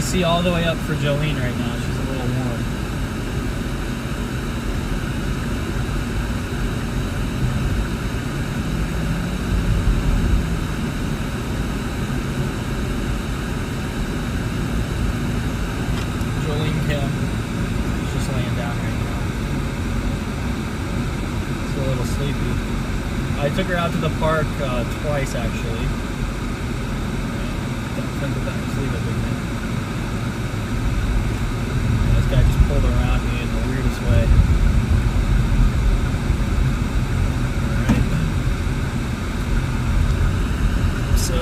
AC all the way up for Jolene right now. She's a little warm. Jolene Kim is just laying down right now. She's a little sleepy. I took her out to the park twice actually. Think about it, sleep a big minute. This guy just pulled around me in the weirdest way. Alright. So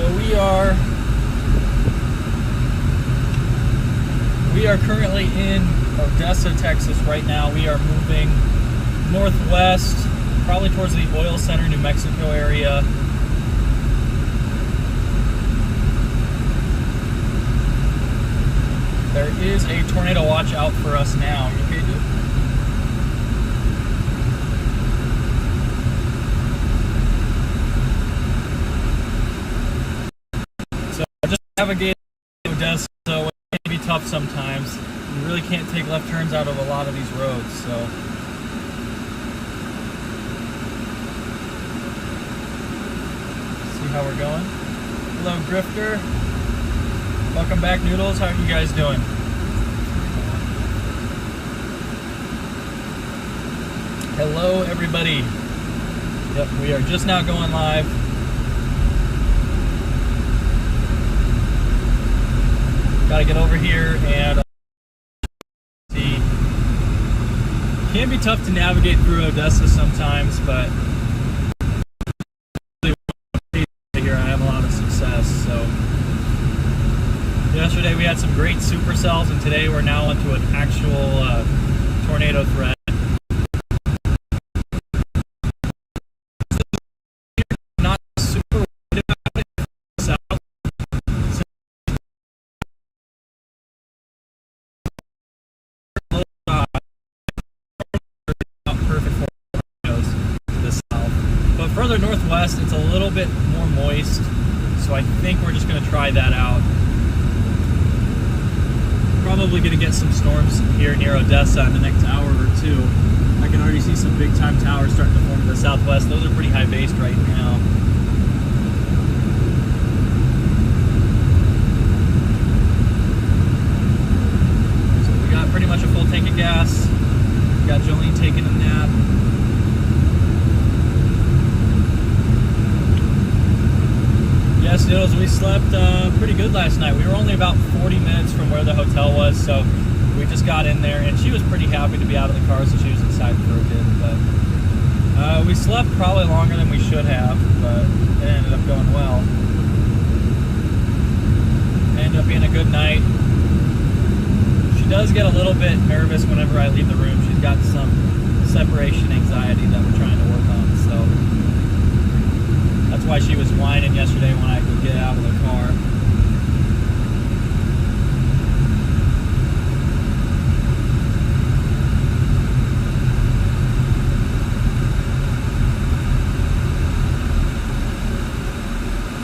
we are currently in Odessa, Texas right now. We are moving northwest, probably towards the oil center, New Mexico area. There is a tornado watch out for us now. You okay, dude? So just navigate Odessa, so it can be tough sometimes. You really can't take left turns out of a lot of these roads, so. See how we're going? Hello, Grifter. Welcome back, Noodles. How are you guys doing? Hello, everybody. Yep, we are just now going live. Gotta get over here and see. It can be tough to navigate through Odessa sometimes, but here I have a lot of success, so. Yesterday we had some great supercells, and today we're now onto an actual tornado threat. Not super worried about it. Perfect for tornadoes to the south. But further northwest, it's a little bit more moist, so I think we're just going to try that out. Probably going to get some storms here near Odessa in the next hour or two. I can already see some big time towers starting to form to the southwest. Those are pretty high based right now. So we got pretty much a full tank of gas. We got Jolene taking a nap. Yes, Noodles, we slept pretty good last night. We were only about 40 minutes from where the hotel was, so we just got in there, and she was pretty happy to be out of the car, so she was inside for a bit. But we slept probably longer than we should have, but it ended up going well. It ended up being a good night. She does get a little bit nervous whenever I leave the room. She's got some separation anxiety that we're trying to work on, so. That's why she was whining yesterday when I could get out of the car.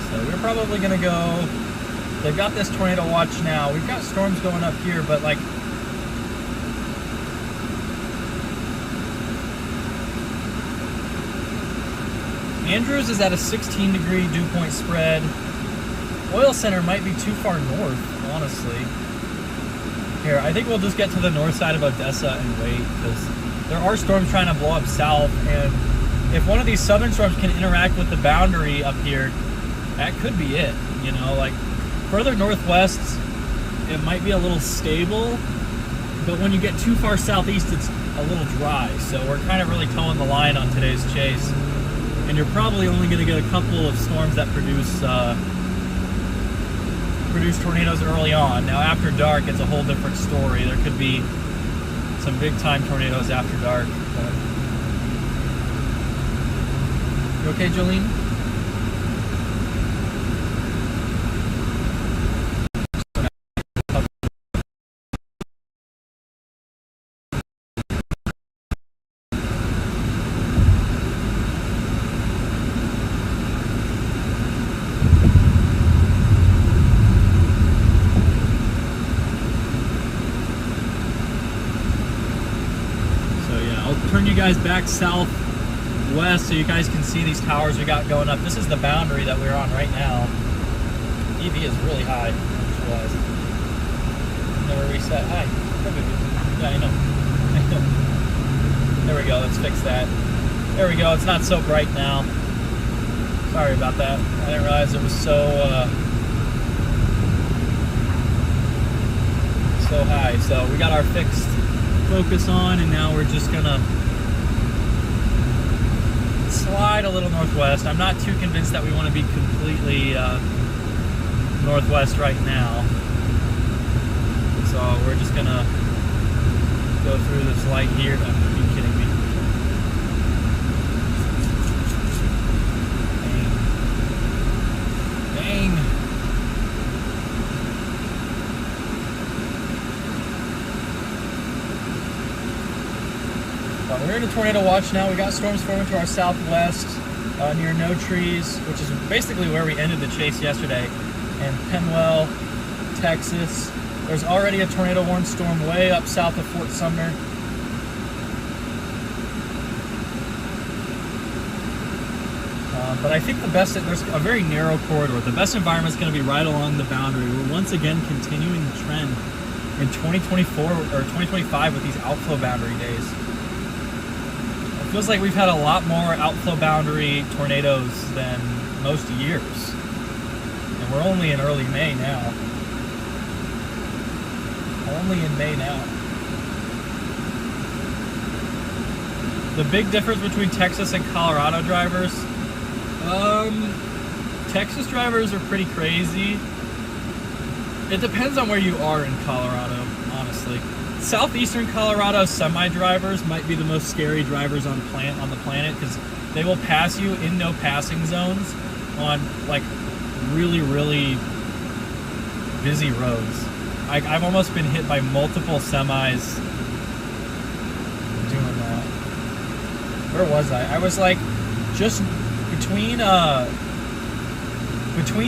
So we're probably gonna go. They've got this tornado watch now. We've got storms going up here, but like Andrews is at a 16-degree dew point spread. Oil Center might be too far north, honestly. Here, I think we'll just get to the north side of Odessa and wait, because there are storms trying to blow up south, and if one of these southern storms can interact with the boundary up here, that could be it. You know, like further northwest, it might be a little stable, but when you get too far southeast, it's a little dry. So we're kind of really towing the line on today's chase. And you're probably only going to get a couple of storms that produce tornadoes early on. Now after dark, it's a whole different story. There could be some big time tornadoes after dark. But. You okay, Jolene? guys back southwest so you guys can see these towers we got going up. This is the boundary that we're on right now. EV is really high. Never reset. Hi. Yeah, I know. There we go. Let's fix that. There we go. It's not so bright now. Sorry about that. I didn't realize it was so high. So we got our fixed focus on, and now we're just gonna slide a little northwest. I'm not too convinced that we want to be completely northwest right now. So we're just gonna go through this light here. No, are you kidding me? Dang. Well, we're in a tornado watch now. We got storms forming to our southwest near No Trees, which is basically where we ended the chase yesterday, and Penwell, Texas. There's already a tornado warning storm way up south of Fort Sumner. But I think there's a very narrow corridor. The best environment is going to be right along the boundary. We're once again continuing the trend in 2024 or 2025 with these outflow boundary days. It feels like we've had a lot more outflow boundary tornadoes than most years. And we're only in early May now. Only in May now. The big difference between Texas and Colorado drivers, Texas drivers are pretty crazy. It depends on where you are in Colorado, honestly. Southeastern Colorado semi-drivers might be the most scary drivers on the planet because they will pass you in no passing zones on like really, really busy roads. I've almost been hit by multiple semis doing that. Where was I? I was like just between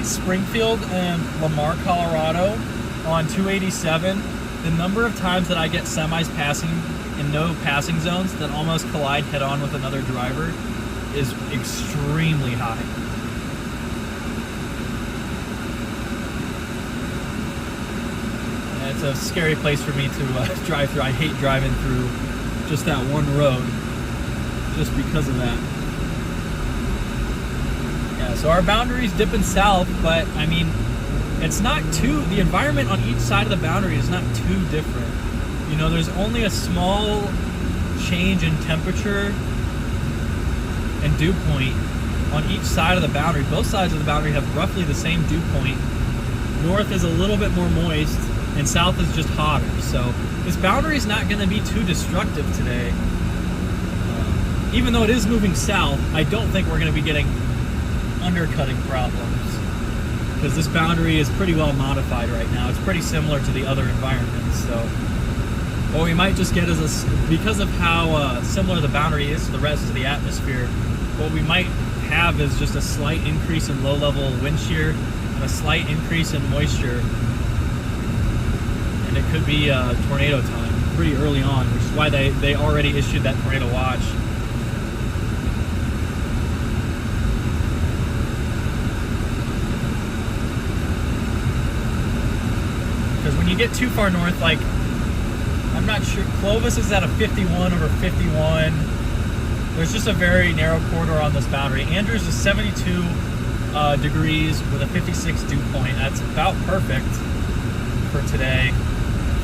Springfield and Lamar, Colorado on 287. The number of times that I get semis passing in no passing zones that almost collide head on with another driver is extremely high. It's a scary place for me to drive through. I hate driving through just that one road just because of that. Yeah, so our boundary's dipping south, but I mean, it's not too, the environment on each side of the boundary is not too different. You know, there's only a small change in temperature and dew point on each side of the boundary. Both sides of the boundary have roughly the same dew point. North is a little bit more moist, and south is just hotter. So this boundary is not going to be too destructive today. Even though it is moving south, I don't think we're going to be getting undercutting problems because this boundary is pretty well modified right now. It's pretty similar to the other environments. So what we might just get is because of how similar the boundary is to the rest of the atmosphere, what we might have is just a slight increase in low-level wind shear and a slight increase in moisture. And it could be tornado time pretty early on, which is why they already issued that tornado watch. Because when you get too far north, like, I'm not sure, Clovis is at a 51 over 51. There's just a very narrow corridor on this boundary. Andrews is 72 degrees with a 56 dew point. That's about perfect for today.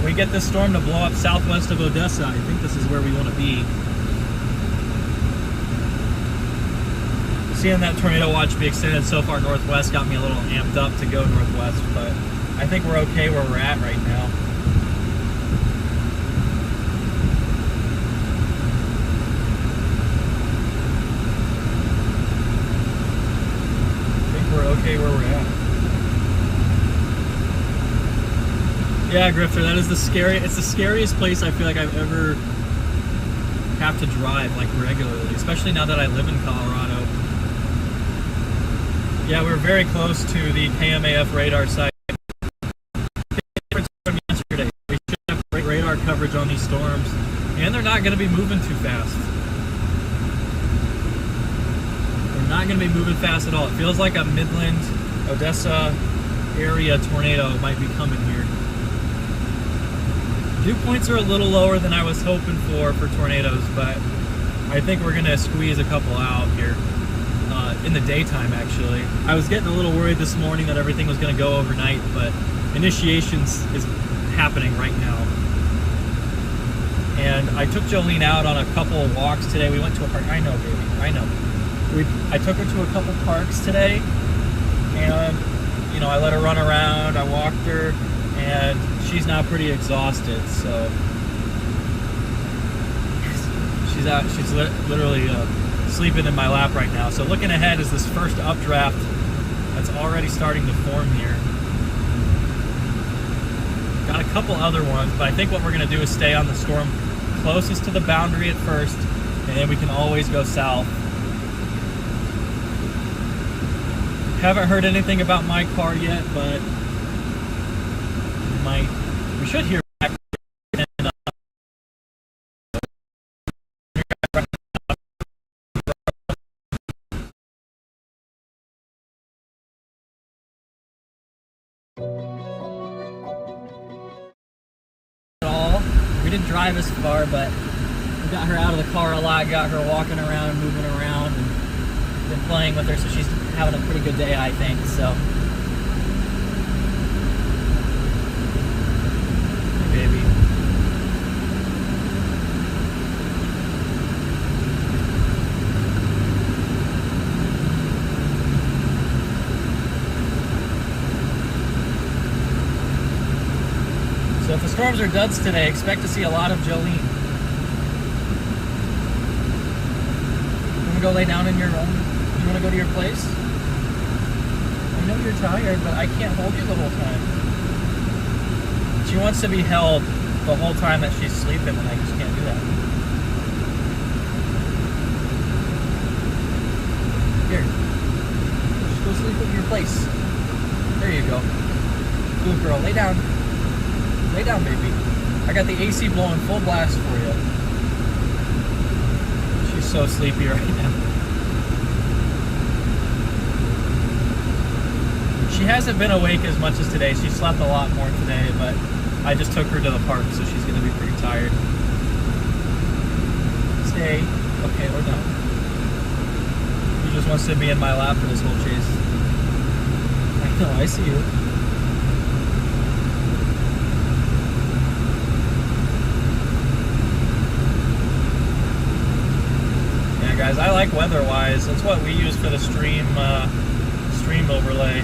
We get this storm to blow up southwest of Odessa. I think this is where we want to be. Seeing that tornado watch be extended so far northwest got me a little amped up to go northwest, but I think we're okay where we're at right now. I think we're okay where we're at. Yeah, Grifter, that is it's the scariest place I feel like I've ever have to drive, like, regularly, especially now that I live in Colorado. Yeah, we're very close to the KMAF radar site. From yesterday, we should have great radar coverage on these storms, and they're not going to be moving too fast. not going to be moving fast at all. It feels like a Midland-Odessa area tornado might be coming here. Dew points are a little lower than I was hoping for tornadoes, but I think we're going to squeeze a couple out here in the daytime, actually. I was getting a little worried this morning that everything was going to go overnight, but initiations is happening right now. And I took Jolene out on a couple of walks today. We went to a park. I know, baby. I know. I took her to a couple parks today, and you know, I let her run around. I walked her, and she's now pretty exhausted. So she's literally sleeping in my lap right now. So looking ahead is this first updraft that's already starting to form here. Got a couple other ones, but I think what we're going to do is stay on the storm closest to the boundary at first, and then we can always go south. Haven't heard anything about my car yet, but we should hear back. We didn't drive as far, but we got her out of the car a lot, got her walking around, moving around, and been playing with her, so she's having a pretty good day, I think. So, hey, baby. So if the storms are duds today, expect to see a lot of Jolene. You want to go lay down in your room? You want to go to your place? I know you're tired, but I can't hold you the whole time. She wants to be held the whole time that she's sleeping, and I just can't do that. Here. Just go sleep at your place. There you go. Good girl. Lay down. Lay down, baby. I got the AC blowing full blast for you. She's so sleepy right now. She hasn't been awake as much as today. She slept a lot more today, but I just took her to the park, so she's going to be pretty tired. Stay. Okay, we're done. She just wants to be in my lap for this whole chase. I know, I see you. Guys, I like weather-wise. That's what we use for the stream overlay.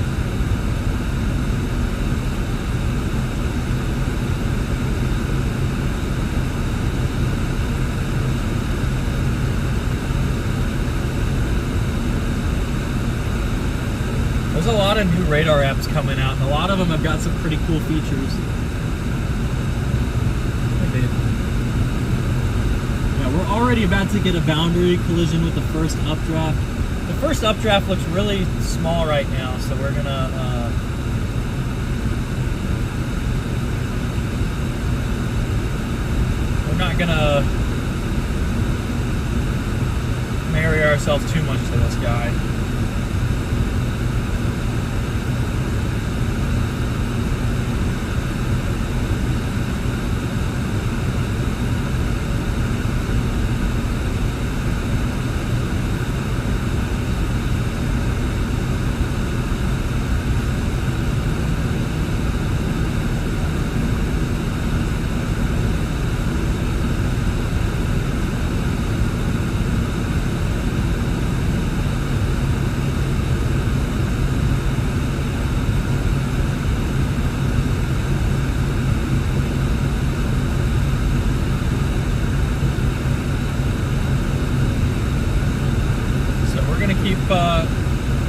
There's a lot of new radar apps coming out, and a lot of them have got some pretty cool features. We're already about to get a boundary collision with the first updraft. The first updraft looks really small right now, so we're gonna we're not gonna marry ourselves too much to this guy.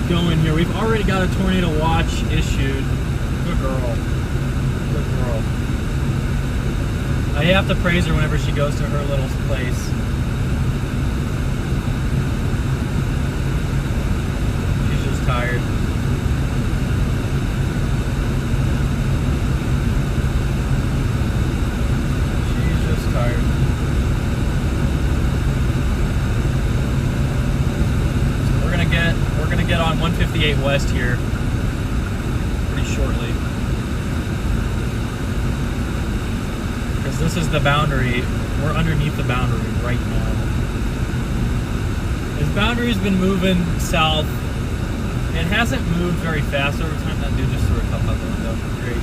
Going here. We've already got a tornado watch issued. Good girl. Good girl. I have to praise her whenever she goes to her little place. She's just tired. She's just tired. So we're gonna get This is the boundary. We're underneath the boundary right now. This boundary's been moving south. It hasn't moved very fast over time. That dude just threw a cup out the window. Great.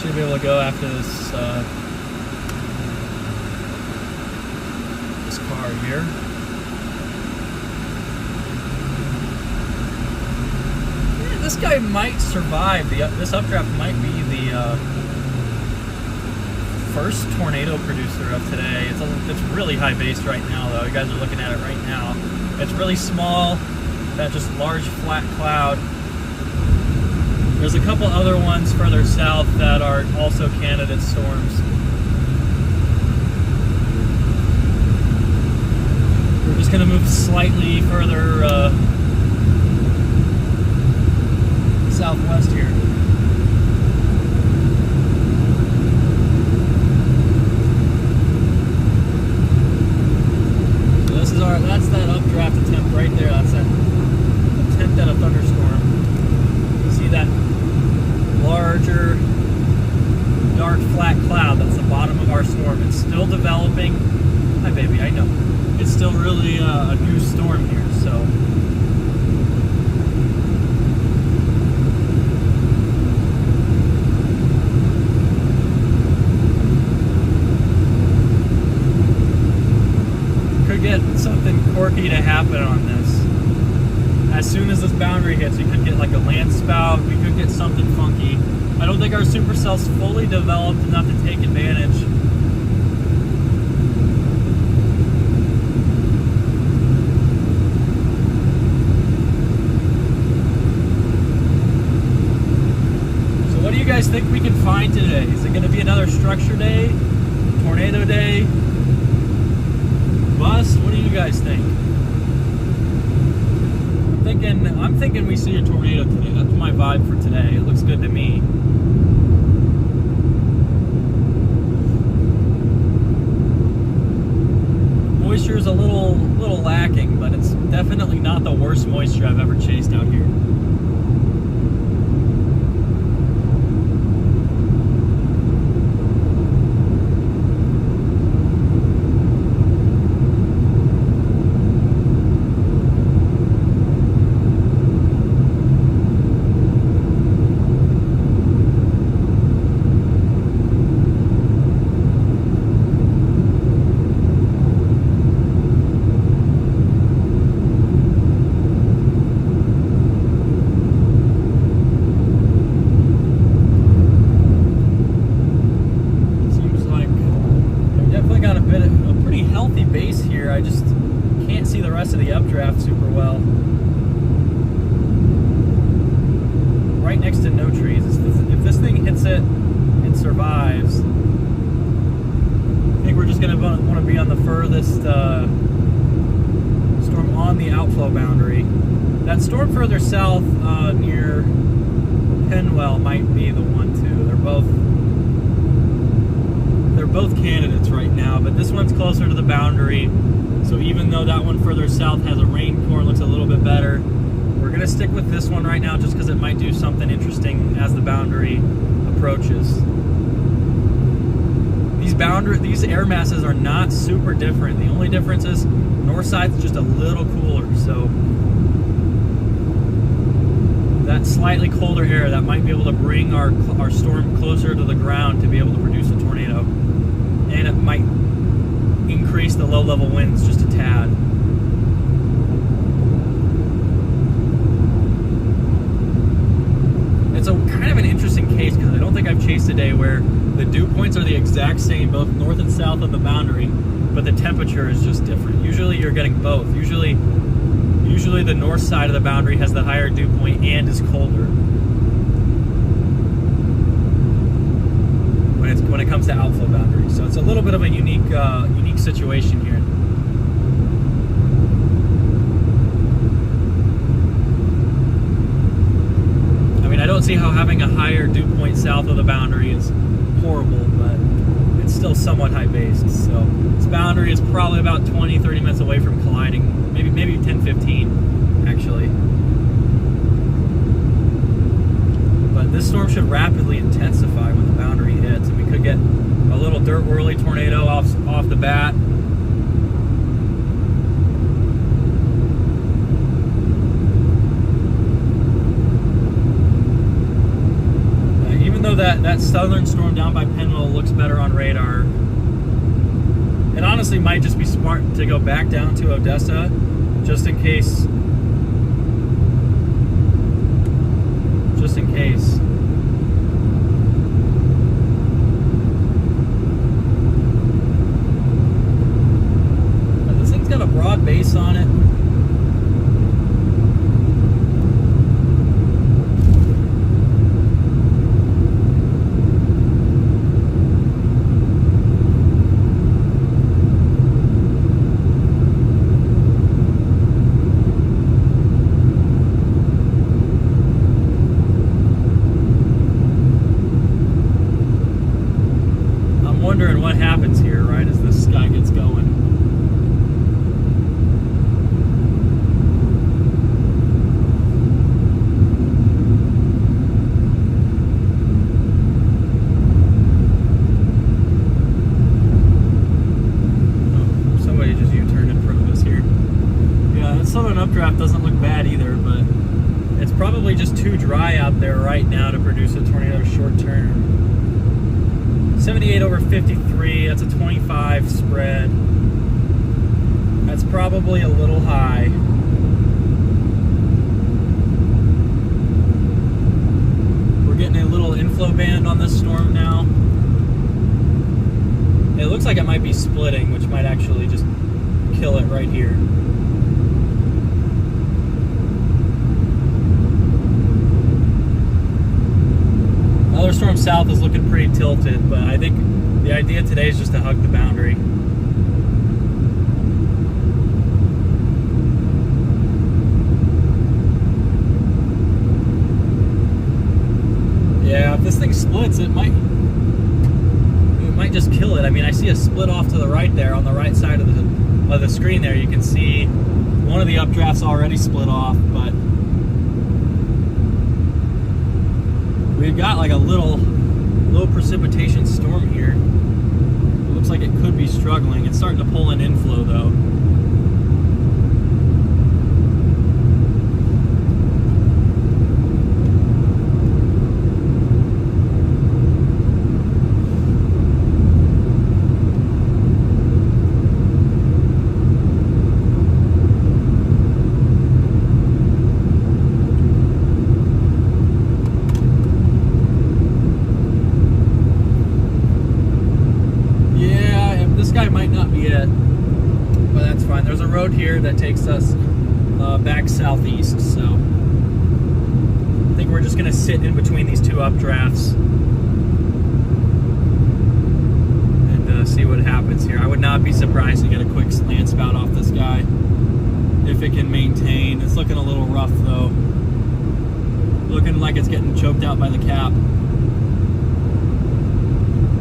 Should be able to go after this this car here. Yeah, this guy might survive. This updraft might be the first tornado producer of today. It's really high base right now, though. You guys are looking at it right now. It's really small. That just large flat cloud. There's a couple other ones further south that are also candidate storms. We're just going to move slightly further southwest here. So this is that's that updraft attempt right there. That's that attempt at a thunderstorm. You see that larger, dark, flat cloud? That's the bottom of our storm. It's still developing. Hi, baby, I know. It's still really a new storm here, so. Could get something quirky to happen on this. As soon as this boundary hits, you could get like a land spout. We could get something funky. I don't think our supercell's fully developed enough to take advantage. So what do you guys think we can find today? Is it going to be another structure day? Tornado day? Bust? What do you guys think? I'm thinking we see a tornado today. That's my vibe for today. It looks good to me. Moisture is a little lacking, but it's definitely not the worst moisture I've ever chased out here. I just can't see the rest of the updraft super well. Right next to no trees. If this thing hits it and survives, I think we're just going to want to be on the furthest storm on the outflow boundary. That storm further south near Penwell might be the one too. They're both candidates right now, but this one's closer to the boundary. So even though that one further south has a rain core and looks a little bit better, we're going to stick with this one right now just because it might do something interesting as the boundary approaches. These air masses are not super different. The only difference is north side's just a little cooler. So that slightly colder air that might be able to bring our storm closer to the ground to be able to produce a tornado. And it might increase the low-level winds just a tad. It's a kind of an interesting case because I don't think I've chased a day where the dew points are the exact same both north and south of the boundary, but the temperature is just different. Usually you're getting both. Usually the north side of the boundary has the higher dew point and is colder when it comes to outflow boundaries. So it's a little bit of a unique situation here. see how having a higher dew point south of the boundary is horrible, but it's still somewhat high based. So this boundary is probably about 20-30 minutes away from colliding, maybe 10-15 actually. But this storm should rapidly intensify when the boundary hits, and we could get a little dirt whirly tornado off the bat. Even though that southern storm down by Penwell looks better on radar, it honestly might just be smart to go back down to Odessa just in case. Just in case. But this thing's got a broad base on it. Wondering what happens here right as this sky gets going. Oh, somebody just U-turned in front of us here. Yeah, that southern updraft doesn't look bad either, but it's probably just too dry out there right now to produce a tornado short term. 78 over 53, that's a 25 spread. That's probably a little high. We're getting a little inflow band on this storm now. It looks like it might be splitting, which might actually just kill it right here. Another storm south is looking pretty tilted, but I think the idea today is just to hug the boundary. Yeah, if this thing splits, it might just kill it. I mean, I see a split off to the right there on the right side of the screen there. You can see one of the updrafts already split off, but we've got like a low precipitation storm here. It looks like it could be struggling. It's starting to pull in inflow though. But that's fine. There's a road here that takes us back southeast, so I think we're just going to sit in between these two updrafts and see what happens here. I would not be surprised to get a quick slant spout off this guy if it can maintain. It's looking a little rough though. Looking like it's getting choked out by the cap.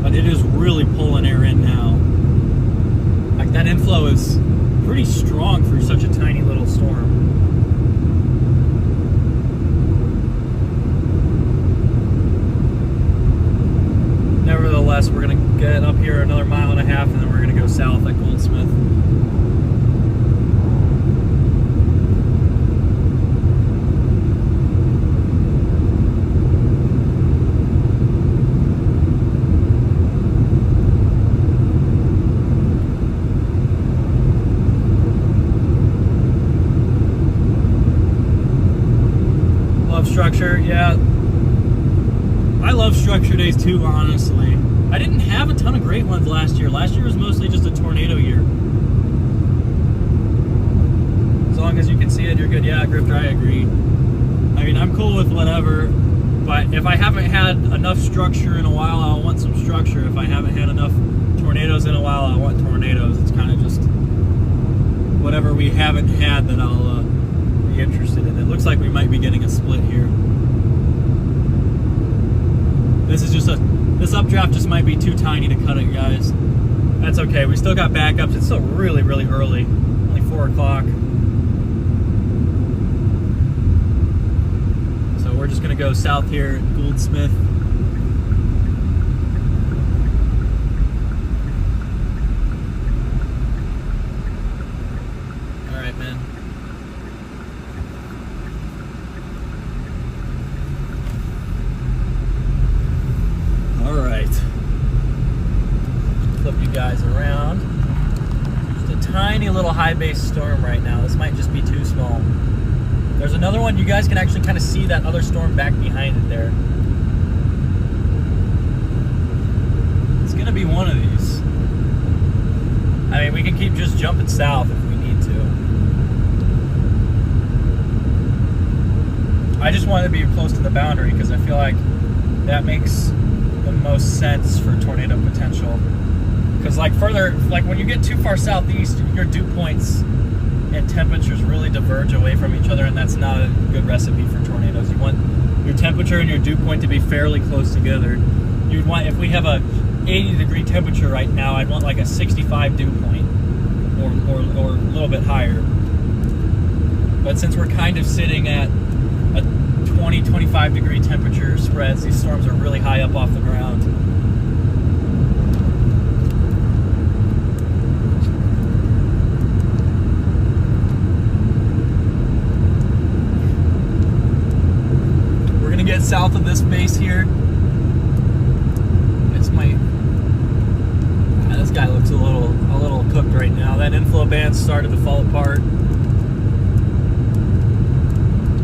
But it is really pulling air in now. Like that inflow is pretty strong for such a tiny little storm. Nevertheless, we're going to get up here another 1.5 miles and then we're going to go south at Goldsmith. Structure, yeah. I love structure days too, honestly. I didn't have a ton of great ones last year. Last year was mostly just a tornado year. As long as you can see it, you're good. Yeah, Grifter, I agree. I mean, I'm cool with whatever, but if I haven't had enough structure in a while, I'll want some structure. If I haven't had enough tornadoes in a while, I want tornadoes. It's kind of just whatever we haven't had that I'll be interested in. It looks like we might be getting a split here. This updraft just might be too tiny to cut it, guys. That's okay. We still got backups. It's still really, really early. Only 4 o'clock. So we're just gonna go south here at Goldsmith. All right, man. All right. Flip you guys around. Just a tiny little high base storm right now. This might just be too small. There's another one. You guys can actually kind of see that other storm back behind it there. It's gonna be one of these. I mean, we can keep just jumping south if we need to. I just wanted to be close to the boundary because I feel like that makes the most sense for tornado potential. Because like when you get too far southeast, your dew points and temperatures really diverge away from each other, and that's not a good recipe for tornadoes. You want your temperature and your dew point to be fairly close together. You'd want, if we have a 80-degree temperature right now, I'd want like a 65 dew point or a little bit higher. But since we're kind of sitting at a 20-25 degree temperature spreads, these storms are really high up off the ground. Get south of this base here. This guy looks a little cooked right now. That inflow band started to fall apart. I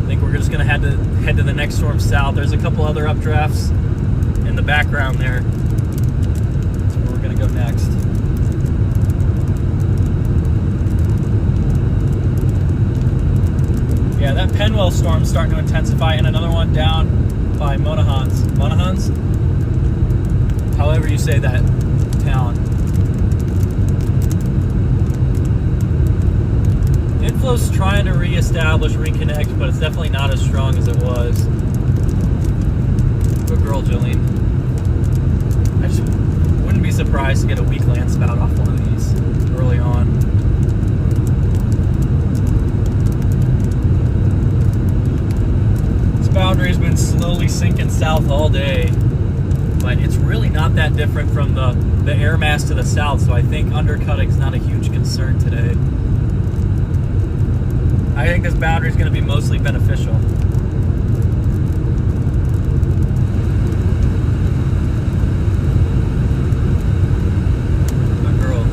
think we're just gonna head to the next storm south. There's a couple other updrafts in the background there. That's where we're gonna go next. Yeah, that Penwell storm's starting to intensify, and another one down by Monahans. Monahans? However you say that town. Inflow's trying to reconnect, but it's definitely not as strong as it was. Good girl, Jolene. I just wouldn't be surprised to get a weak land spout off one of these early on. Boundary's been slowly sinking south all day, but it's really not that different from the air mass to the south, so I think undercutting's not a huge concern today. I think this boundary is going to be mostly beneficial. Good girl.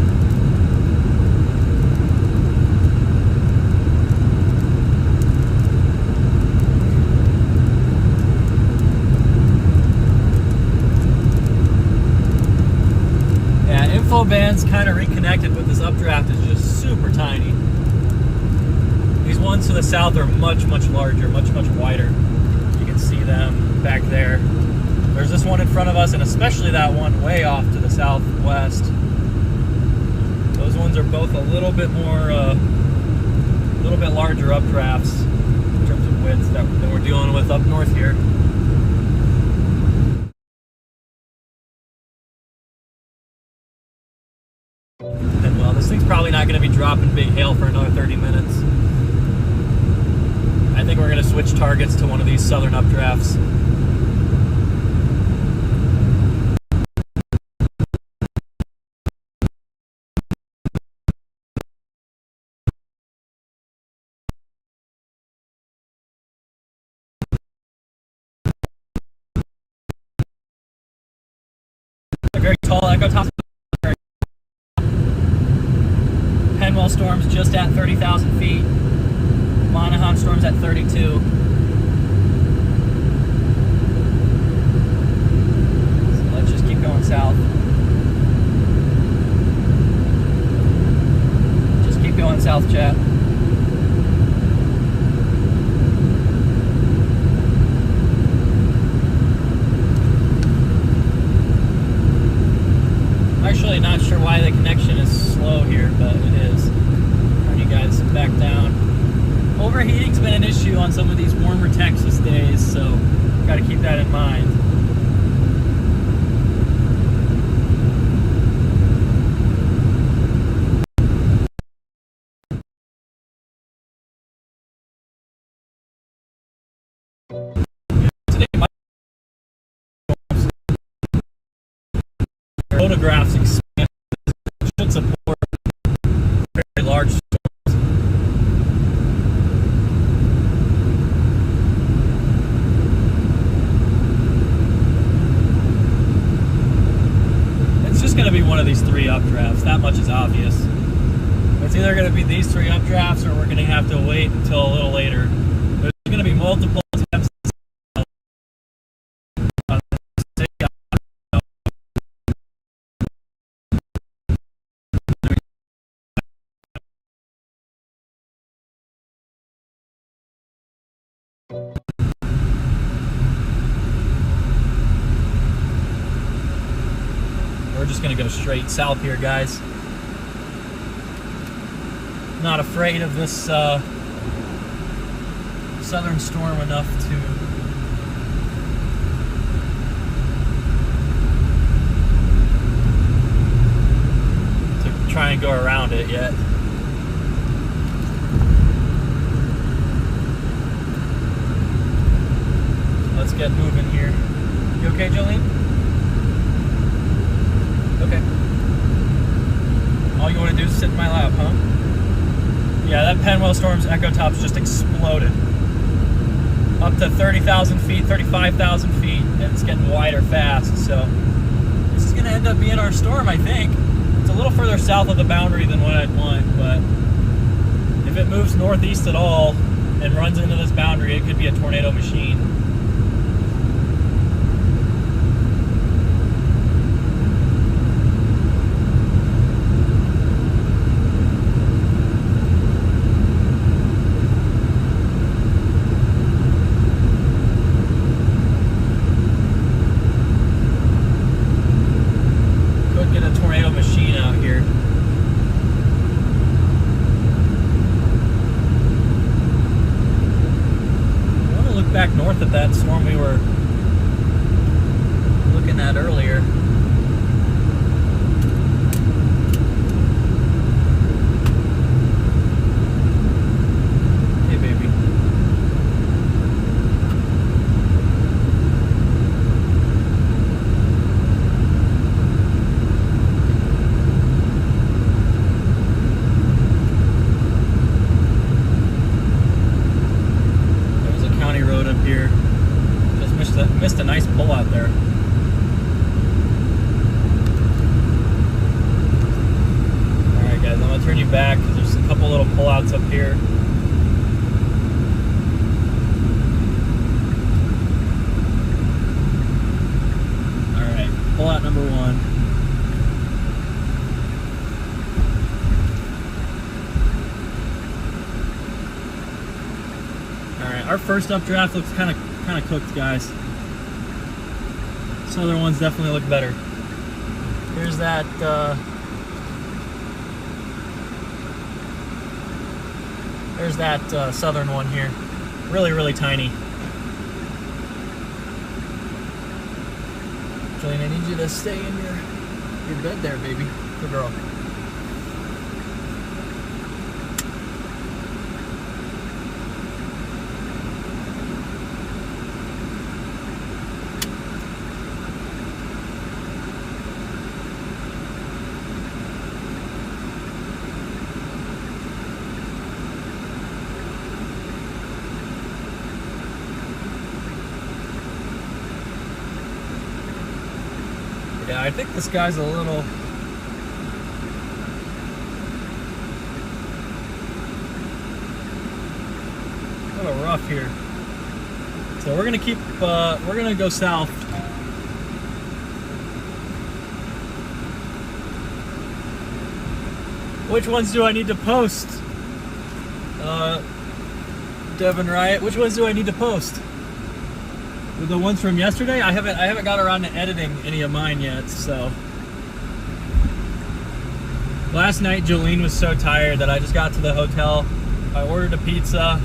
Inflow band's kind of reconnected, but this updraft is just super tiny. These ones to the south are much, much larger, much, much wider. You can see them back there. There's this one in front of us, and especially that one way off to the southwest. Those ones are both a little bit more, a little bit larger updrafts in terms of winds that we're dealing with up north here. And well, this thing's probably not going to be dropping big hail for another 30 minutes. I think we're going to switch targets to one of these southern updrafts. A very tall echo top. Penwell storm's just at 30,000 feet. Monahan storm's at 32. So let's just keep going south. Just keep going south, chat. I'm actually not sure why the connection is slow here, but it is. Turn you guys back down. Overheating's been an issue on some of these warmer Texas days, so got to keep that in mind. photographs expand, should support very large storms. It's just going to be one of these 3 updrafts. That much is obvious. It's either going to be these 3 updrafts, or we're going to have to wait until a little later. There's going to be multiple attempts. We're just going to go straight south here, guys. Not afraid of this southern storm enough to try and go around it yet. Let's get moving here. You okay, Jolene? Okay. All you want to do is sit in my lap, huh? Yeah, that Penwell storm's echo tops just exploded. Up to 30,000 feet, 35,000 feet, and it's getting wider fast, so this is going to end up being our storm, I think. It's a little further south of the boundary than what I'd want, but if it moves northeast at all and runs into this boundary, it could be a tornado machine. Back north at that storm we were looking at earlier. Hey, baby. Road up here. Just missed a nice pull out there. Alright guys, I'm going to turn you back because there's a couple little pullouts up here. Alright, pullout number 1. Our first updraft looks kind of cooked, guys. Southern ones definitely look better. Here's that southern one here. Really tiny. Jillian, I need you to stay in your bed there, baby. Good girl. Yeah, I think this guy's a little rough here. So we're gonna keep we're gonna go south. Which ones do I need to post? Devin Riot, which ones do I need to post? The ones from yesterday? I haven't got around to editing any of mine yet, so. Last night Jolene was so tired that I just got to the hotel. I ordered a pizza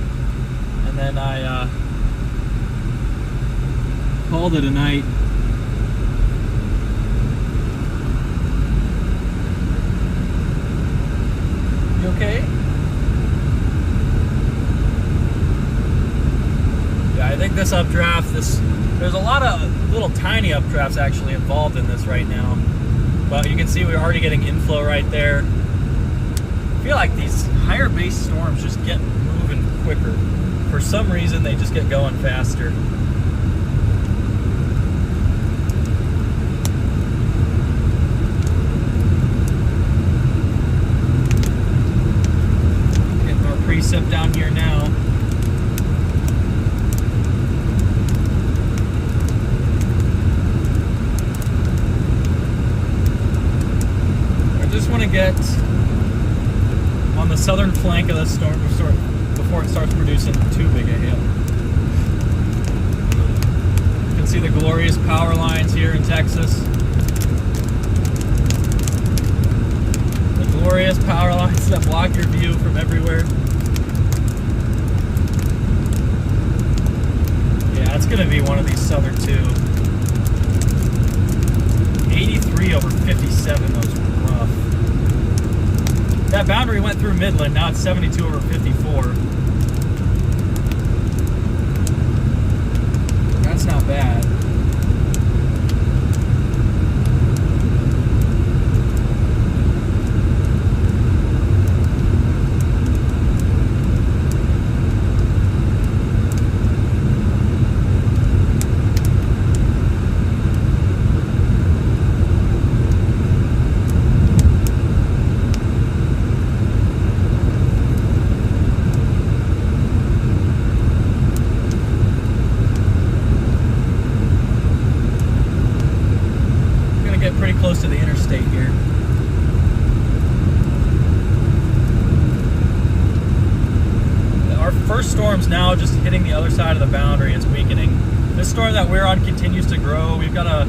and then I called it a night. You okay? I think this updraft, there's a lot of little tiny updrafts actually involved in this right now. But you can see we're already getting inflow right there. I feel like these higher base storms just get moving quicker. For some reason, they just get going faster. Getting our precip down here now. Want to get on the southern flank of the storm before it starts producing too big a hail. You can see the glorious power lines here in Texas. The glorious power lines that block your view from everywhere. Yeah, it's going to be one of these southern two. 83 over 57, those were rough. That boundary went through Midland, now it's 72 over 54. That's not bad. Pretty close to the interstate here. Our first storm's now just hitting the other side of the boundary. It's weakening. This storm that we're on continues to grow. We've got a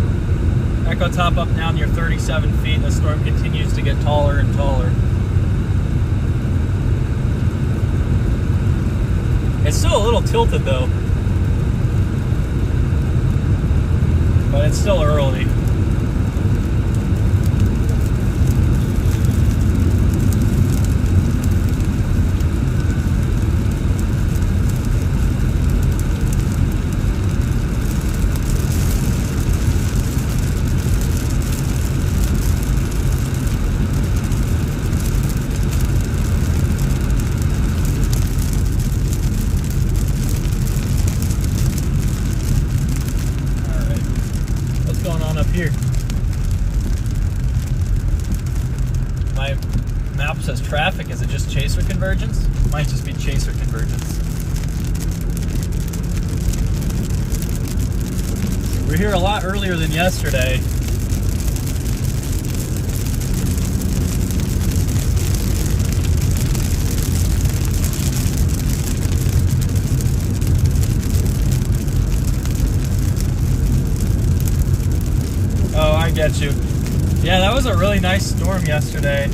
echo top up now near 37 feet. The storm continues to get taller and taller. It's still a little tilted though, but it's still early. Here. My map says traffic. Is it just chaser convergence? Might just be chaser convergence. We're here a lot earlier than yesterday. Oh, I get you. Yeah, that was a really nice storm yesterday.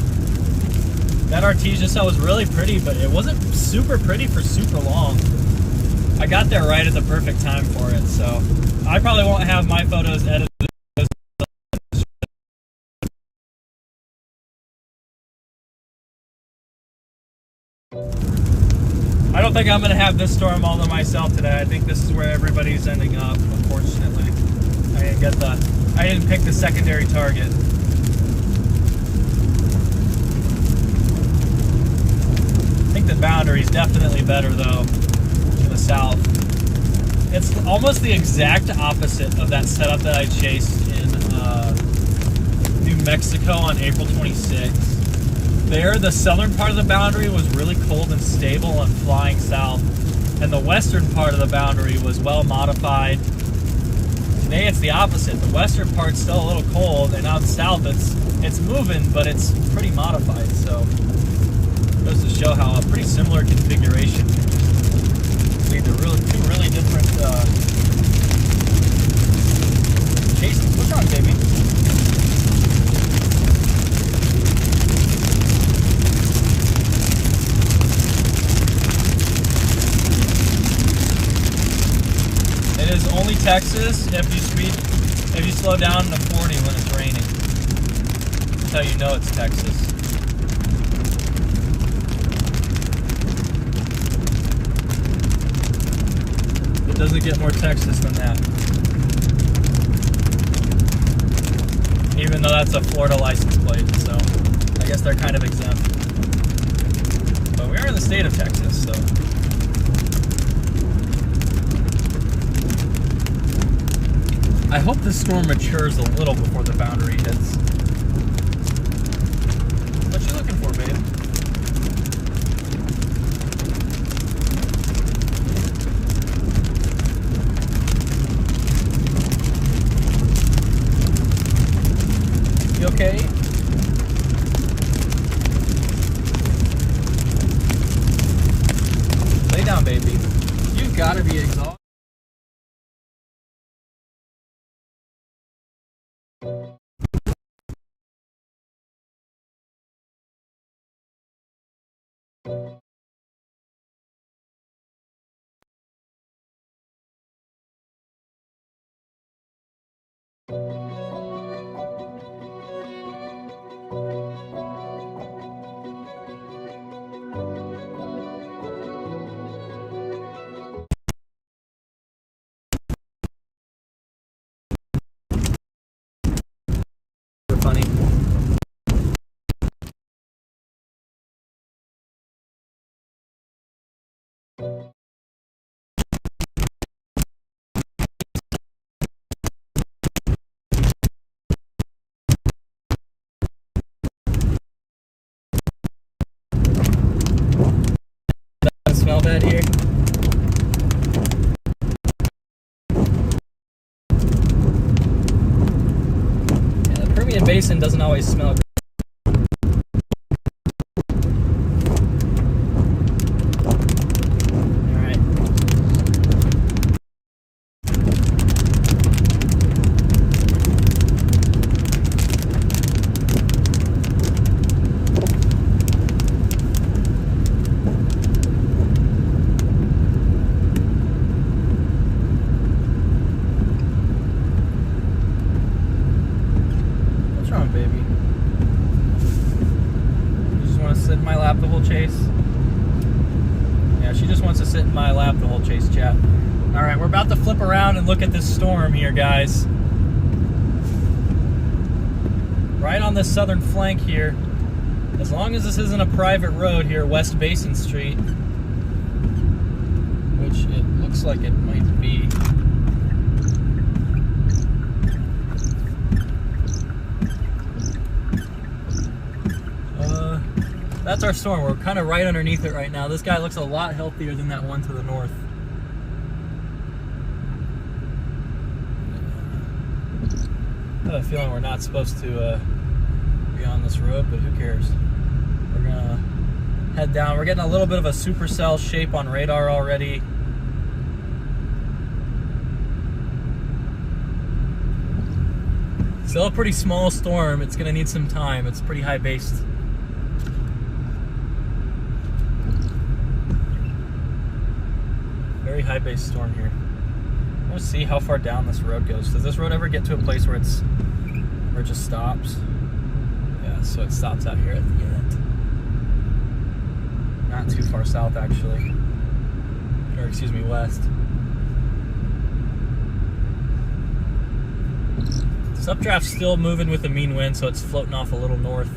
That Artesia was really pretty, but it wasn't super pretty for super long. I got there right at the perfect time for it, so I probably won't have my photos edited. I don't think I'm going to have this storm all to myself today. I think this is where everybody's ending up, unfortunately. I didn't pick the secondary target. I think the boundary is definitely better though to the south. It's almost the exact opposite of that setup that I chased in New Mexico on April 26th. There, the southern part of the boundary was really cold and stable and flying south, and the western part of the boundary was well modified. Today it's the opposite. The western part's still a little cold, and out south it's moving, but it's pretty modified. So it goes to show how a pretty similar configuration can just lead to two really different chases. What's wrong, baby? It is only Texas if you slow down to 40 when it's raining. That's how you know it's Texas. It doesn't get more Texas than that. even though that's a Florida license plate, so I guess they're kind of exempt. But we are in the state of Texas, so. I hope this storm matures a little before the boundary hits. What you looking for, babe? You okay? Lay down, baby. You've got to be exhausted. Funny. Does it smell bad here? Yeah, the Permian Basin doesn't always smell good. The whole chase. Yeah, she just wants to sit in my lap the whole chase, chat. All right, we're about to flip around and look at this storm here, guys. Right on this southern flank here. As long as this isn't a private road here, West Basin Street, which it looks like it might be. That's our storm. We're kind of right underneath it right now. This guy looks a lot healthier than that one to the north. I have a feeling we're not supposed to be on this road, but who cares? We're gonna head down. We're getting a little bit of a supercell shape on radar already. Still a pretty small storm. It's gonna need some time. It's pretty high based. Very high base storm here. I want to see how far down this road goes. Does this road ever get to a place where it just stops? Yeah, so it stops out here at the end. Not too far south, actually. Or excuse me, west. This updraft's still moving with the mean wind, so it's floating off a little north.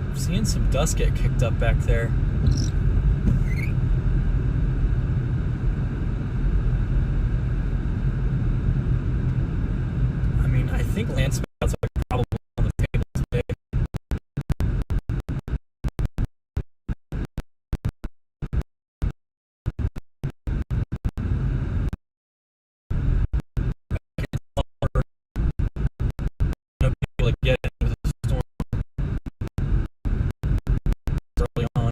I'm seeing some dust get kicked up back there. I think land spouts are probably on the table today. People to get into the storm early on.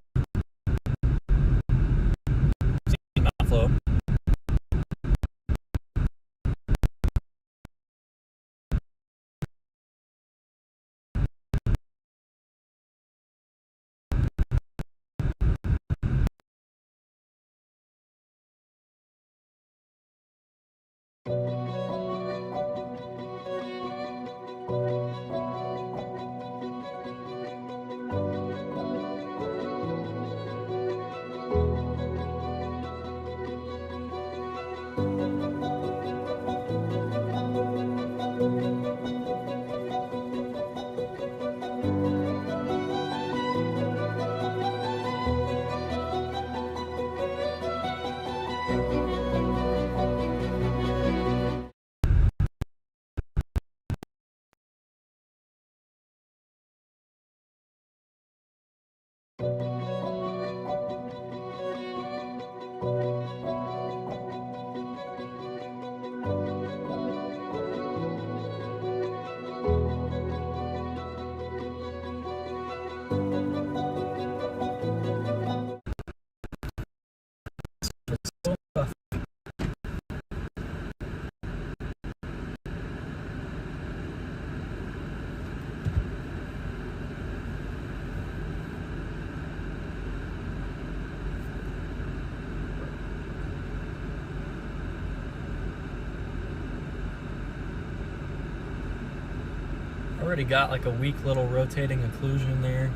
already got like a weak little rotating occlusion there.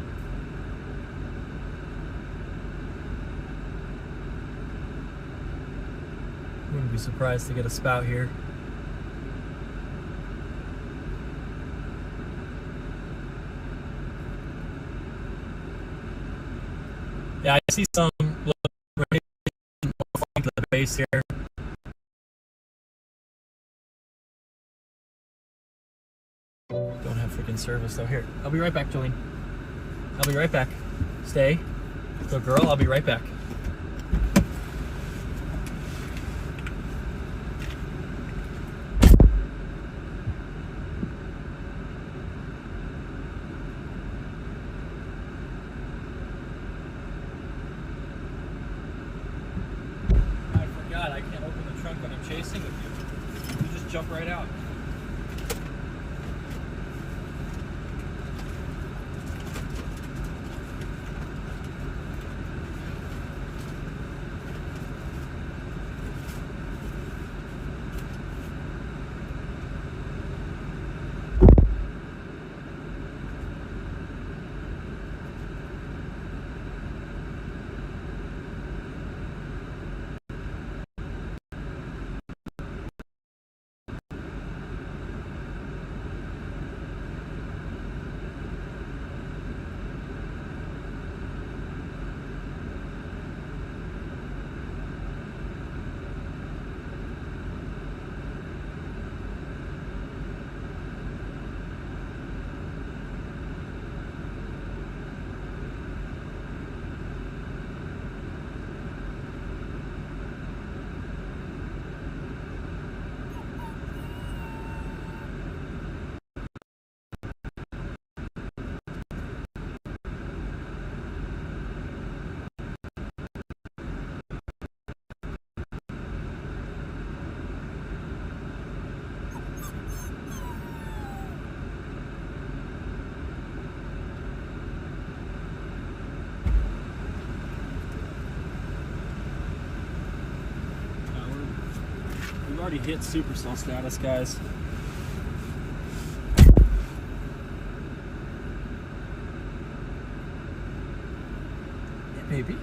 Wouldn't be surprised to get a spout here. Yeah, I see some to the base here. Don't have freaking service though. Here, I'll be right back, Jolene. I'll be right back. Stay. So girl, I'll be right back. I can't open the trunk when I'm chasing with you. You just jump right out. We've already hit supercell status, guys. Maybe.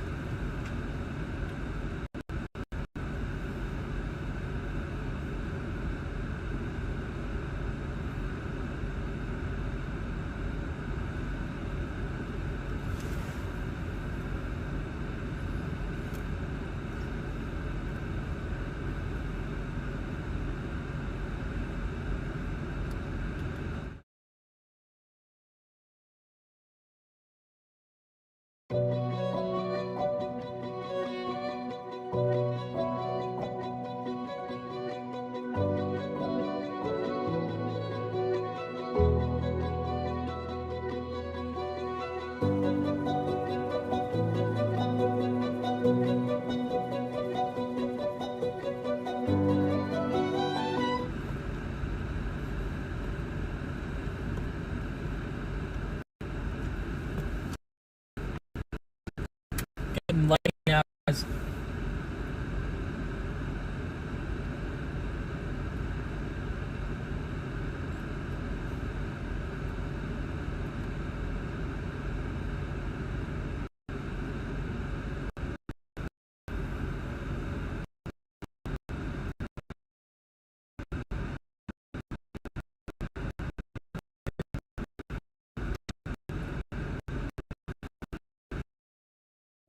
Getting light now, guys.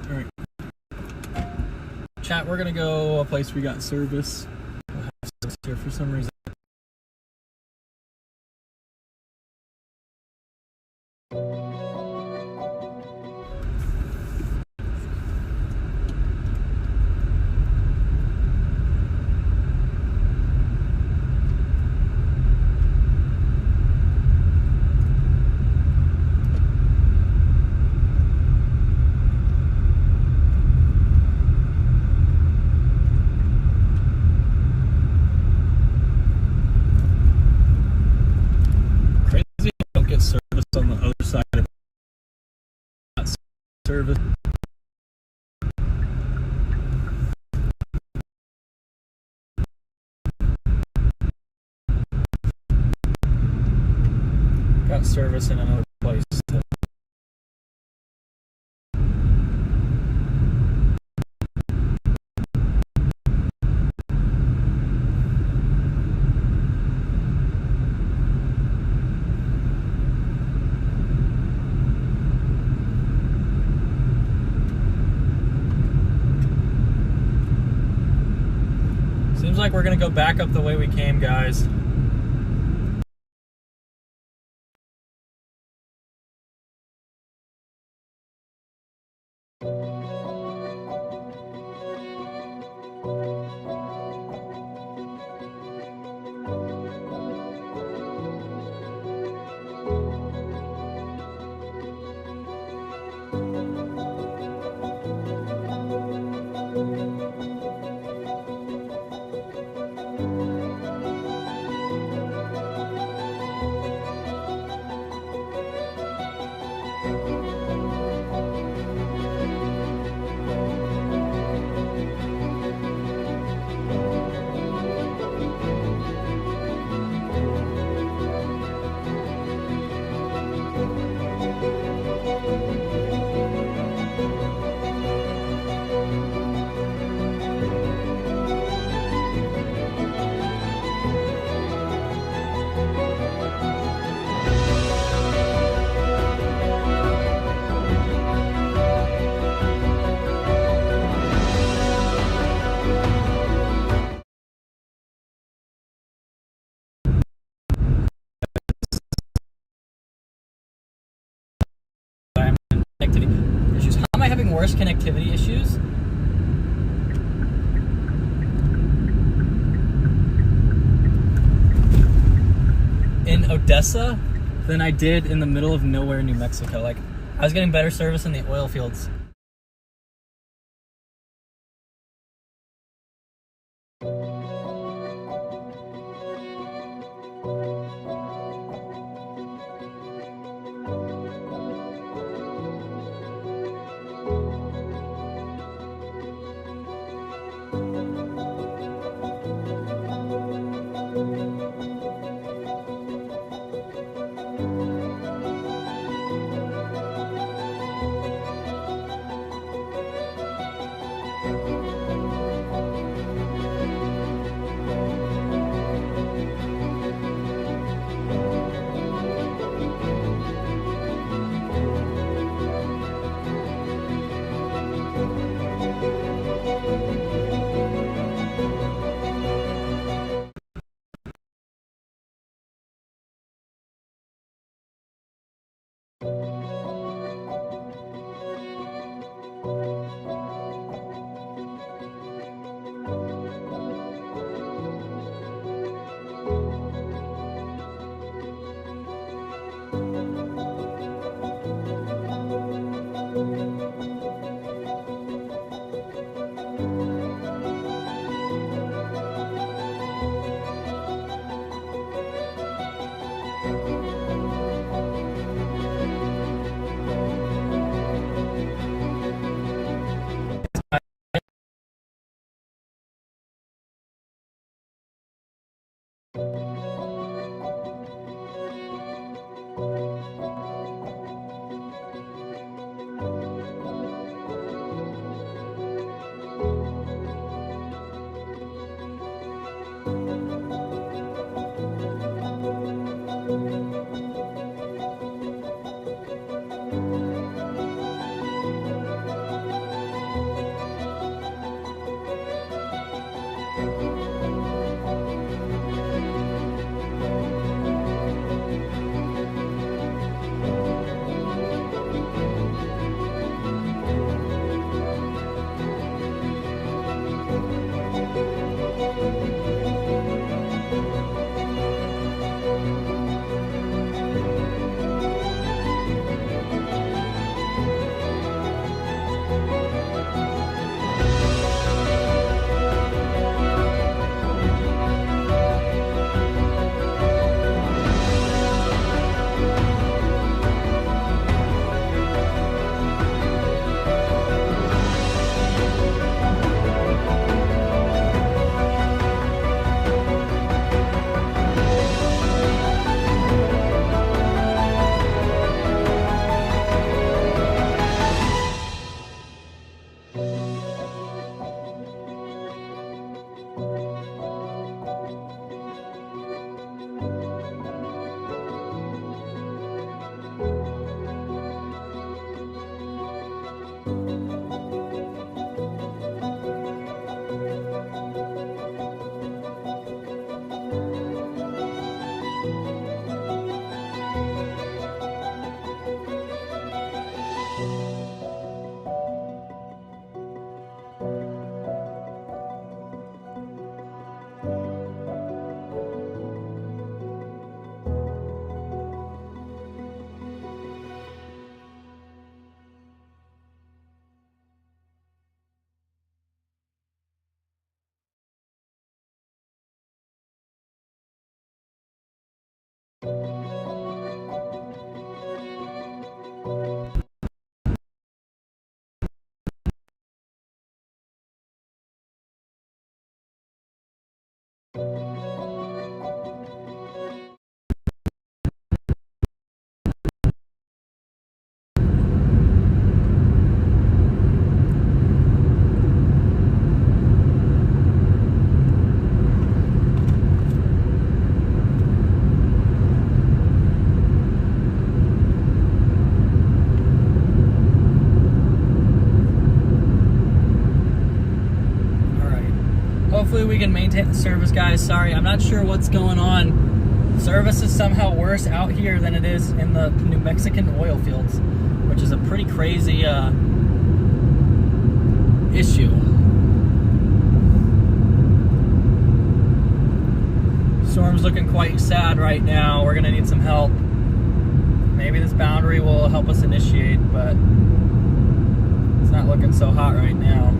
Alright. Chat, we're gonna go a place we got service. We'll have service here for some reason. Service on the other side of that service. Got service in another place. Seems like we're gonna go back up the way we came, guys. Connectivity issues. How am I having worse connectivity issues? In Odessa than I did in the middle of nowhere, New Mexico. Like, I was getting better service in the oil fields. Hopefully we can maintain the service, guys. Sorry, I'm not sure what's going on. Service is somehow worse out here than it is in the New Mexican oil fields, which is a pretty crazy issue. Storm's looking quite sad right now. We're gonna need some help. Maybe this boundary will help us initiate, but it's not looking so hot right now.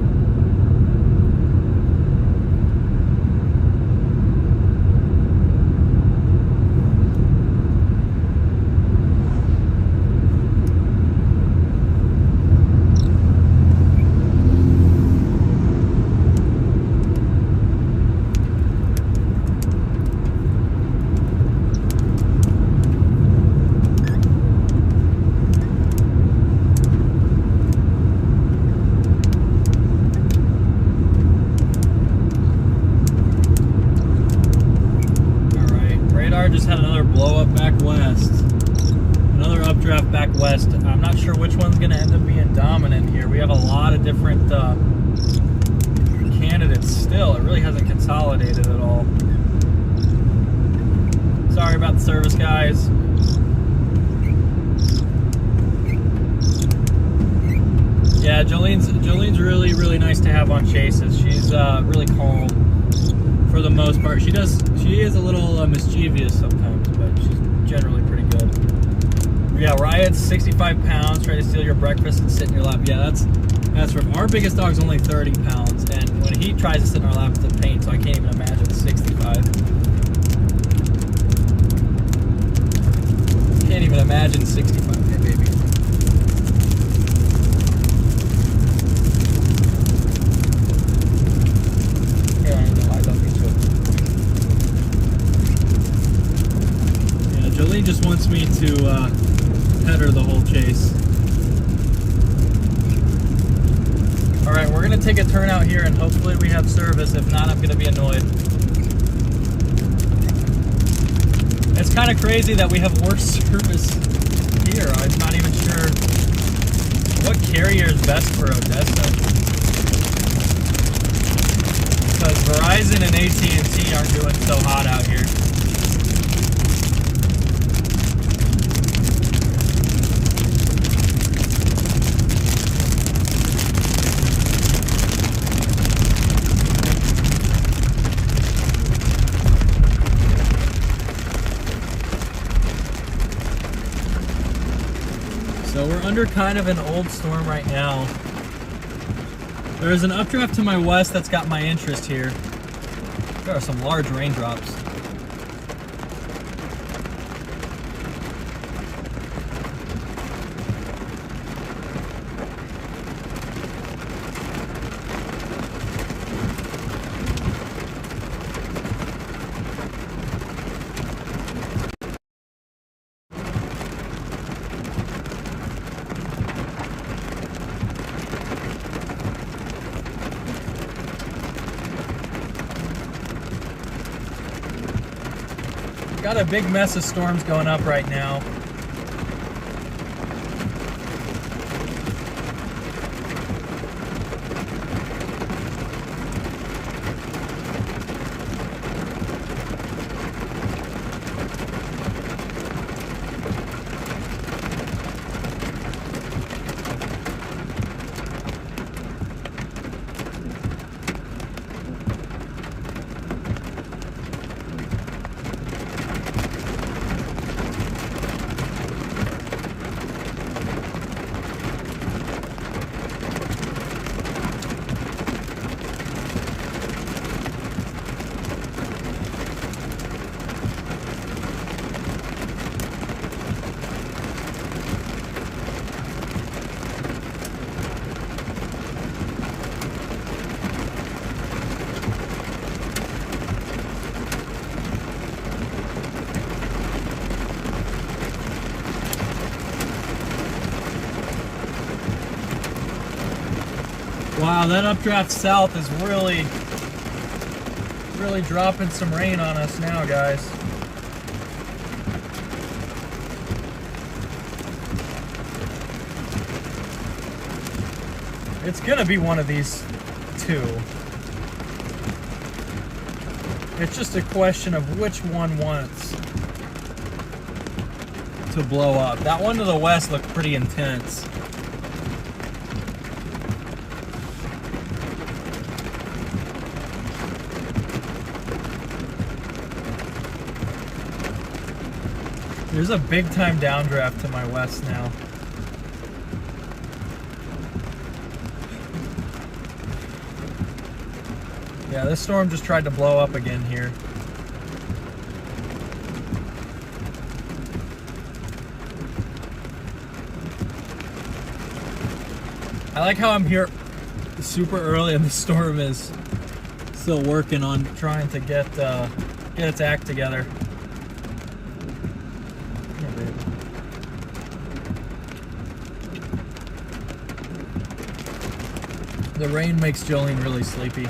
Just had another blow up back west, another updraft back west. I'm not sure which one's going to end up being dominant here. We have a lot of different candidates still. It really hasn't consolidated at all. Sorry about the service, guys. Yeah, Jolene's really nice to have on chases. She's really calm for the most part. She is a little mischievous sometimes, but she's generally pretty good. Yeah, Riot's 65 pounds, trying to steal your breakfast and sit in your lap. Yeah, that's rough. Our biggest dog's only 30 pounds, and when he tries to sit in our lap, it's a pain, so I can't even imagine 65. Can't even imagine 65. Hey, baby. Jolene just wants me to pet her the whole chase. Alright, we're going to take a turn out here and hopefully we have service. If not, I'm going to be annoyed. It's kind of crazy that we have worse service here. I'm not even sure what carrier is best for Odessa. Because Verizon and AT&T aren't doing so hot out here. So we're under kind of an old storm right now. There's an updraft to my west that's got my interest here. There are some large raindrops. Got a big mess of storms going up right now. Wow, that updraft south is really dropping some rain on us now, guys. It's gonna be one of these two. It's just a question of which one wants to blow up. That one to the west looked pretty intense. There's a big time downdraft to my west now. Yeah, this storm just tried to blow up again here. I like how I'm here super early and the storm is still working on trying to get its act together. The rain makes Jolene really sleepy.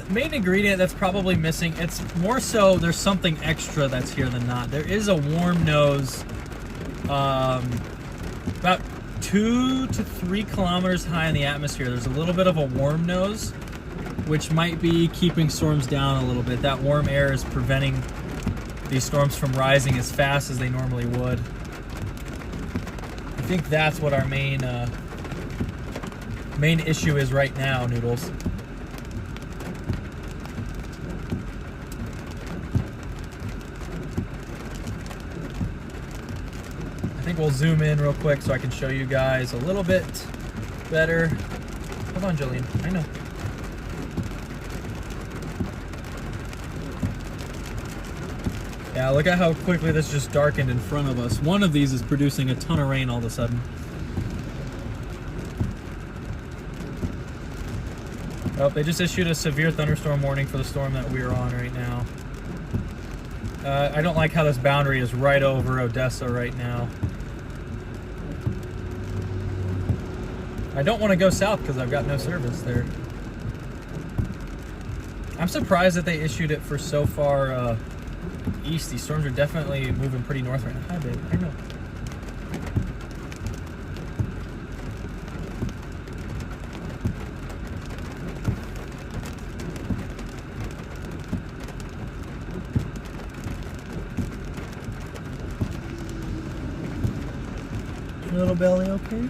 Main ingredient that's probably missing, it's more so there's something extra that's here than not. There is a warm nose about 2 to 3 kilometers high in the atmosphere. There's a little bit of a warm nose, which might be keeping storms down a little bit. That warm air is preventing these storms from rising as fast as they normally would. I think that's what our main issue is right now, Noodles. I think we'll zoom in real quick so I can show you guys a little bit better. Hold on, Jolene. I know. Yeah, look at how quickly this just darkened in front of us. One of these is producing a ton of rain all of a sudden. Oh, they just issued a severe thunderstorm warning for the storm that we're on right now. I don't like how this boundary is right over Odessa right now. I don't want to go south because I've got no service there. I'm surprised that they issued it for so far east. These storms are definitely moving pretty north right now. Hi, babe. I know. Your little belly okay?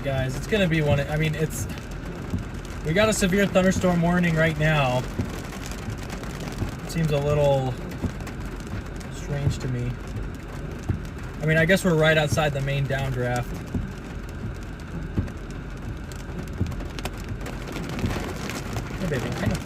Guys, it's gonna be one. I mean, we got a severe thunderstorm warning right now. Seems a little strange to me. I mean, I guess we're right outside the main downdraft. Hey, baby, hang on.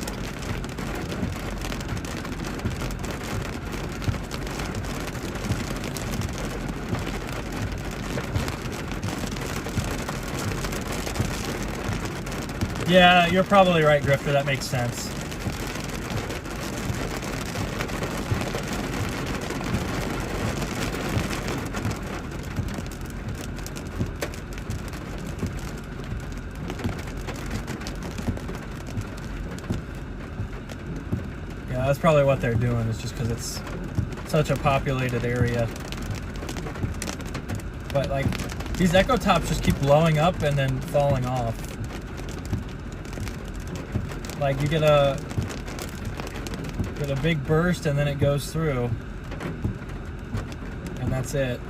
Yeah, you're probably right, Grifter. That makes sense. Yeah, that's probably what they're doing. It's just because it's such a populated area. But, like, these echo tops just keep blowing up and then falling off. Like, you get a big burst and then it goes through, and that's it.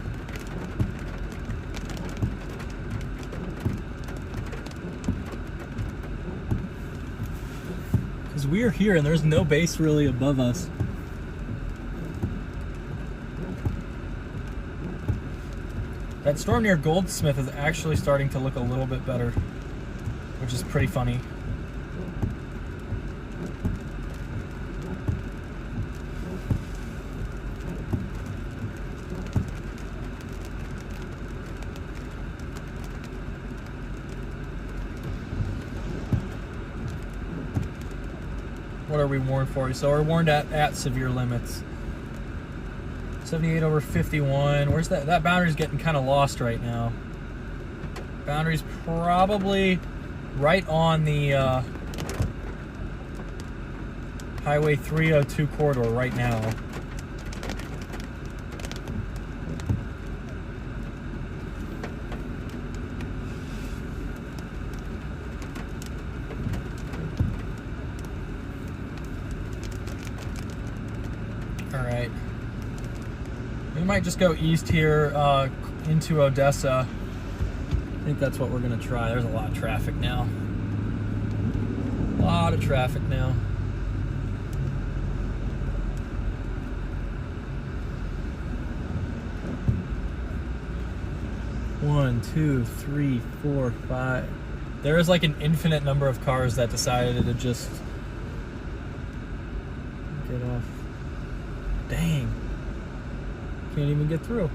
Because we're here and there's no base really above us. That storm near Goldsmith is actually starting to look a little bit better, which is pretty funny. What are we warned for? So we're warned at severe limits. 78 over 51. Where's that? That boundary's getting kind of lost right now. Boundary's probably right on the Highway 302 corridor right now. All right. We might just go east here into Odessa. I think that's what we're gonna try. There's a lot of traffic now. A lot of traffic now. One, two, three, four, five. There is like an infinite number of cars that decided to just get off. Dang. Can't even get through.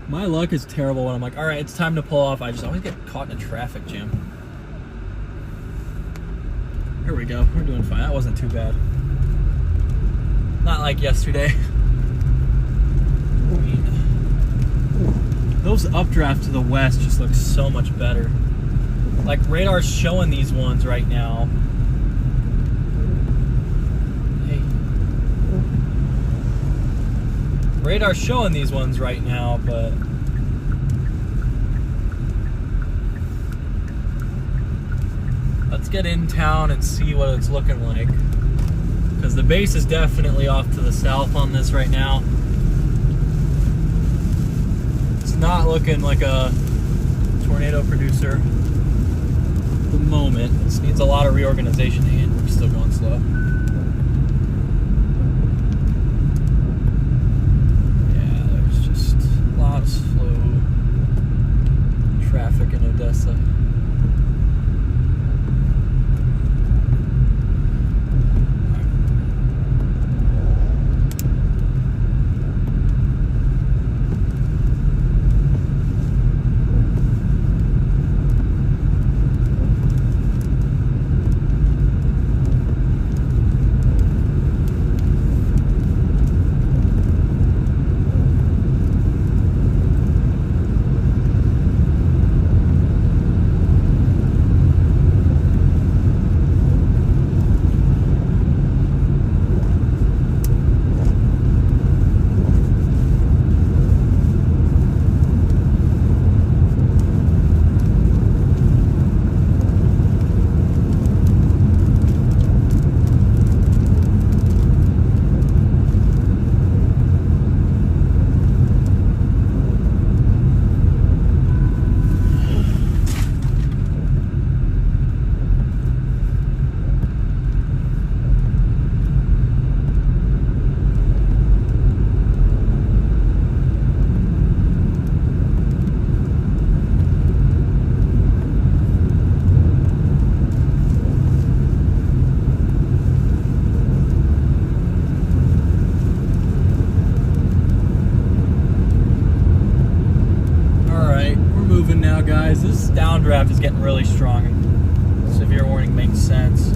My luck is terrible when I'm like, all right, it's time to pull off. I just always get caught in a traffic jam. Here we go. We're doing fine. That wasn't too bad. Not like yesterday. I mean, those updrafts to the west just look so much better. Like radar's showing these ones right now. Hey. Radar's showing these ones right now, but let's get in town and see what it's looking like. Because the base is definitely off to the south on this right now. It's not looking like a tornado producer at the moment. This needs a lot of reorganization, and we're still going slow. Yeah, there's just a lot of slow traffic in Odessa. Guys, this downdraft is getting really strong. Severe warning makes sense.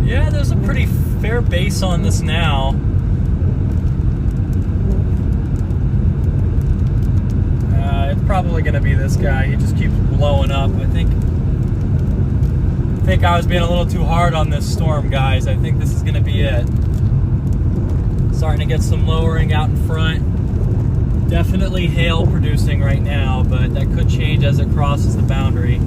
Yeah, there's a pretty fair base on this now. It's probably going to be this guy. He just keeps blowing up. I think I was being a little too hard on this storm, guys. I think this is going to be it. Starting to get some lowering out in front. Definitely hail producing right now, but that could change as it crosses the boundary.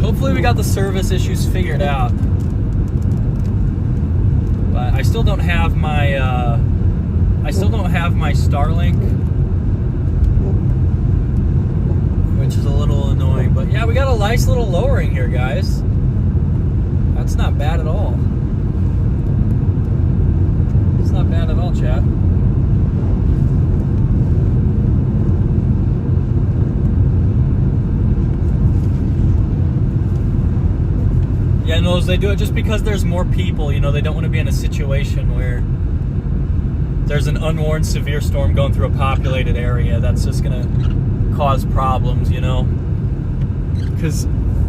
Hopefully we got the service issues figured out, but I still don't have my Starlink which is a little annoying. But yeah, we got a nice little lowering here, guys. That's not bad at all. It's not bad at all, chat. Yeah, no, they do it just because there's more people. You know, they don't want to be in a situation where there's an unwarned severe storm going through a populated area. That's just going to cause problems, you know.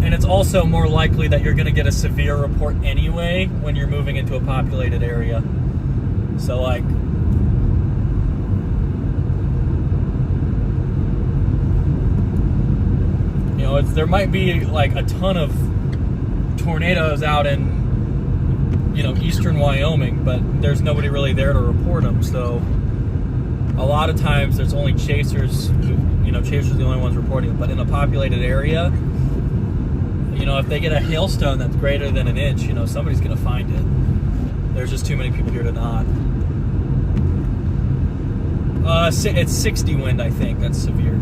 And it's also more likely that you're going to get a severe report anyway when you're moving into a populated area. So, like, you know, there might be like a ton of tornadoes out in, you know, eastern Wyoming, but there's nobody really there to report them. So a lot of times there's only chasers who, you know, chasers are the only ones reporting them. But in a populated area, you know, if they get a hailstone that's greater than an inch, you know, somebody's gonna find it. There's just too many people here to not. It's 60 wind, I think. That's severe.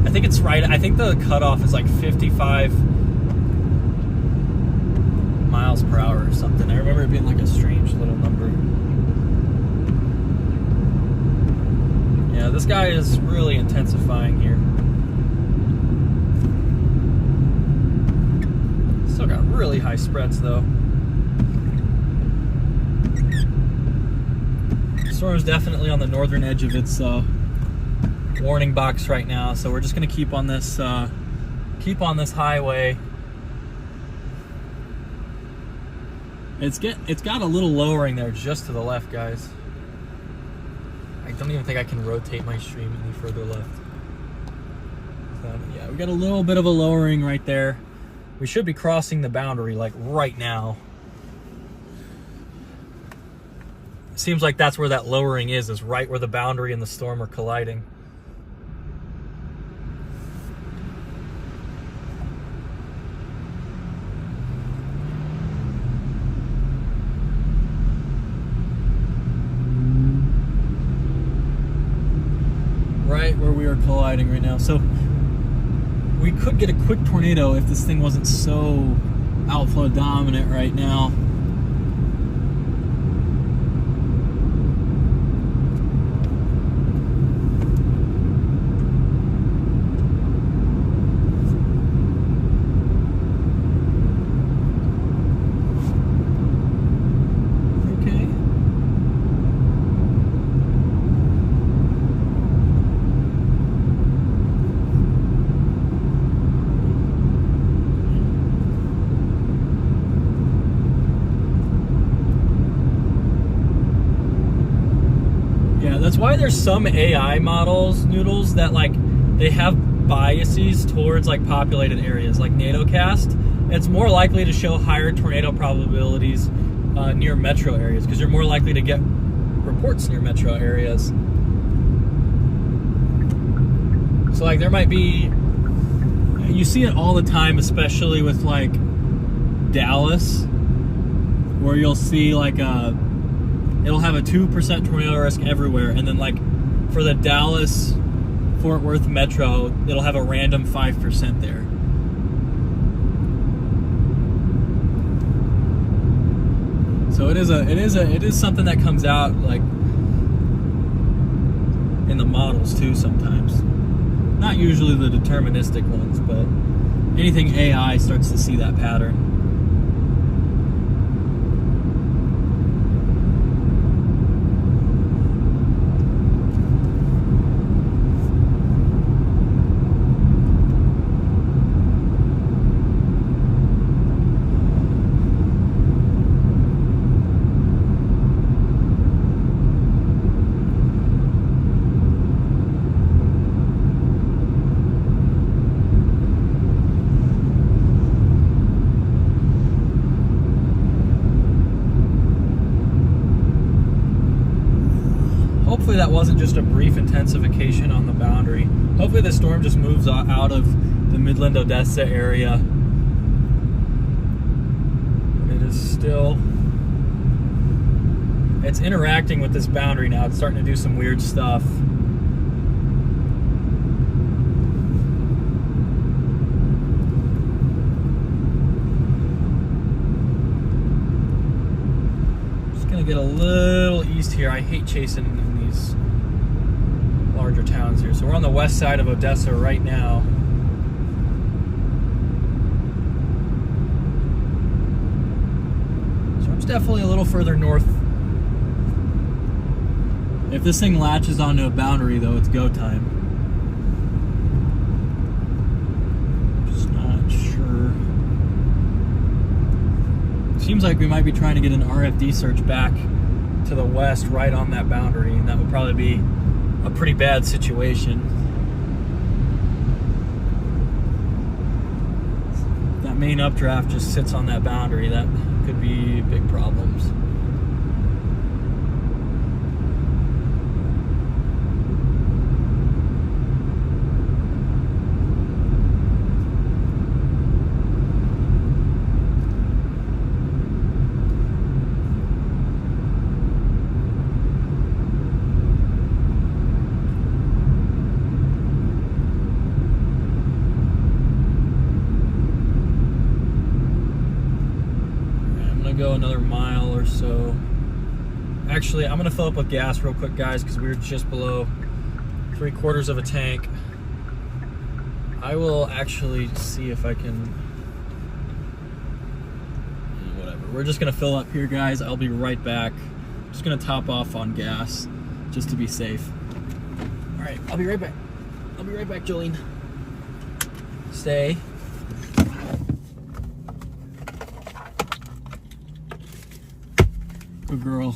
I think it's right. I think the cutoff is like 55 miles per hour or something. I remember it being like a strange little number. Yeah, this guy is really intensifying here. Still got really high spreads though. Storm is definitely on the northern edge of its warning box right now, so we're just gonna keep on this highway. It's got a little lowering there just to the left, guys. I don't even think I can rotate my stream any further left. Yeah, we got a little bit of a lowering right there. We should be crossing the boundary like right now. It seems like that's where that lowering is right where the boundary and the storm are colliding. Right where we are colliding right now. So we could get a quick tornado if this thing wasn't so outflow dominant right now. That's why there's some AI models, Noodles, that like they have biases towards like populated areas, like NATOcast. It's more likely to show higher tornado probabilities near metro areas because you're more likely to get reports near metro areas. So like there might be, you see it all the time, especially with like Dallas, where you'll see like it'll have a 2% tornado risk everywhere, and then like for the Dallas Fort Worth metro, it'll have a random 5% there. So it is something that comes out like in the models too sometimes. Not usually the deterministic ones, but anything AI starts to see that pattern. Hopefully that wasn't just a brief intensification on the boundary. Hopefully the storm just moves out of the Midland-Odessa area. It is still It's interacting with this boundary now. It's starting to do some weird stuff. Just gonna get a little east here. I hate chasing in these larger towns here. So we're on the west side of Odessa right now. It's definitely a little further north. If this thing latches onto a boundary, though, it's go time. Just not sure. Seems like we might be trying to get an RFD search back to the west, right on that boundary, and that would probably be a pretty bad situation. That main updraft just sits on that boundary. That could be big problems. Go another mile or so. Actually, I'm gonna fill up with gas real quick, guys, because we're just below 3/4 of a tank. I will actually see if I can, whatever. We're just gonna fill up here, guys. I'll be right back. Just gonna top off on gas just to be safe. All right, I'll be right back. I'll be right back, Jolene. Stay. Good girl.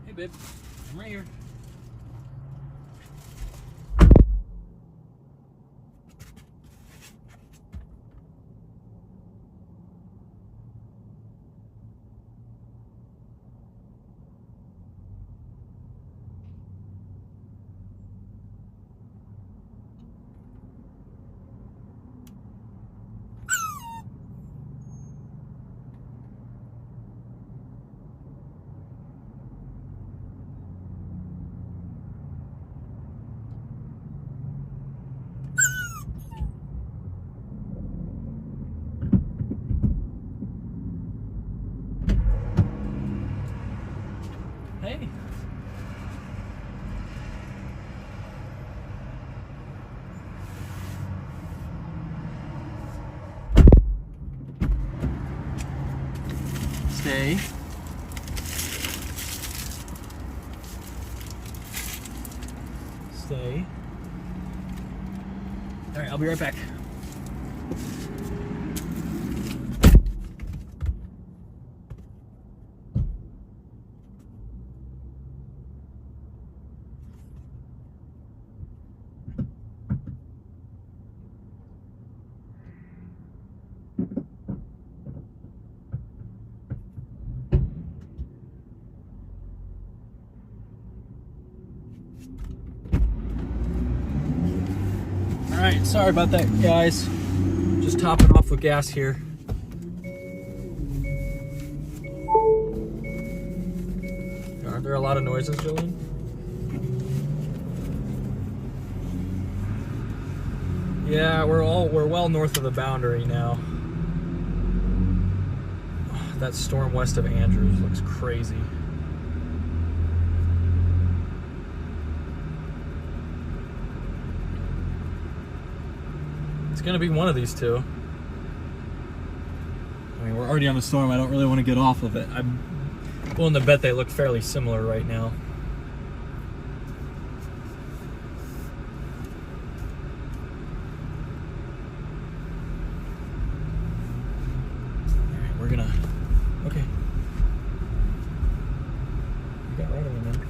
Hey, babe. I'm right here. Hey. Stay. Stay. All right, I'll be right back. Alright, sorry about that, guys. Just topping off with gas here. Aren't there a lot of noises, Jillian? Yeah, we're well north of the boundary now. Oh, that storm west of Andrews looks crazy. It's gonna be one of these two. I mean, we're already on the storm. I don't really want to get off of it. I'm willing to bet they look fairly similar right now. All right, we're gonna. Okay. You got right away, man.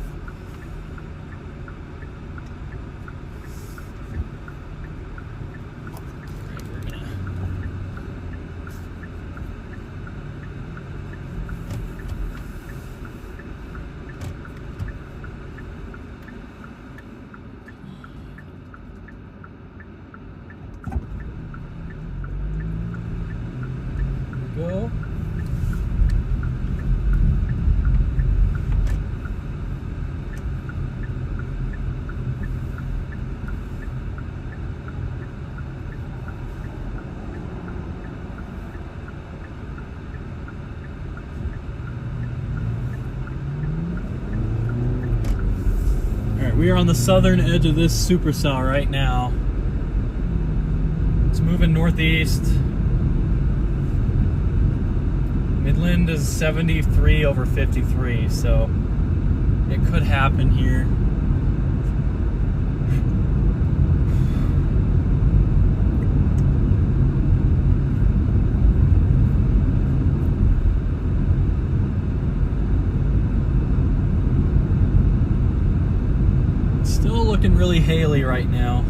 Alright, we are on the southern edge of this supercell right now. It's moving northeast. Midland is 73 over 53, so it could happen here. Still looking really haily right now.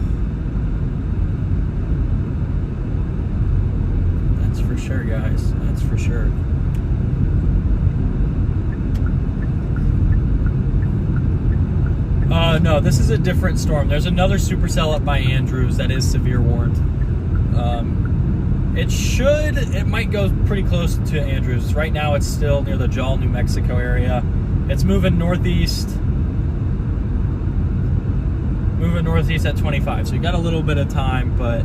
That's for sure, guys. That's for sure. No, this is a different storm. There's another supercell up by Andrews that is severe warned. It might go pretty close to Andrews. Right now it's still near the Jal, New Mexico area. It's moving northeast. Moving northeast at 25. So you got a little bit of time, but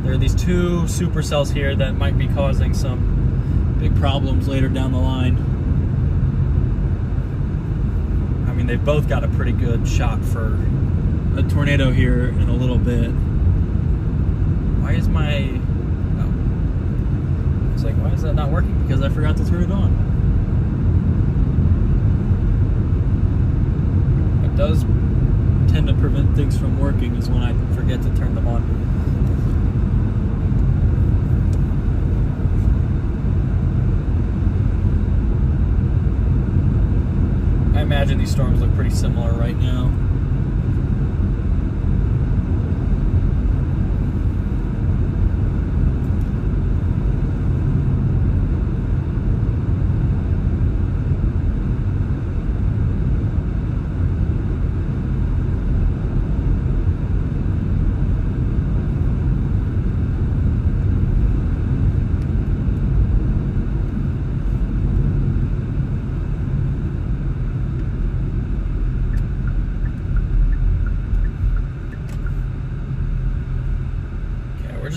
there are these two supercells here that might be causing some big problems later down the line. I mean, they've both got a pretty good shot for a tornado here in a little bit. Why is my... Oh. It's like, why is that not working? Because I forgot to turn it on. It does tend to prevent things from working is when I forget to turn them on. I imagine these storms look pretty similar right now.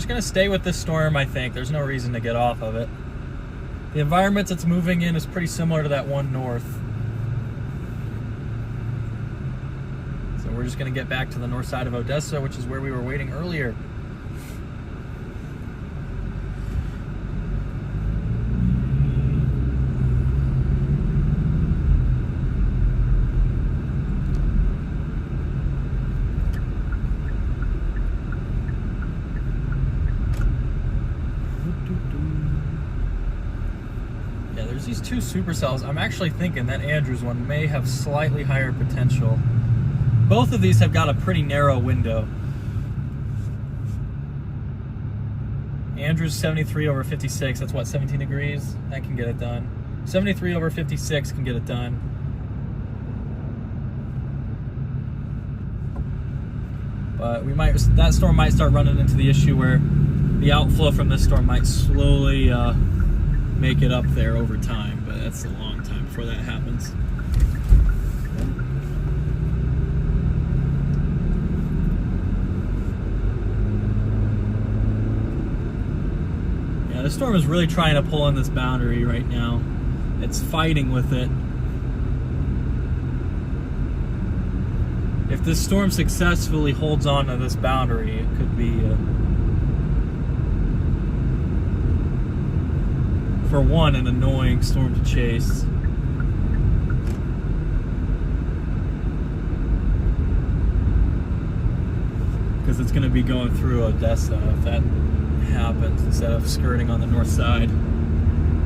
Going to stay with this storm, I think. There's no reason to get off of it. The environment it's moving in is pretty similar to that one north. So we're just going to get back to the north side of Odessa, which is where we were waiting earlier. These two supercells, I'm actually thinking that Andrews one may have slightly higher potential. Both of these have got a pretty narrow window. Andrews 73 over 56, that's what, 17 degrees? That can get it done. 73 over 56 can get it done. But that storm might start running into the issue where the outflow from this storm might slowly make it up there over time, but that's a long time before that happens. Yeah, the storm is really trying to pull in this boundary right now. It's fighting with it. If this storm successfully holds on to this boundary, it could be for one, an annoying storm to chase. Because it's going to be going through Odessa if that happens instead of skirting on the north side.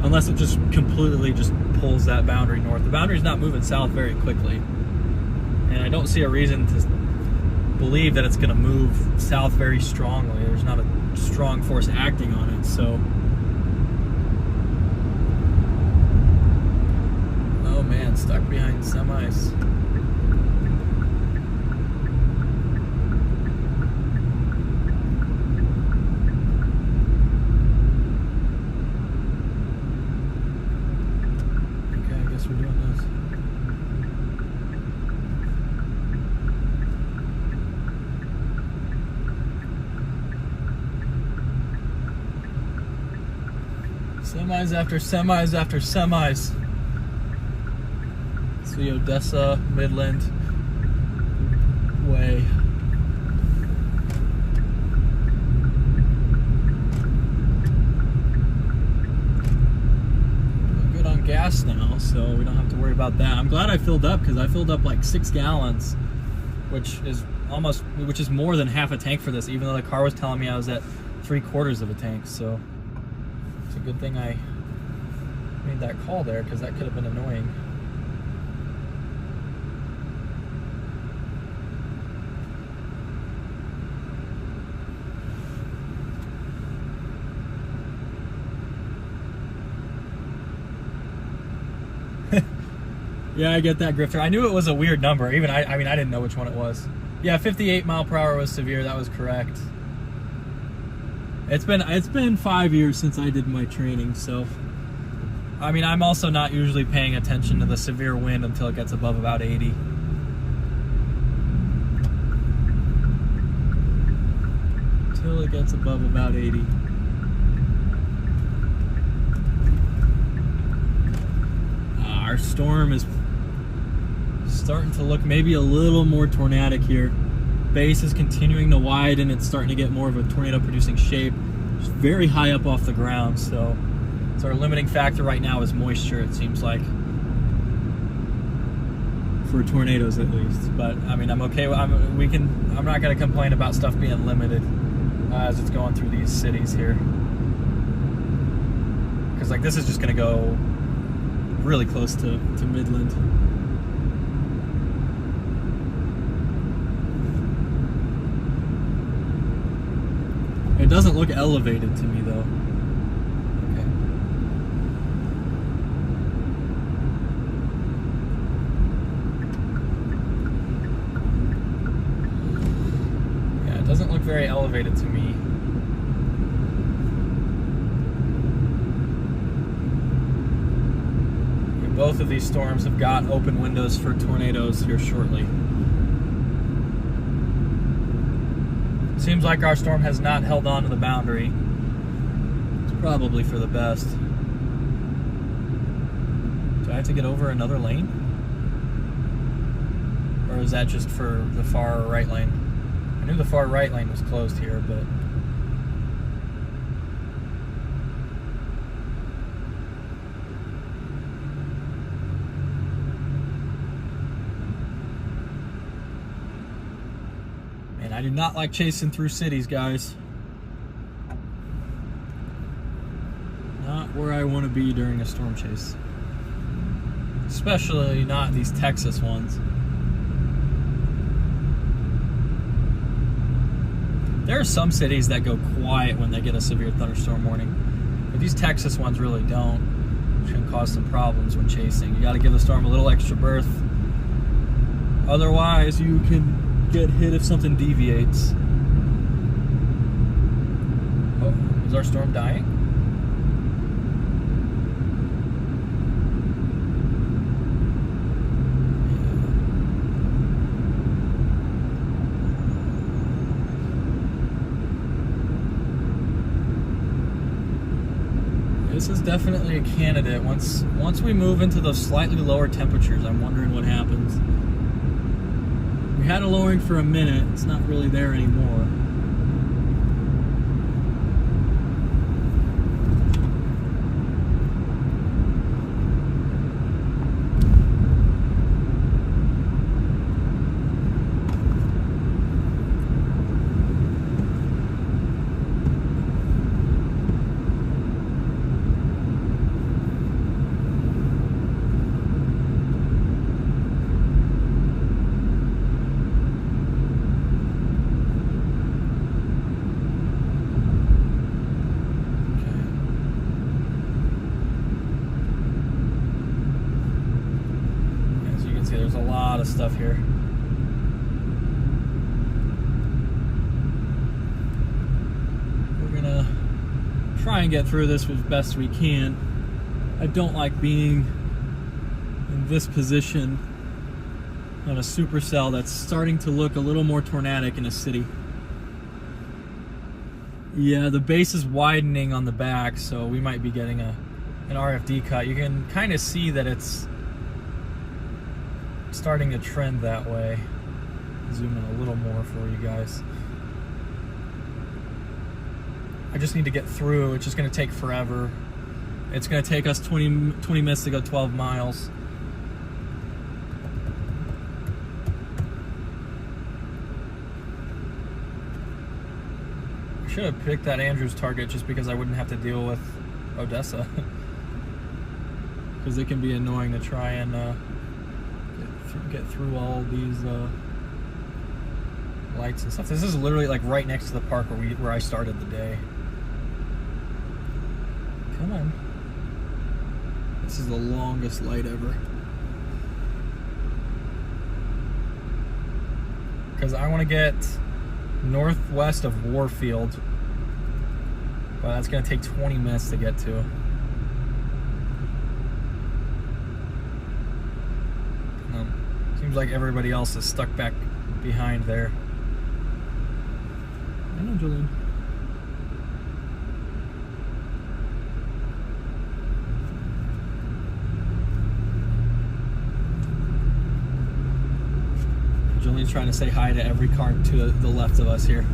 Unless it just completely just pulls that boundary north. The boundary's not moving south very quickly. And I don't see a reason to believe that it's going to move south very strongly. There's not a strong force acting on it, so... Oh man, stuck behind semis. Okay, I guess we're doing this. Semis after semis after semis. See Odessa, Midland. way. We're good on gas now, so we don't have to worry about that. I'm glad I filled up, because I filled up like 6 gallons, which is more than half a tank for this, even though the car was telling me I was at 3/4 of a tank. So it's a good thing I made that call there, because that could have been annoying. Yeah, I get that, Grifter. I knew it was a weird number. Even I mean, I didn't know which one it was. Yeah, 58 mile per hour was severe. That was correct. It's been 5 years since I did my training, so I mean, I'm also not usually paying attention to the severe wind until it gets above about 80. Until it gets above about 80. Our storm is starting to look maybe a little more tornadic here. Base is continuing to widen. It's starting to get more of a tornado producing shape. It's very high up off the ground, so our limiting factor right now is moisture, it seems like, for tornadoes at least. But I mean, I'm okay. I'm not going to complain about stuff being limited as it's going through these cities here, because like this is just going to go really close to Midland. It doesn't look elevated to me though. Okay. Yeah, it doesn't look very elevated to me. Both of these storms have got open windows for tornadoes here shortly. Seems like our storm has not held on to the boundary. It's probably for the best. Do I have to get over another lane? Or is that just for the far right lane? I knew the far right lane was closed here, but... I do not like chasing through cities, guys. Not where I want to be during a storm chase. Especially not these Texas ones. There are some cities that go quiet when they get a severe thunderstorm warning, but these Texas ones really don't, which can cause some problems when chasing. You got to give the storm a little extra berth. Otherwise, you can get hit if something deviates. Oh, is our storm dying? This is definitely a candidate. Once we move into those slightly lower temperatures, I'm wondering what happens. We had a lowering for a minute. It's not really there anymore. There's a lot of stuff here. We're gonna try and get through this as best we can. I don't like being in this position on a supercell that's starting to look a little more tornadic in a city. Yeah, the base is widening on the back, so we might be getting an RFD cut. You can kind of see that it's starting to trend that way. zoom in a little more for you guys. I just need to get through. It's just going to take forever. It's going to take us 20 minutes to go 12 miles. I should have picked that Andrews target just because I wouldn't have to deal with Odessa. Because it can be annoying to try and get through all these lights and stuff. This is literally like right next to the park where I started the day. Come on. This is the longest light ever. Because I want to get northwest of Warfield. But that's going to take 20 minutes to get to. Seems like everybody else is stuck back behind there. I know, Julian. Julian's trying to say hi to every car to the left of us here.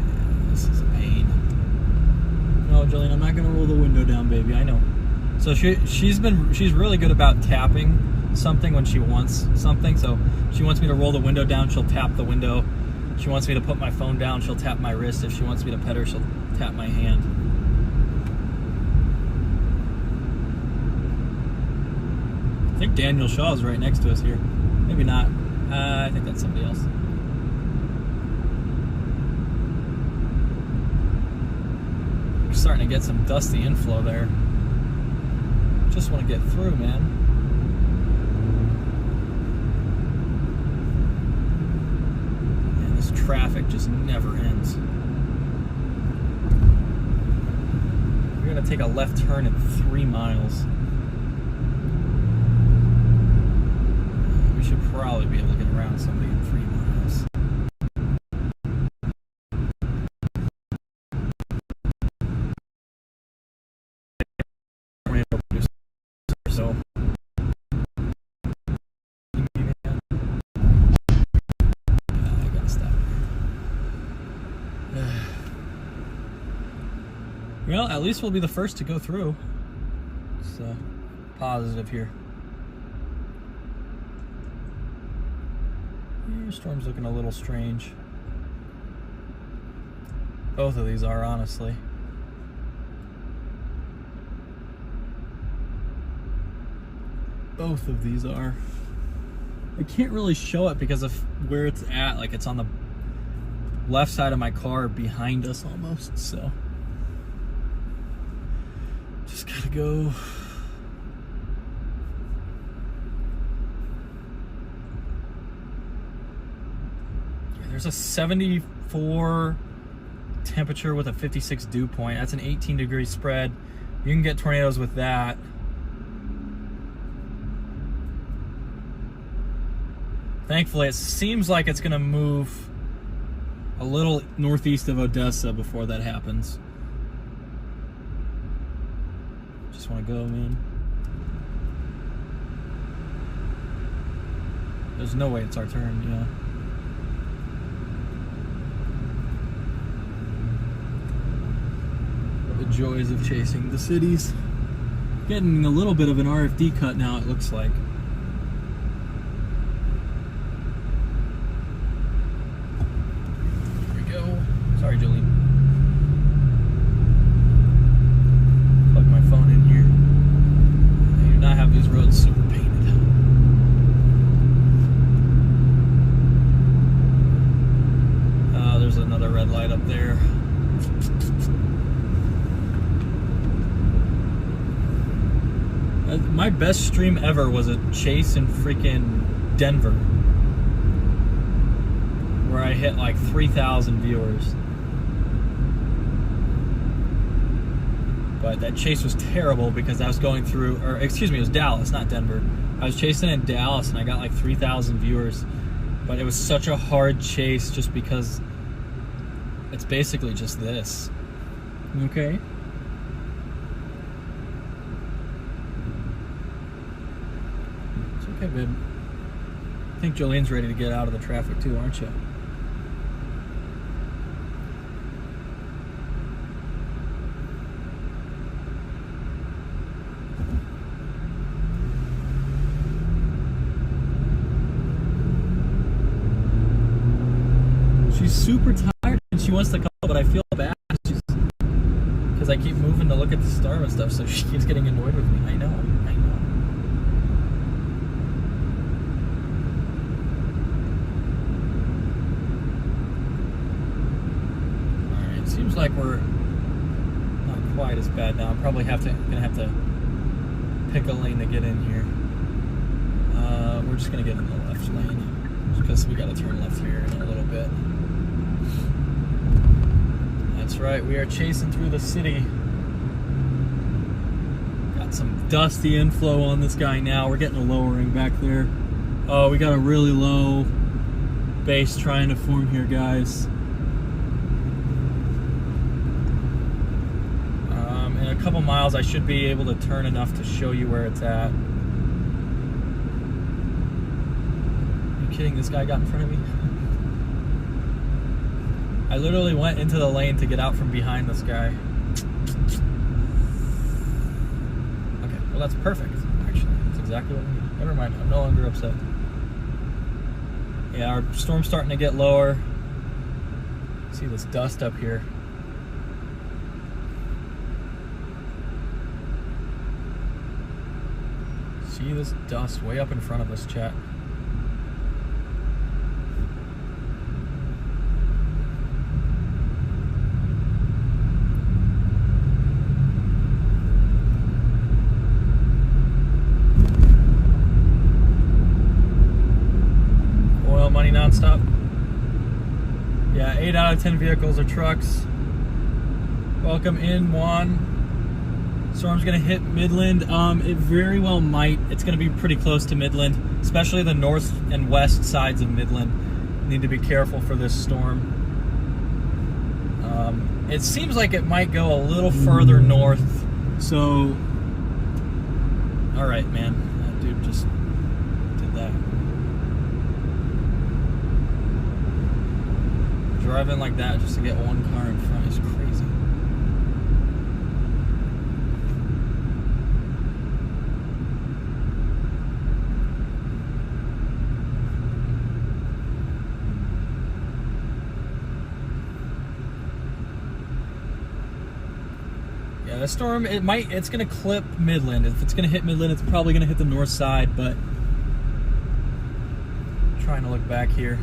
Yeah, this is a pain. No, Julian, I'm not gonna roll the window down, baby. I know. So she's really good about tapping something when she wants something. So she wants me to roll the window down, she'll tap the window. She wants me to put my phone down, she'll tap my wrist. If she wants me to pet her, she'll tap my hand. I think Daniel Shaw is right next to us here. Maybe not. I think that's somebody else. We're starting to get some dusty inflow there. Just want to get through, man. Man, this traffic just never ends. We're gonna take a left turn in 3 miles. We should probably be able to get around somebody in 3 miles. So I gotta stop. Well, at least we'll be the first to go through. It's positive here. Your storm's looking a little strange. Both of these are, honestly. Both of these are. I can't really show it because of where it's at. Like, it's on the left side of my car behind us almost, so just gotta go. Yeah, there's a 74 temperature with a 56 dew point. That's an 18-degree spread. You can get tornadoes with that. Thankfully, it seems like it's going to move a little northeast of Odessa before that happens. Just want to go, man. There's no way it's our turn, yeah. The joys of chasing the cities. Getting a little bit of an RFD cut now, it looks like. Sorry, Julie. Plug my phone in here. I do not have these roads super painted. There's another red light up there. My best stream ever was a chase in freaking Denver, where I hit like 3,000 viewers. But that chase was terrible because I was going through, or excuse me, it was Dallas, not Denver. I was chasing in Dallas and I got like 3,000 viewers. But it was such a hard chase just because it's basically just this. Okay? Okay, babe. I think Jolene's ready to get out of the traffic too, aren't you? She's super tired and she wants to call, but I feel bad. Because I keep moving to look at the storm and stuff, so she keeps getting annoyed with me. I know. Alright, seems like we're not quite as bad now. I'm probably gonna have to pick a lane to get in here. We're just gonna get in the left lane, because we gotta turn left here in a little bit. That's right, we are chasing through the city. Got some dusty inflow on this guy now. We're getting a lowering back there. Oh, we got a really low base trying to form here, guys. In a couple miles, I should be able to turn enough to show you where it's at. Are you kidding? This guy got in front of me? I literally went into the lane to get out from behind this guy. Okay, well that's perfect, actually. That's exactly what we need. Never mind, I'm no longer upset. Yeah, our storm's starting to get lower. See this dust up here. See this dust way up in front of us, chat. Nonstop. Yeah, 8 out of 10 vehicles are trucks. Welcome in, Juan. Storm's gonna hit Midland. It very well might. It's gonna be pretty close to Midland, especially the north and west sides of Midland. Need to be careful for this storm. It seems like it might go a little further north. So, all right, man. That dude just did that. Driving like that just to get one car in front is crazy. Yeah, the storm, it's gonna clip Midland. If it's gonna hit Midland, it's probably gonna hit the north side, but I'm trying to look back here.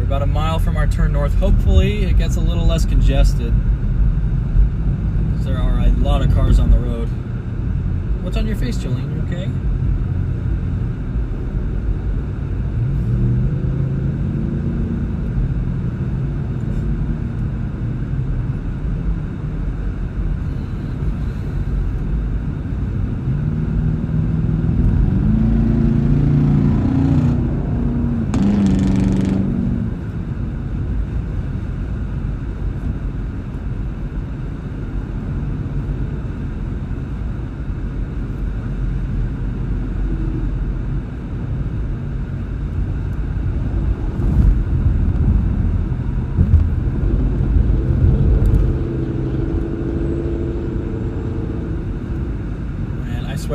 About a mile from our turn north. Hopefully it gets a little less congested, because there are a lot of cars on the road. What's on your face, Jolene? You okay?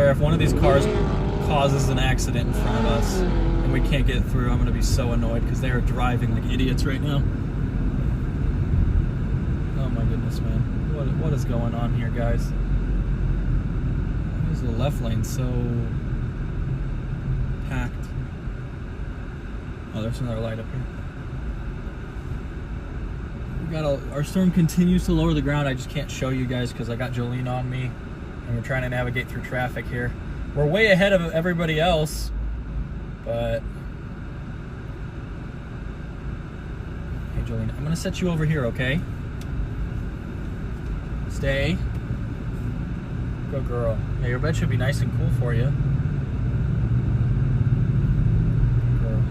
If one of these cars causes an accident in front of us and we can't get through, I'm going to be so annoyed, because they are driving like idiots right now. Oh my goodness, man. What is going on here, guys? Why is the left lane so packed? Oh, there's another light up here. Our storm continues to lower the ground. I just can't show you guys because I got Jolene on me. And we're trying to navigate through traffic here. We're way ahead of everybody else, but... Hey, Jolene, I'm gonna set you over here, okay? Stay. Good girl. Yeah, your bed should be nice and cool for you. Good girl.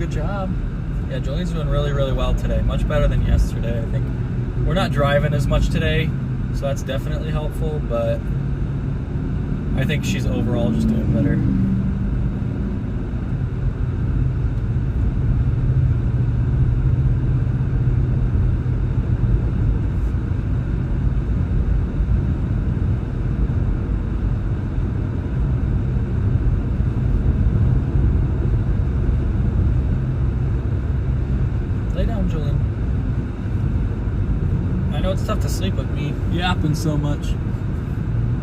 good job. Yeah, Jolene's doing really, really well today. Much better than yesterday, I think. We're not driving as much today, so that's definitely helpful, but I think she's overall just doing better. Lay down, Jolene. I know it's tough to sleep with me yapping so much,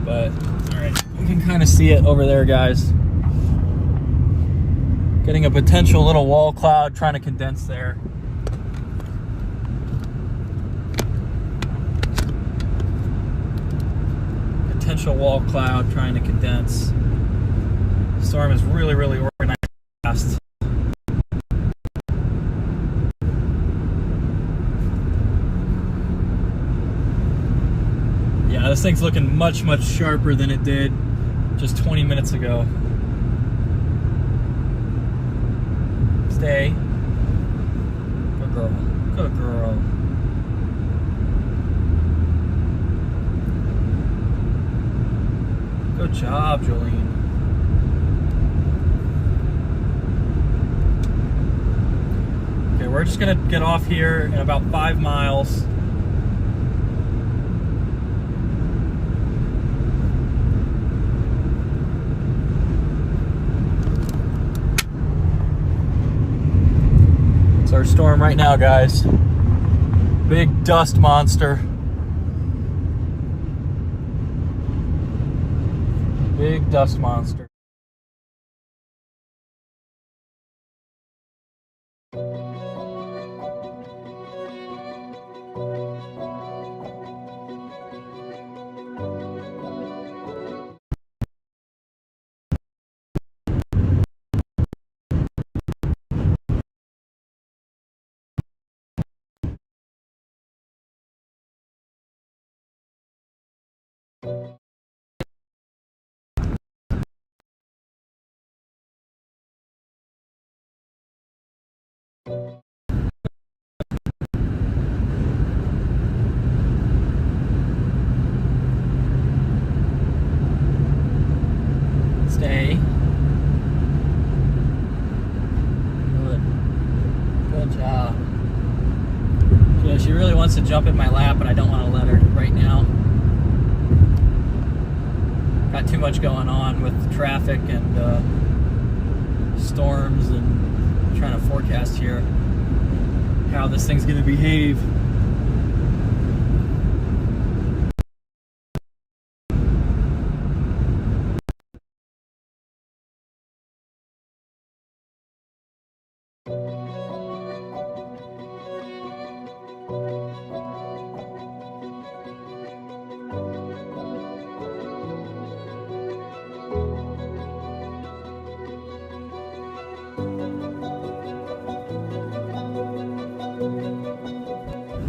but all right, you can kind of see it over there, guys. Getting a potential little wall cloud, trying to condense there. Potential wall cloud trying to condense. Storm is really, really organized fast. Yeah, this thing's looking much, much sharper than it did just 20 minutes ago. Stay. Good girl. Good girl. Good job, Jolene. Okay, we're just gonna get off here in about 5 miles. It's our storm right now, guys. Big dust monster. Big dust monster. Stay. Good. Good job. Yeah, she really wants to jump in my lap, but I don't want to let her right now. Got too much going on with traffic and storms, and trying to forecast here how this thing's going to behave.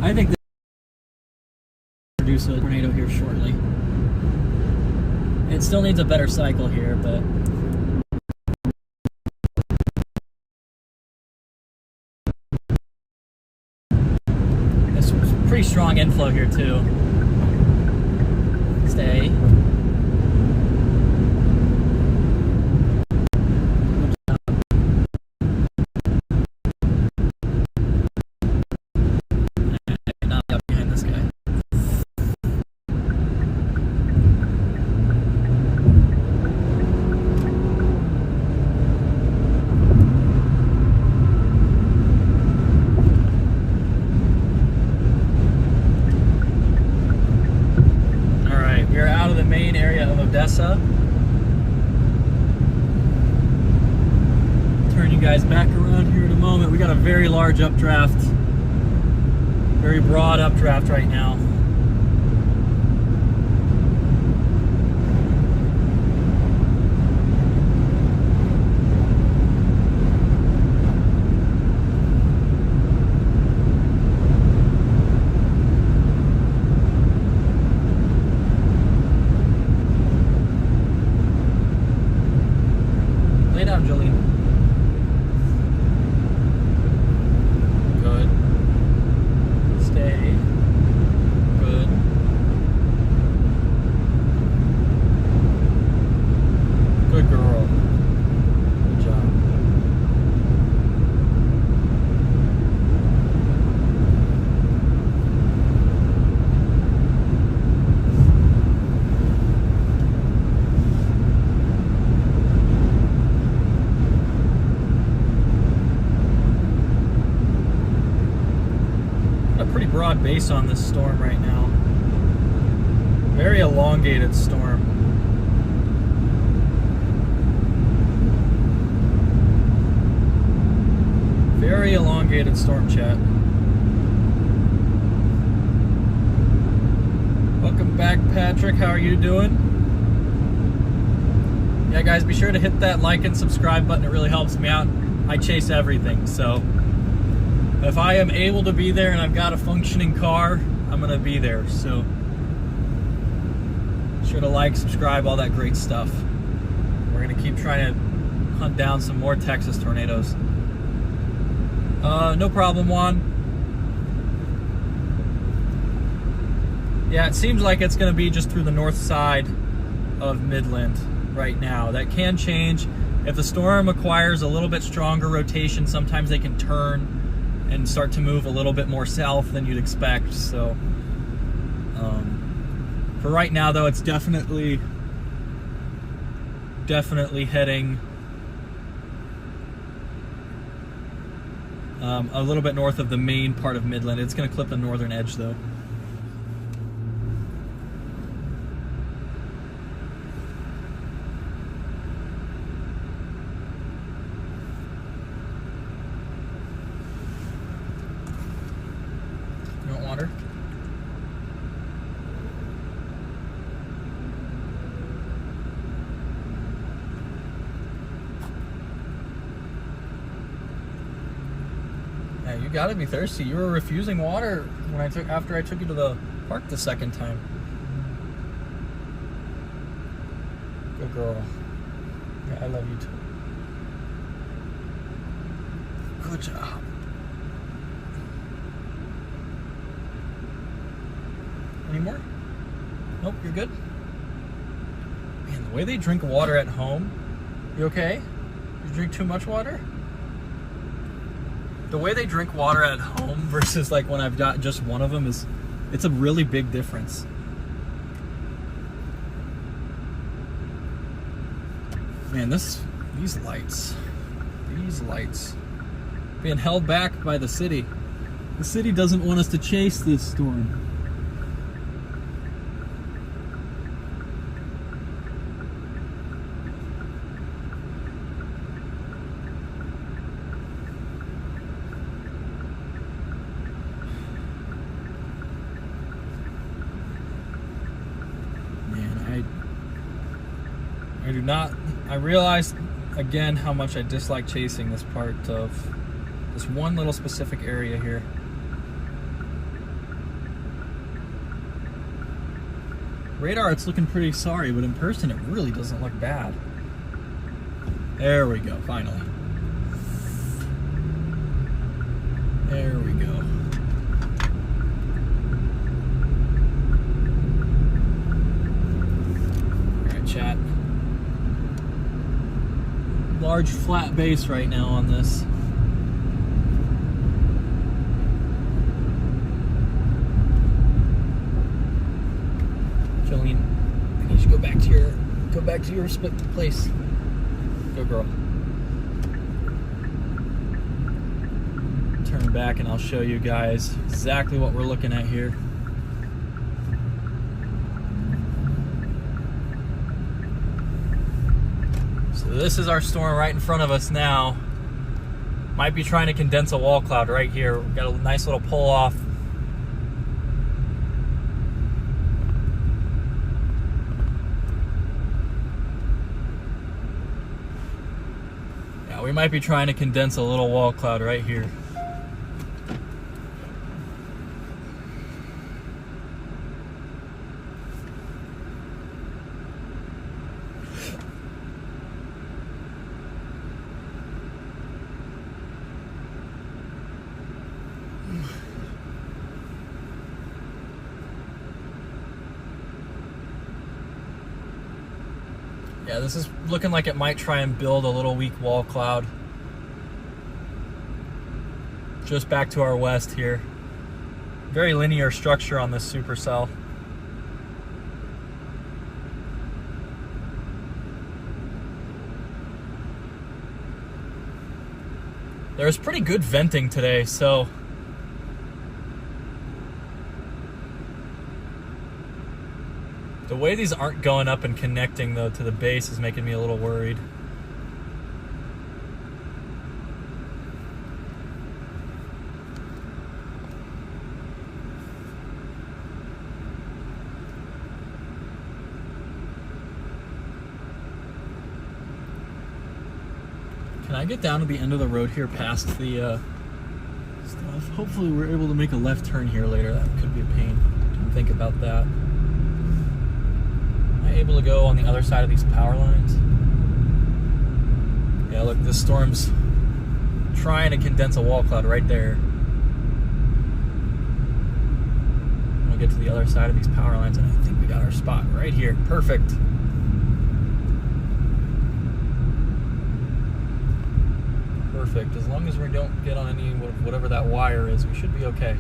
I think this will produce a tornado here shortly. It still needs a better cycle here, but this was pretty strong inflow here too. Stay. Main area of Odessa. Turn you guys back around here in a moment. We got a very large updraft, very broad updraft right now. Lay down, Jolene. broad base on this storm right now. Very elongated storm. Very elongated storm, chat. Welcome back, Patrick. How are you doing? Yeah, guys, be sure to hit that like and subscribe button. It really helps me out. I chase everything, so if I am able to be there and I've got a functioning car, I'm going to be there. So be sure to like, subscribe, all that great stuff. We're going to keep trying to hunt down some more Texas tornadoes. No problem, Juan. Yeah, it seems like it's going to be just through the north side of Midland right now. That can change. If the storm acquires a little bit stronger rotation, sometimes they can turn and start to move a little bit more south than you'd expect. So, for right now, though, it's definitely heading a little bit north of the main part of Midland. It's going to clip the northern edge, though. You want water? Yeah, you gotta be thirsty. You were refusing water when after I took you to the park the second time. Good girl. Yeah, I love you too. Good job. Any more? Nope, you're good. Man, the way they drink water at home. You okay? You drink too much water? The way they drink water at home versus like when I've got just one of them it's a really big difference. Man, these lights being held back by the city. The city doesn't want us to chase this storm. I realized again how much I dislike chasing this part of this one little specific area here. Radar, it's looking pretty sorry, but in person it really doesn't look bad. There we go, finally. There we go. Alright, chat. Large flat base right now on this. Jolene, I need you to go back to your place. Go girl. Turn back and I'll show you guys exactly what we're looking at here. This is our storm right in front of us now. Might be trying to condense a wall cloud right here. We've got a nice little pull off. Yeah, we might be trying to condense a little wall cloud right here. Yeah, this is looking like it might try and build a little weak wall cloud. Just back to our west here. Very linear structure on this supercell. There's pretty good venting today, so The way these aren't going up and connecting though to the base is making me a little worried. Can I get down to the end of the road here past the stuff? Hopefully we're able to make a left turn here later. That could be a pain. Didn't think about that. Am I able to go on the other side of these power lines? Yeah, look, this storm's trying to condense a wall cloud right there. I'm gonna get to the other side of these power lines, and I think we got our spot right here. Perfect. Perfect. As long as we don't get on any, whatever that wire is, we should be okay.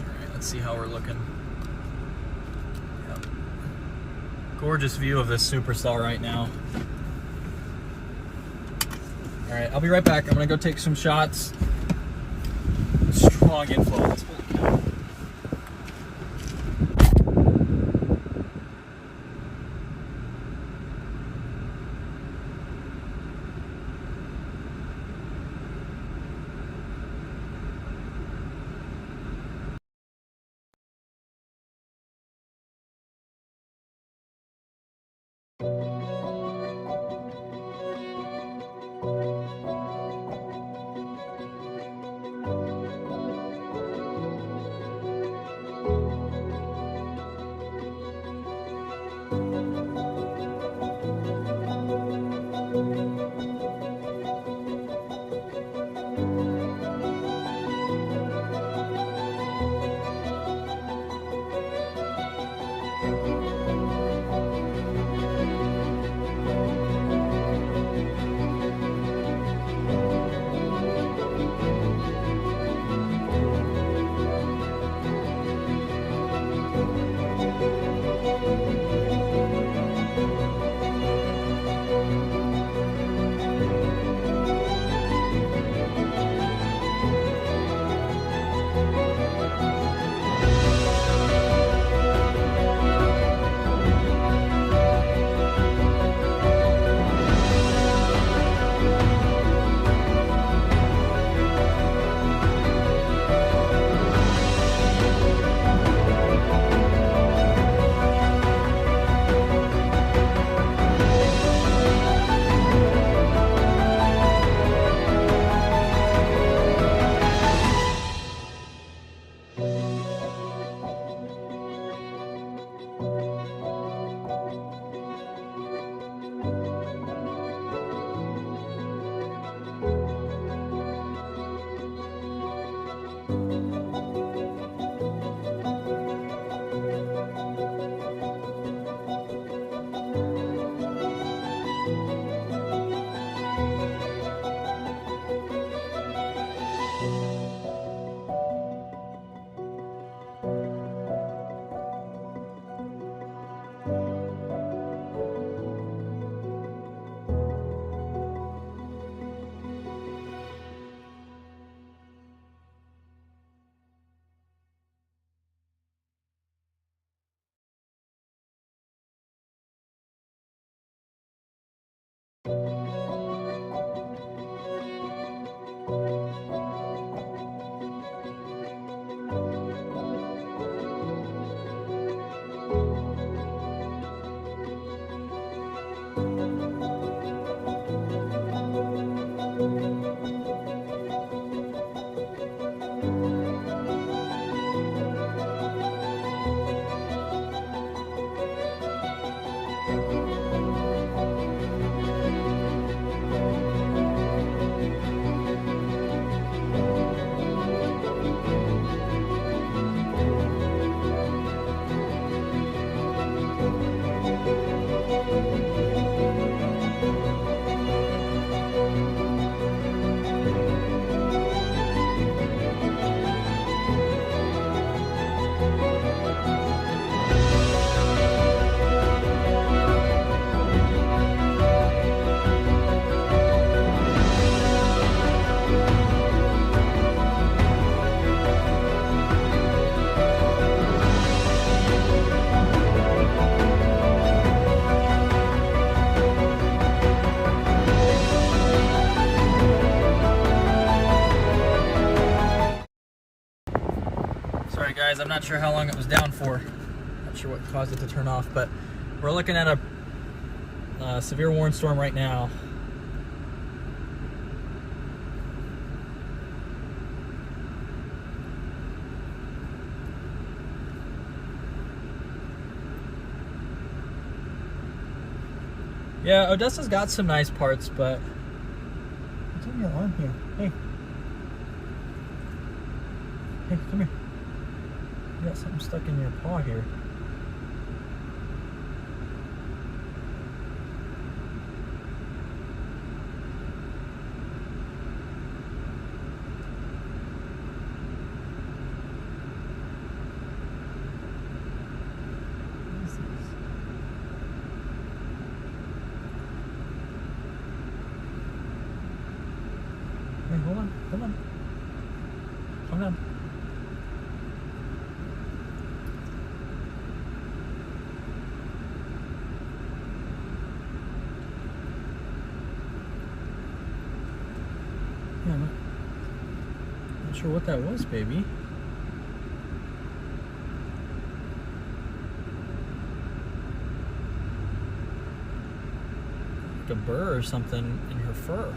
Alright, let's see how we're looking. Yep. Gorgeous view of this supercell right now. Alright, I'll be right back. I'm gonna go take some shots. Strong influence. Holy cow. guys. I'm not sure how long it was down for. Not sure what caused it to turn off, but we're looking at a severe warning storm right now. Yeah, Odessa's got some nice parts, but what's on your arm here? Hey. Hey, come here. You got something stuck in your paw here. Hey, hold on, hold on. Calm down. Yeah, I'm not sure what that was, baby. Like a burr or something in her fur.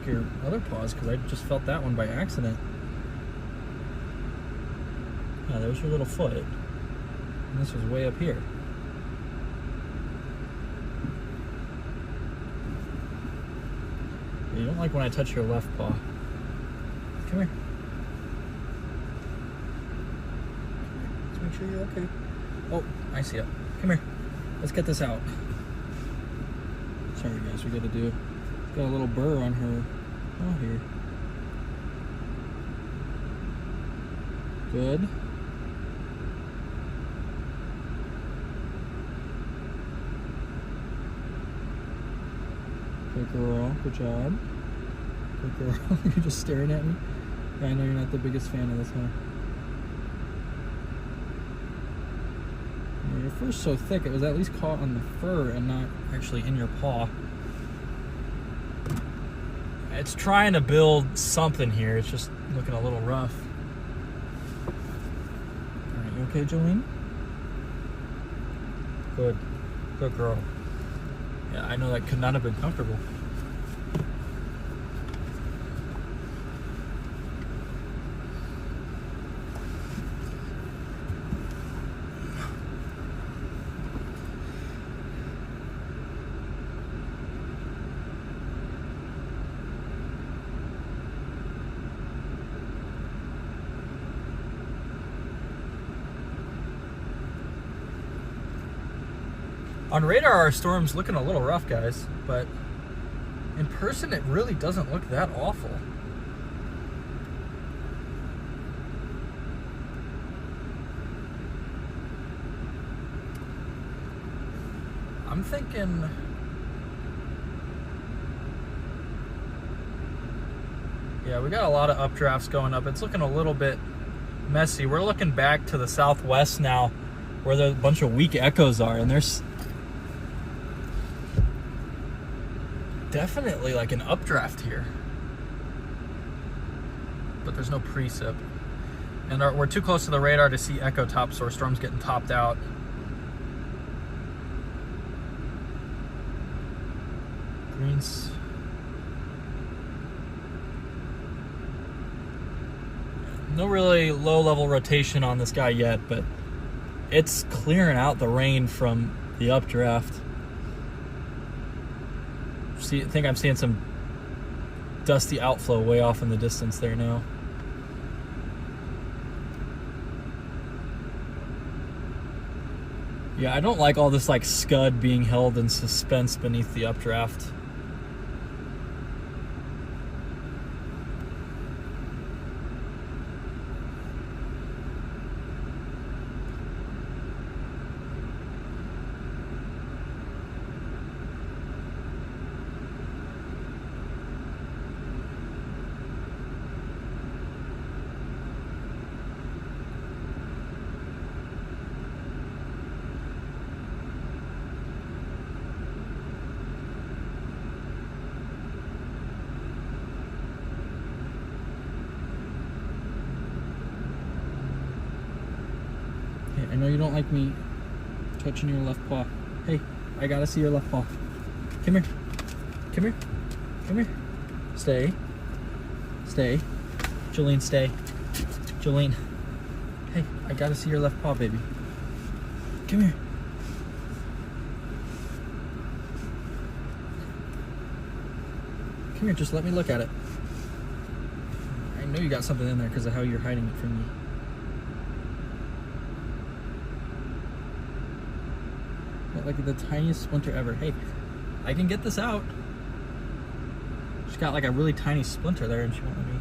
Your other paws, because I just felt that one by accident. Yeah, there's your little foot. And this was way up here. You don't like when I touch your left paw. Come here. Let's make sure you're okay. Oh, I see it. Come here. Let's get this out. Sorry guys, we gotta do. Got a little burr on her paw here. Good. Good girl. Good job. Good girl. You're just staring at me? Yeah, I know you're not the biggest fan of this, huh? Your fur's so thick, it was at least caught on the fur and not actually in your paw. It's trying to build something here. It's just looking a little rough. All right, you okay, Jolene? Good. Good girl. Yeah, I know that could not have been comfortable. On radar, our storm's looking a little rough, guys, but in person, it really doesn't look that awful. I'm thinking... Yeah, we got a lot of updrafts going up. It's looking a little bit messy. We're looking back to the southwest now, where the bunch of weak echoes are, and there's definitely like an updraft here, but there's no precip, and we're too close to the radar to see echo top, so our storm's getting topped out. Greens. No really low level rotation on this guy yet, but it's clearing out the rain from the updraft. I think I'm seeing some dusty outflow way off in the distance there now. Yeah, I don't like all this like scud being held in suspense beneath the updraft. know you don't like me touching your left paw. Hey, I gotta see your left paw. Come here. Come here. Come here. Stay. Stay. Jolene, stay. Jolene. Hey, I gotta see your left paw, baby. Come here. Come here, just let me look at it. I know you got something in there because of how you're hiding it from me. Got like the tiniest splinter ever. Hey, I can get this out. She's got like a really tiny splinter there and she won't let me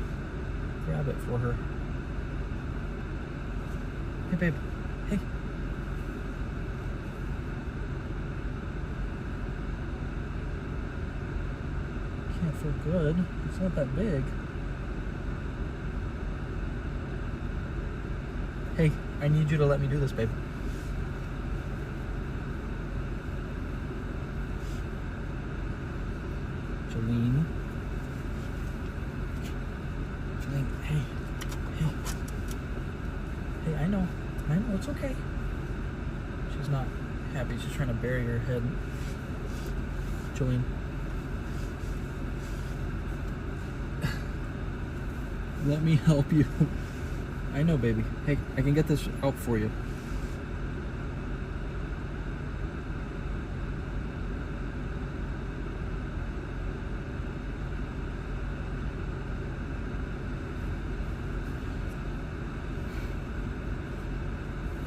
grab it for her. Hey, babe. Hey. Can't feel good. It's not that big. Hey, I need you to let me do this, babe. Jolene. Jolene, hey. Hey. Hey, I know, it's okay. She's not happy, she's trying to bury her head. Jolene. Let me help you. I know, baby. Hey, I can get this out for you.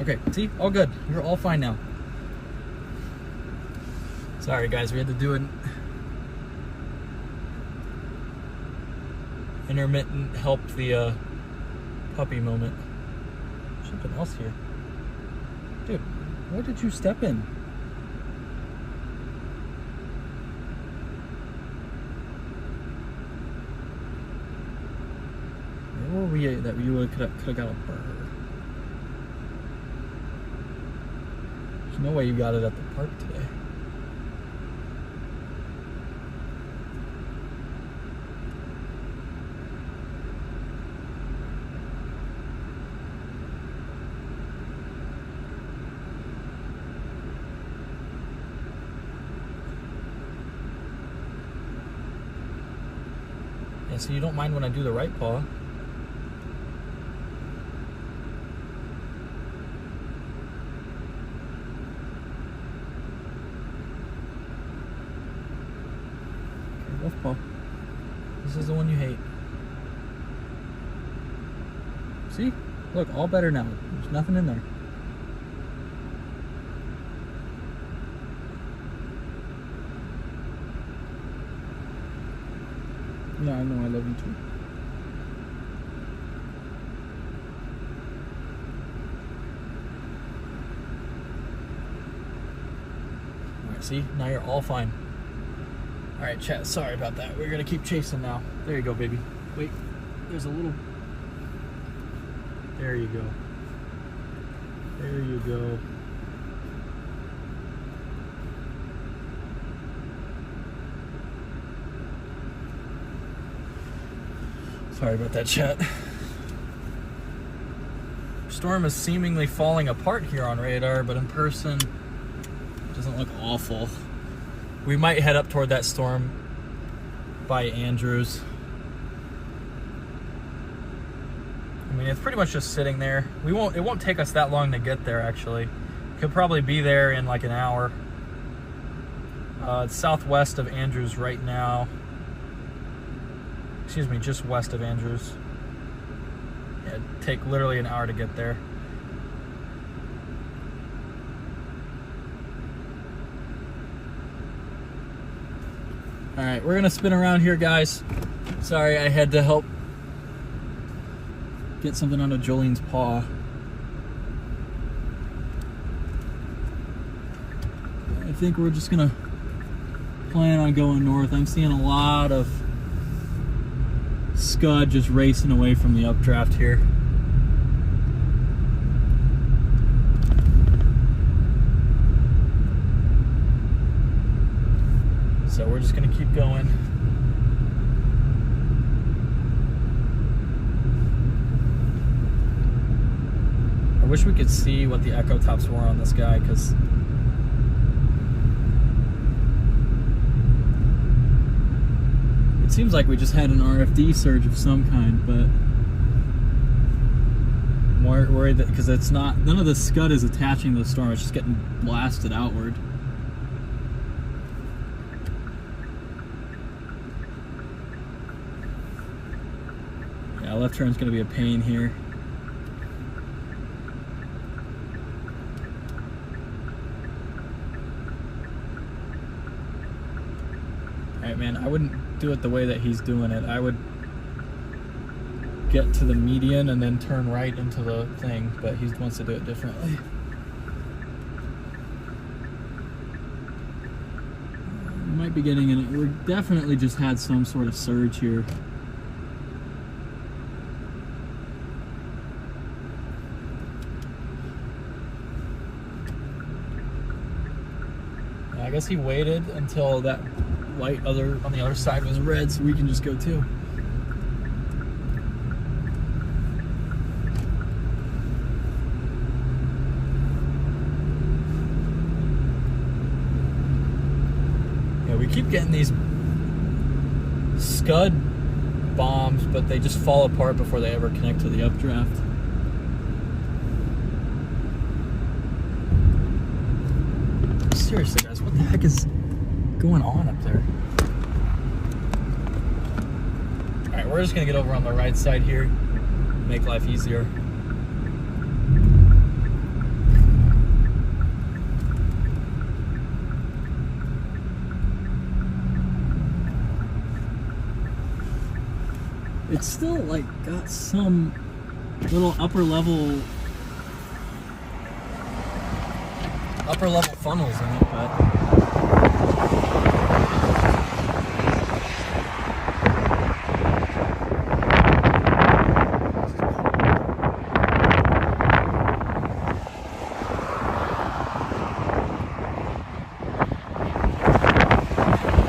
Okay, see? All good. You're all fine now. Sorry, guys. We had to do an intermittent help the puppy moment. Something else here. Dude, what did you step in? Where were we at that you could have got a burr? There's no way you got it at the park today. Yeah, so you don't mind when I do the right paw. Left paw. This is the one you hate. See? Look, all better now. There's nothing in there. Yeah, I know. I love you too. Alright, see? Now you're all fine. Alright, chat, sorry about that. We're gonna keep chasing now. There you go, baby. Wait, there's a little... There you go. There you go. Sorry about that, chat. Storm is seemingly falling apart here on radar, but in person, it doesn't look awful. We might head up toward that storm by Andrews. I mean, it's pretty much just sitting there. It won't take us that long to get there, actually. Could probably be there in like an hour. It's southwest of Andrews right now. Excuse me, just west of Andrews. Yeah, it'd take literally an hour to get there. All right, we're gonna spin around here, guys. Sorry, I had to help get something onto Jolene's paw. I think we're just gonna plan on going north. I'm seeing a lot of scud just racing away from the updraft here. So we're just gonna keep going. I wish we could see what the echo tops were on this guy, because it seems like we just had an RFD surge of some kind, but more worried that because it's not, none of the scud is attaching to the storm, it's just getting blasted outward. Yeah, left turn's going to be a pain here. Alright, man, I wouldn't do it the way that he's doing it. I would get to the median and then turn right into the thing, but he wants to do it differently. We might be getting in it. We definitely just had some sort of surge here. I guess he waited until that light on the other side was red so we can just go too. Yeah, we keep getting these scud bombs, but they just fall apart before they ever connect to the updraft. Seriously, guys, what the heck is going on up there? Alright, we're just gonna get over on the right side here, make life easier. It's still like got some little upper level funnels in it, but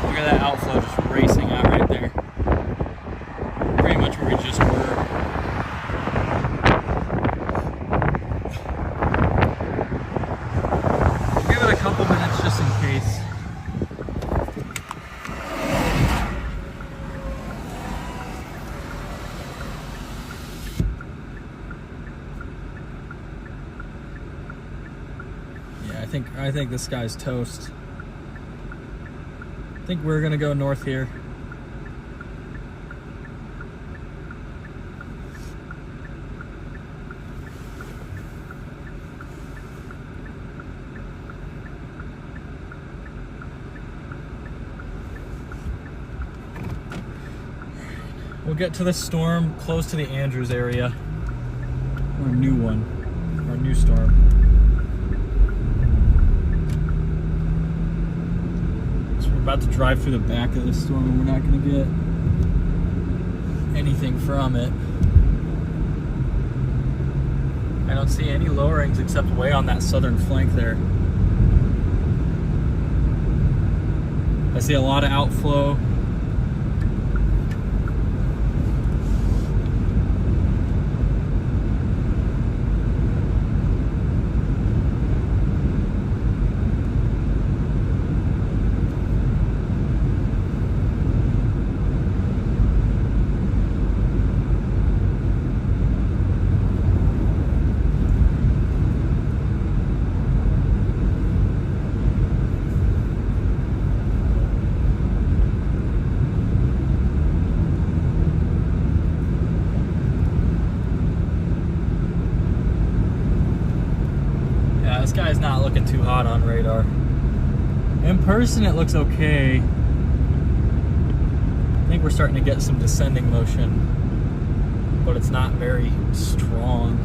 look at that outflow just racing out right there. Pretty much where we just were. Give it a couple minutes just in case. Yeah, I think this guy's toast. I think we're gonna go north here. We'll get to the storm close to the Andrews area. Or a new one. Or a new storm. So we're about to drive through the back of the storm and we're not going to get anything from it. I don't see any lowerings except way on that southern flank there. I see a lot of outflow. This guy's not looking too hot on radar. In person it looks okay. I think we're starting to get some descending motion, but it's not very strong.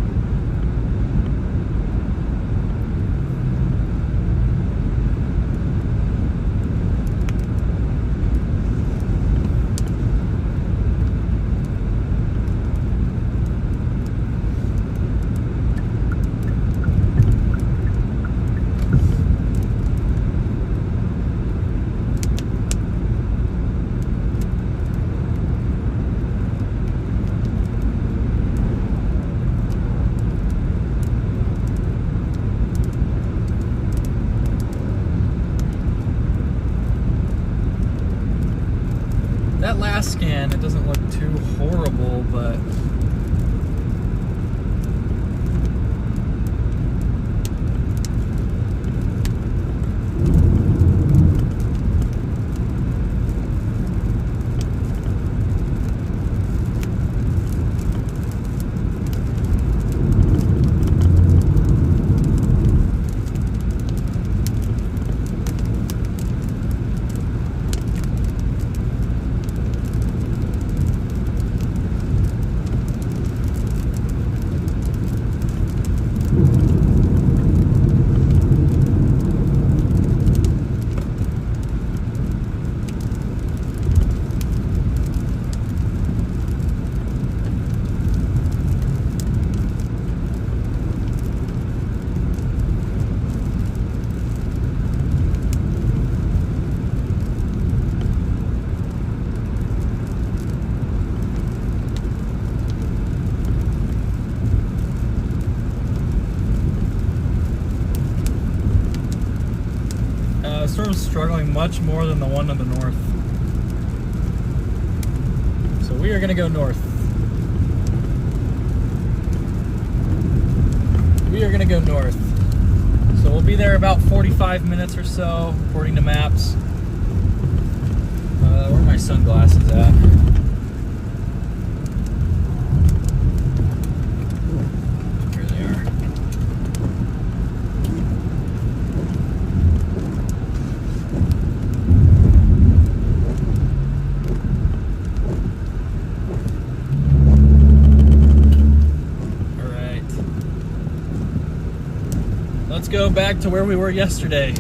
it. Storm's struggling much more than the one to the north. So we are going to go north. We are going to go north. So we'll be there about 45 minutes or so, according to maps. Where are my sunglasses at? Here they are. Let's go back to where we were yesterday.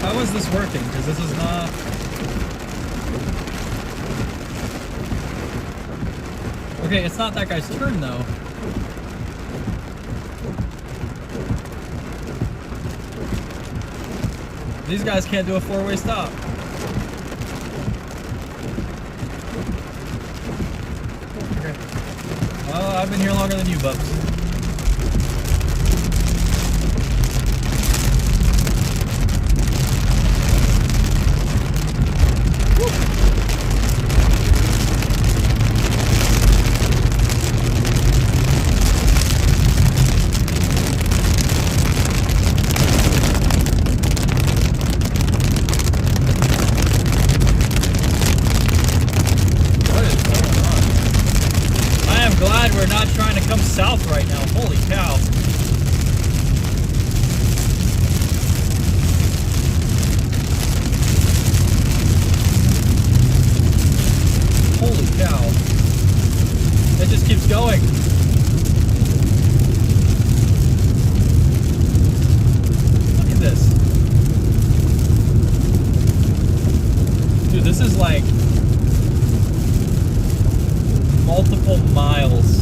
How is this working? Because this is not... Okay, it's not that guy's turn though. These guys can't do a four-way stop. Okay. Well, I've been here longer than you, Bubs. Glad we're not trying to come south right now. Holy cow. Holy cow. It just keeps going. Look at this. Dude, this is like multiple miles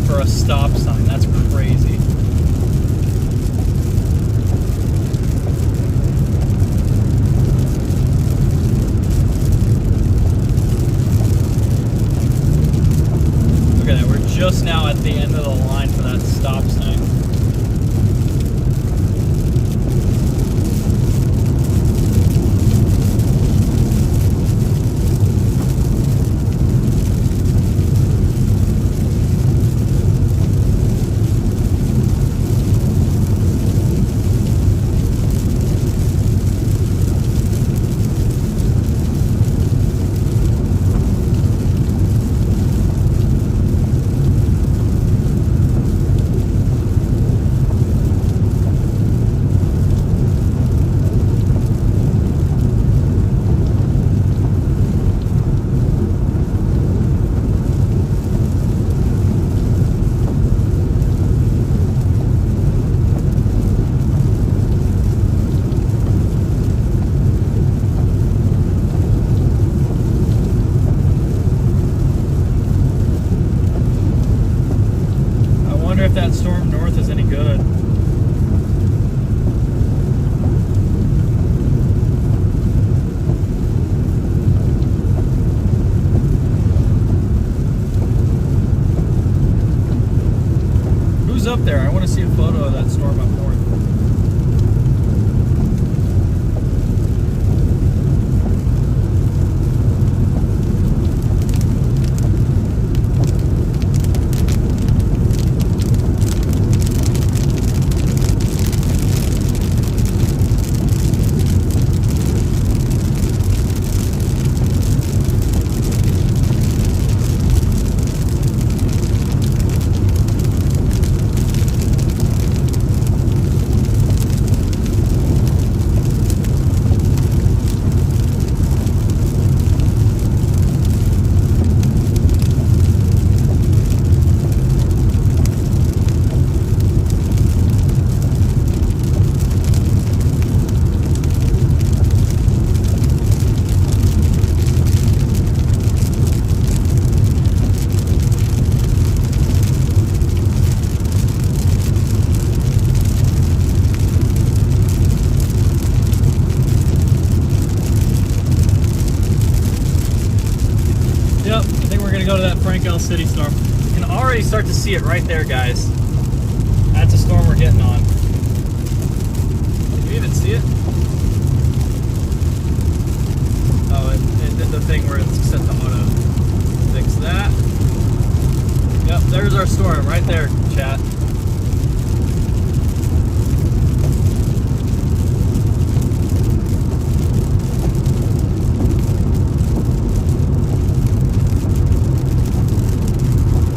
for a stop sign. That's crazy. Look at that. We're just now at the end of the line for that stop sign. that storm north is any good. Who's up there? I want to see a photo of that storm up north. Yep, I think we're gonna go to that Frankel City storm. You can already start to see it right there, guys. That's a storm we're getting on. Can you even see it? Oh, it did the thing where it's set to auto. Fix that. Yep, there's our storm right there, chat.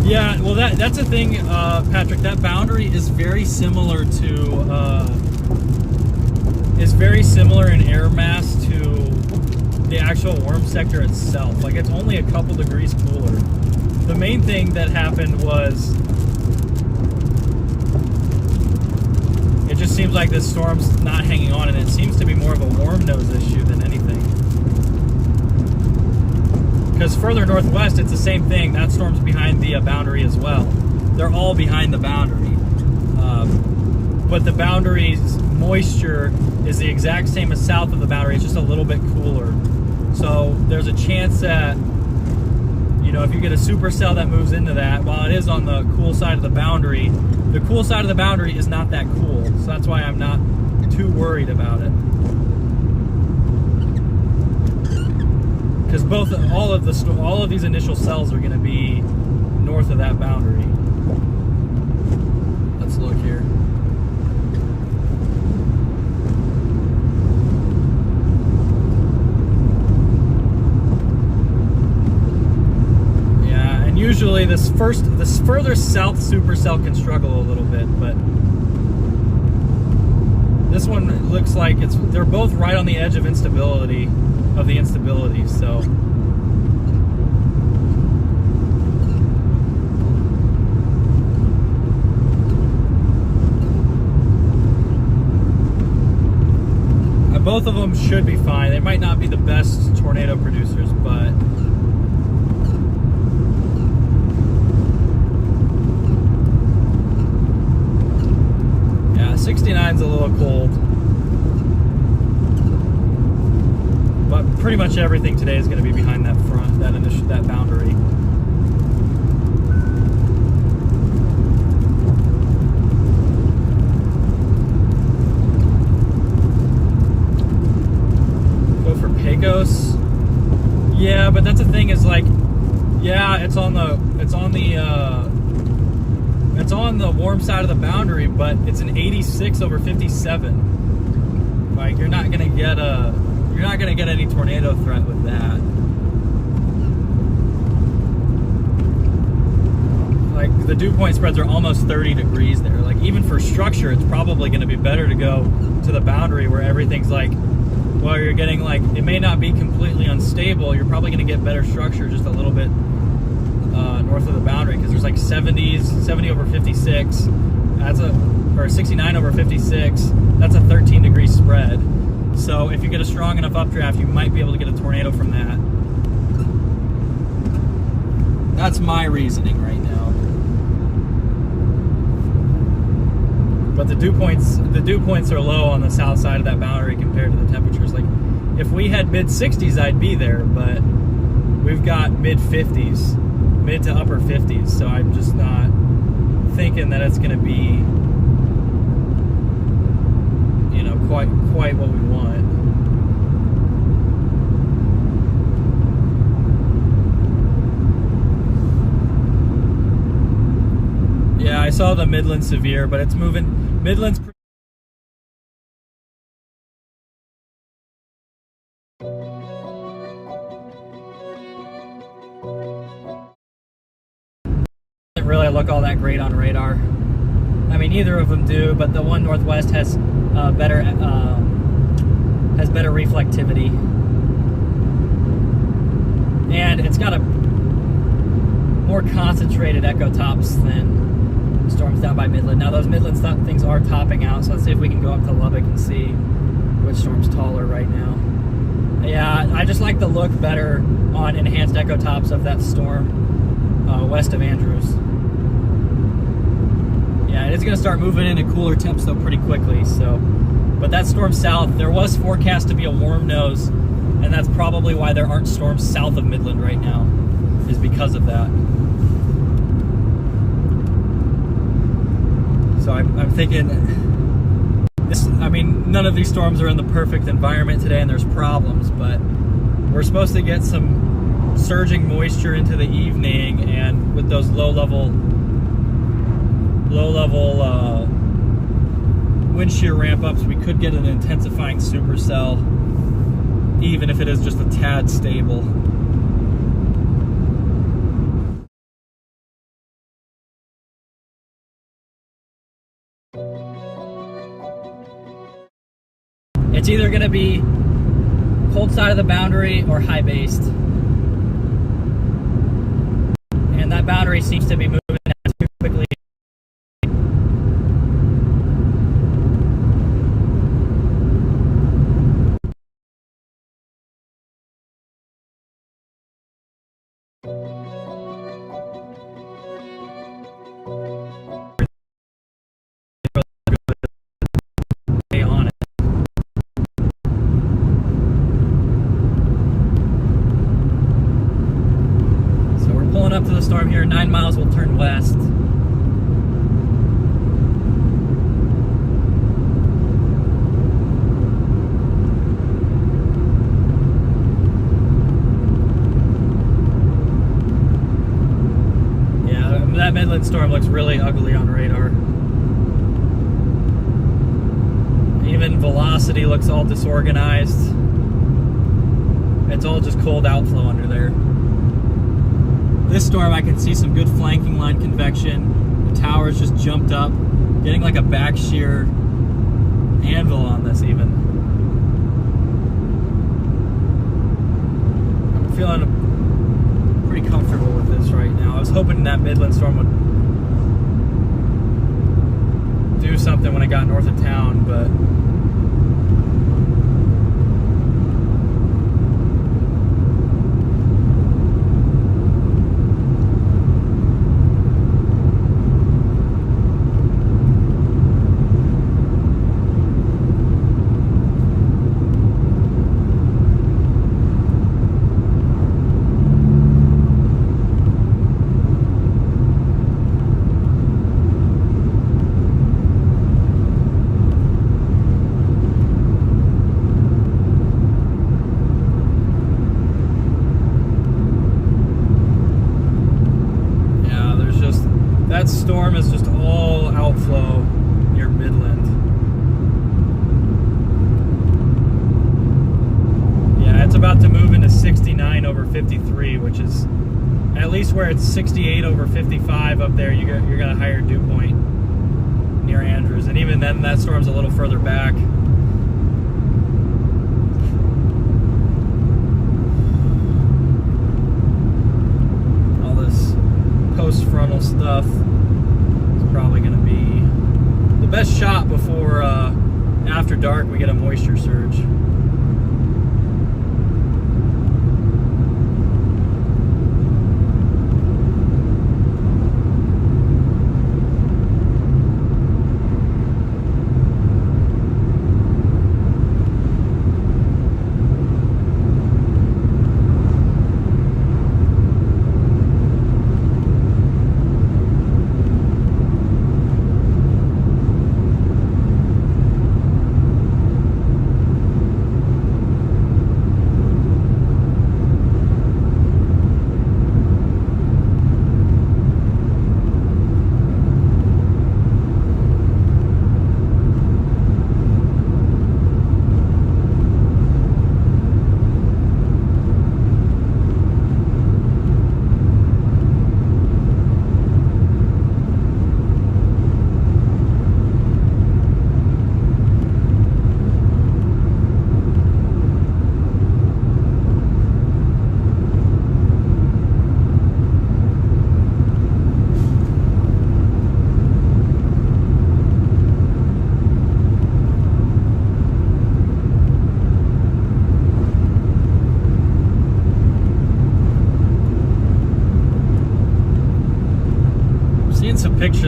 Yeah, well, that's the thing, Patrick. That boundary is very similar to in air mass to the actual warm sector itself. Like, it's only a couple degrees cooler. The main thing that happened was it just seems like this storm's not hanging on, and it seems to be more of a warm nose issue than anything. Because further northwest, it's the same thing. That storm's behind the boundary as well. They're all behind the boundary. But the boundary's moisture is the exact same as south of the boundary. It's just a little bit cooler. So there's a chance that, you know, if you get a supercell that moves into that, while it is on the cool side of the boundary, the cool side of the boundary is not that cool. So that's why I'm not too worried about it. Because all of these initial cells are going to be north of that boundary. Let's look here. Yeah, and usually this further south supercell can struggle a little bit, but this one looks like they're both right on the edge of instability. Of the instability, so both of them should be fine. They might not be the best tornado producers, but yeah, 69's a little cold. But pretty much everything today is going to be behind that front, that boundary. Go for Pecos. Yeah, but that's the thing is, like, yeah, it's on the warm side of the boundary, but it's an 86 over 57. Like, you're not going to get any tornado threat with that. Like, the dew point spreads are almost 30 degrees there. Like, even for structure, it's probably going to be better to go to the boundary where everything's like, well, you're getting, like, it may not be completely unstable. You're probably going to get better structure just a little bit north of the boundary, because there's like 70 over 56. Or 69 over 56. That's a 13 degree spread. So if you get a strong enough updraft, you might be able to get a tornado from that. That's my reasoning right now. dew points are low on the south side of that boundary compared to the temperatures. Like, if we had mid 60s, I'd be there, but we've got mid 50s, mid to upper 50s, so I'm just not thinking that it's going to be, you know, quite what we want. Yeah, I saw the Midland severe, but it's moving. Midland's doesn't really look all that great on radar. I mean, either of them do, but the one northwest has better reflectivity, and it's got a more concentrated echo tops than storms down by Midland. Now those Midland things are topping out, so let's see if we can go up to Lubbock and see which storm's taller right now. Yeah, I just like the look better on enhanced echo tops of that storm west of Andrews. Yeah, it is going to start moving into cooler temps though pretty quickly. So, but that storm south, there was forecast to be a warm nose, and that's probably why there aren't storms south of Midland right now, is because of that. So I'm thinking this. I mean, none of these storms are in the perfect environment today, and there's problems, but we're supposed to get some surging moisture into the evening, and with those low level wind shear ramp ups, we could get an intensifying supercell, even if it is just a tad stable. It's either going to be cold side of the boundary or high based. And that boundary seems to be moving too quickly. Up to the storm here, 9 miles will turn west. Yeah, that Midland storm looks really ugly on radar. Even velocity looks all disorganized. It's all just cold outflow under there. This storm, I can see some good flanking line convection. The towers just jumped up, getting like a back shear anvil on this even. I'm feeling pretty comfortable with this right now. I was hoping that Midland storm would do something when I got north of town, but that storm is just all outflow near Midland. Yeah, it's about to move into 69 over 53, which is at least where it's 68 over 55 up there. You're got a higher dew point near Andrews, and even then, that storm's a little further back. All this post-frontal stuff is probably going to be the best shot before after dark we get a moisture surge.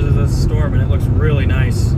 pictures of this storm and it looks really nice.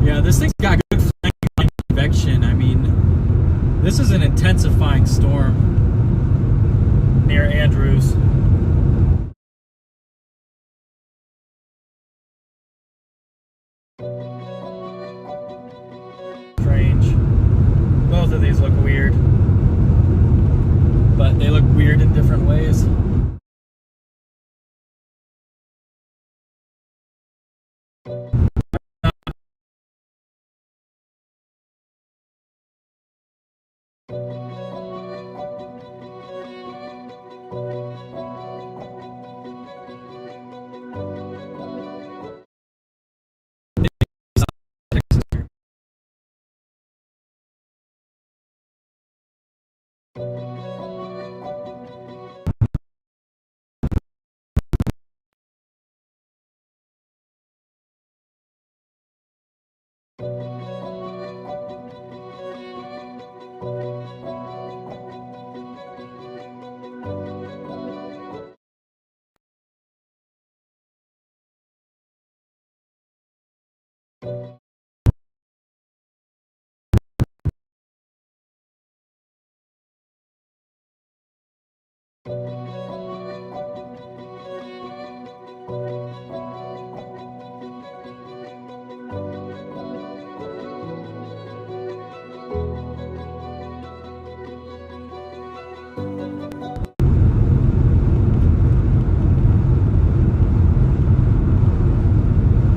Yeah, this thing's got good flanking convection. I mean, this is an intensifying storm near Andrews. Strange. Both of these look weird, but they look weird in different ways.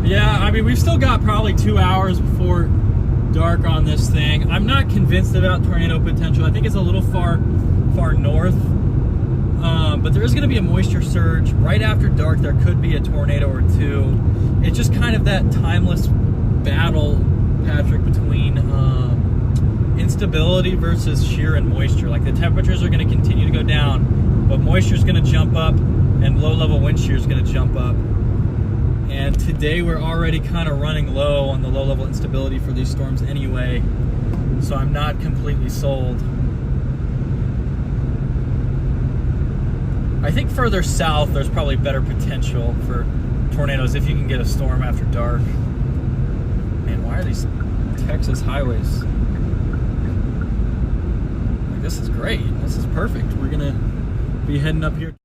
Yeah, I mean, we've still got probably 2 hours before dark on this thing. I'm not convinced about tornado potential. I think it's a little far north, but there is going to be a moisture surge right after dark. There could be a tornado or two. It's just kind of that timeless battle, Patrick, between instability versus shear and moisture. Like, the temperatures are going to continue to go down, but moisture is going to jump up and low-level wind shear is going to jump up. And today we're already kind of running low on the low-level instability for these storms anyway, so I'm not completely sold. I think further south there's probably better potential for tornadoes if you can get a storm after dark. Man, why are these Texas highways? Like, this is great. This is perfect. We're gonna be heading up here.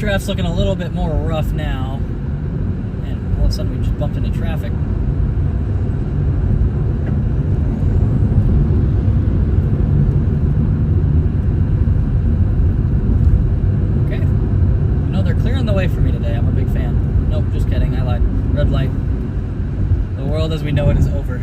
Updraft's looking a little bit more rough now. And all of a sudden we just bumped into traffic. Okay. No, they're clearing the way for me today. I'm a big fan. Nope, just kidding. I lied. Red light. The world as we know it is over.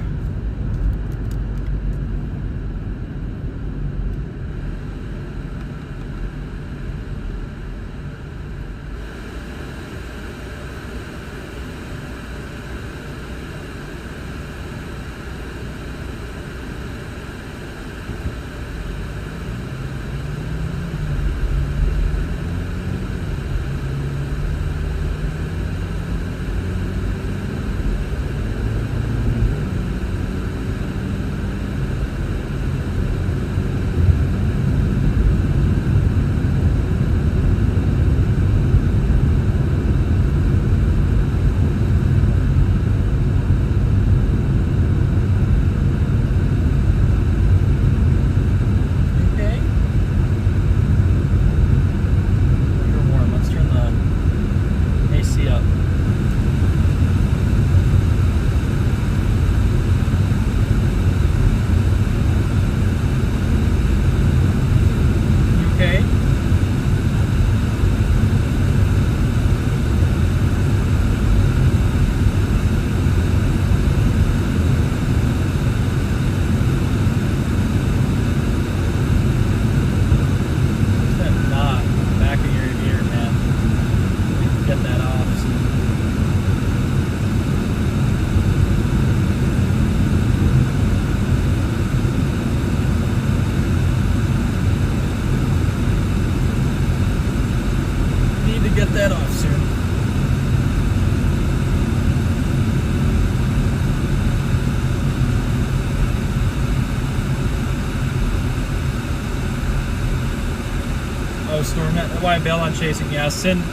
Oh, storm net. Why I bailed on chasing? Yeah, Sin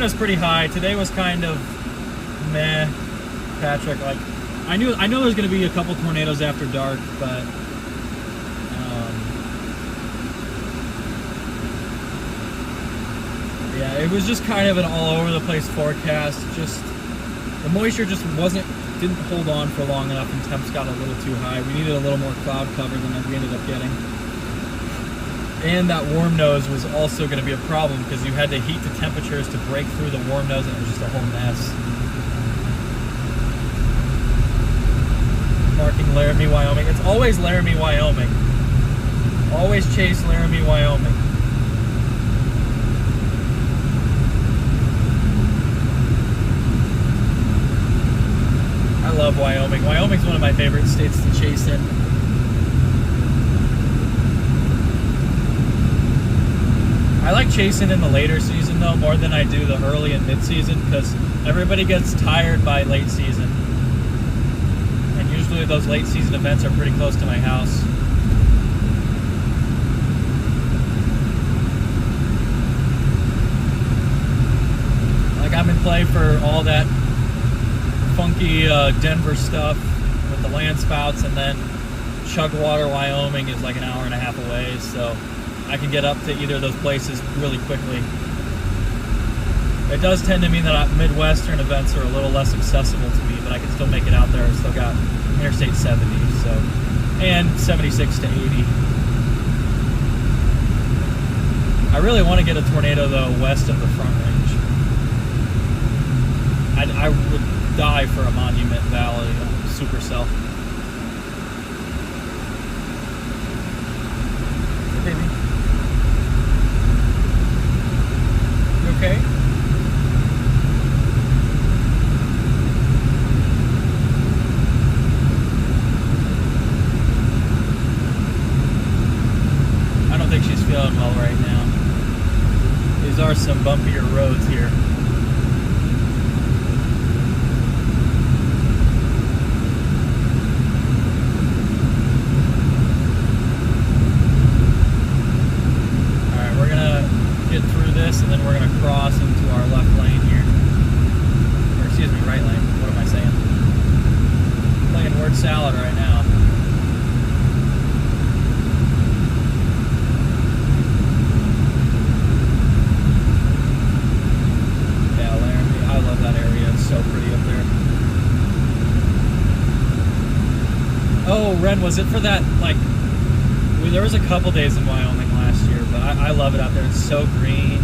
was pretty high. Today was kind of meh. Patrick, like I know there's going to be a couple tornadoes after dark, but yeah, it was just kind of an all over the place forecast. Just the moisture just didn't hold on for long enough, and temps got a little too high. We needed a little more cloud cover than we ended up getting. And that warm nose was also going to be a problem because you had to heat the temperatures to break through the warm nose, and it was just a whole mess. Marking Laramie, Wyoming. It's always Laramie, Wyoming. Always chase Laramie, Wyoming. I love Wyoming. Wyoming's one of my favorite states to chase in. I like chasing in the later season though more than I do the early and mid season because everybody gets tired by late season. And usually those late season events are pretty close to my house. Like I'm in play for all that funky Denver stuff with the land spouts, and then Chugwater, Wyoming is like an hour and a half away, so I can get up to either of those places really quickly. It does tend to mean that Midwestern events are a little less accessible to me, but I can still make it out there. I've still got Interstate 70, so, and 76 to 80. I really want to get a tornado though west of the Front Range. I would die for a Monument Valley supercell. Hey, baby. You okay? I don't think she's feeling well right now. These are some bumpier roads here. And then we're going to cross into our left lane here. Or excuse me, right lane. What am I saying? Playing word salad right now. Yeah, Laramie. I love that area. It's so pretty up there. Oh, Ren, was it for that, like, there was a couple days in Wyoming last year, but I love it out there. It's so green.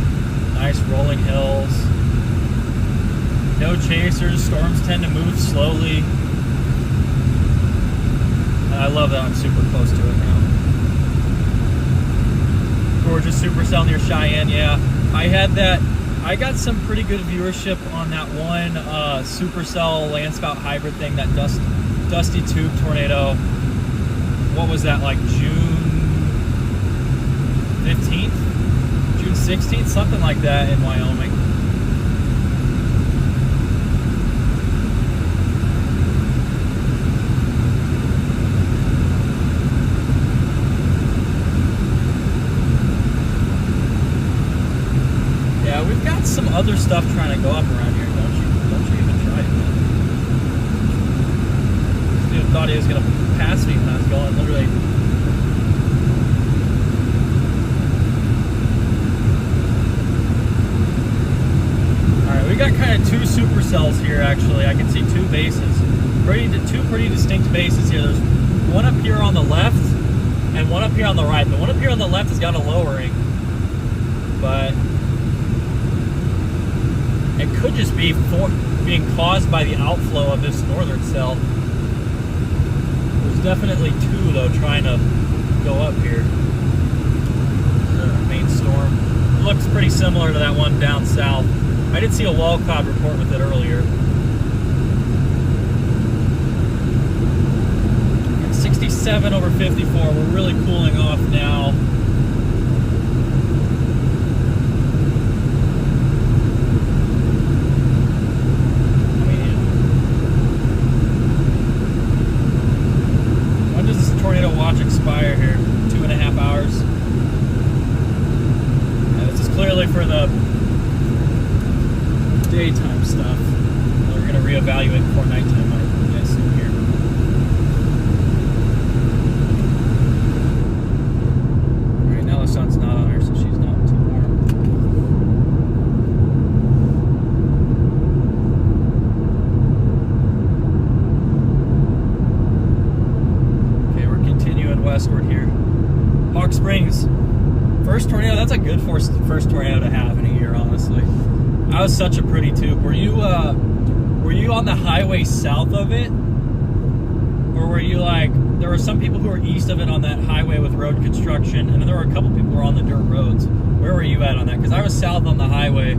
Nice rolling hills. No chasers. Storms tend to move slowly. I love that I'm super close to it now. Gorgeous supercell near Cheyenne. Yeah, I got some pretty good viewership on that one supercell landspout hybrid thing, that dusty tube tornado. What was that, like June 15th? June 16th, something like that in Wyoming. Yeah, we've got some other stuff trying to go up around here. Don't you even try it, man. This dude thought he was gonna pass me when I was going literally. We got kind of two supercells here, actually. I can see two bases. Two pretty distinct bases here. There's one up here on the left and one up here on the right. The one up here on the left has got a lowering, but it could just be being caused by the outflow of this northern cell. There's definitely two, though, trying to go up here. The main storm. It looks pretty similar to that one down south. I did see a wall cloud report with it earlier. At 67 over 54, we're really cooling off now. When does this tornado watch expire here? 2.5 hours? Yeah, this is clearly for the daytime stuff. We're going to reevaluate before nighttime, I assume here. Right now the sun's not on her, so she's not too warm. Okay, we're continuing westward here. Hawk Springs. First tornado, that's a good first tornado to have in a year, honestly. That was such a pretty tube. Were you on the highway south of it? Or were you like, there were some people who were east of it on that highway with road construction, and then there were a couple people who were on the dirt roads. Where were you at on that? Because I was south on the highway.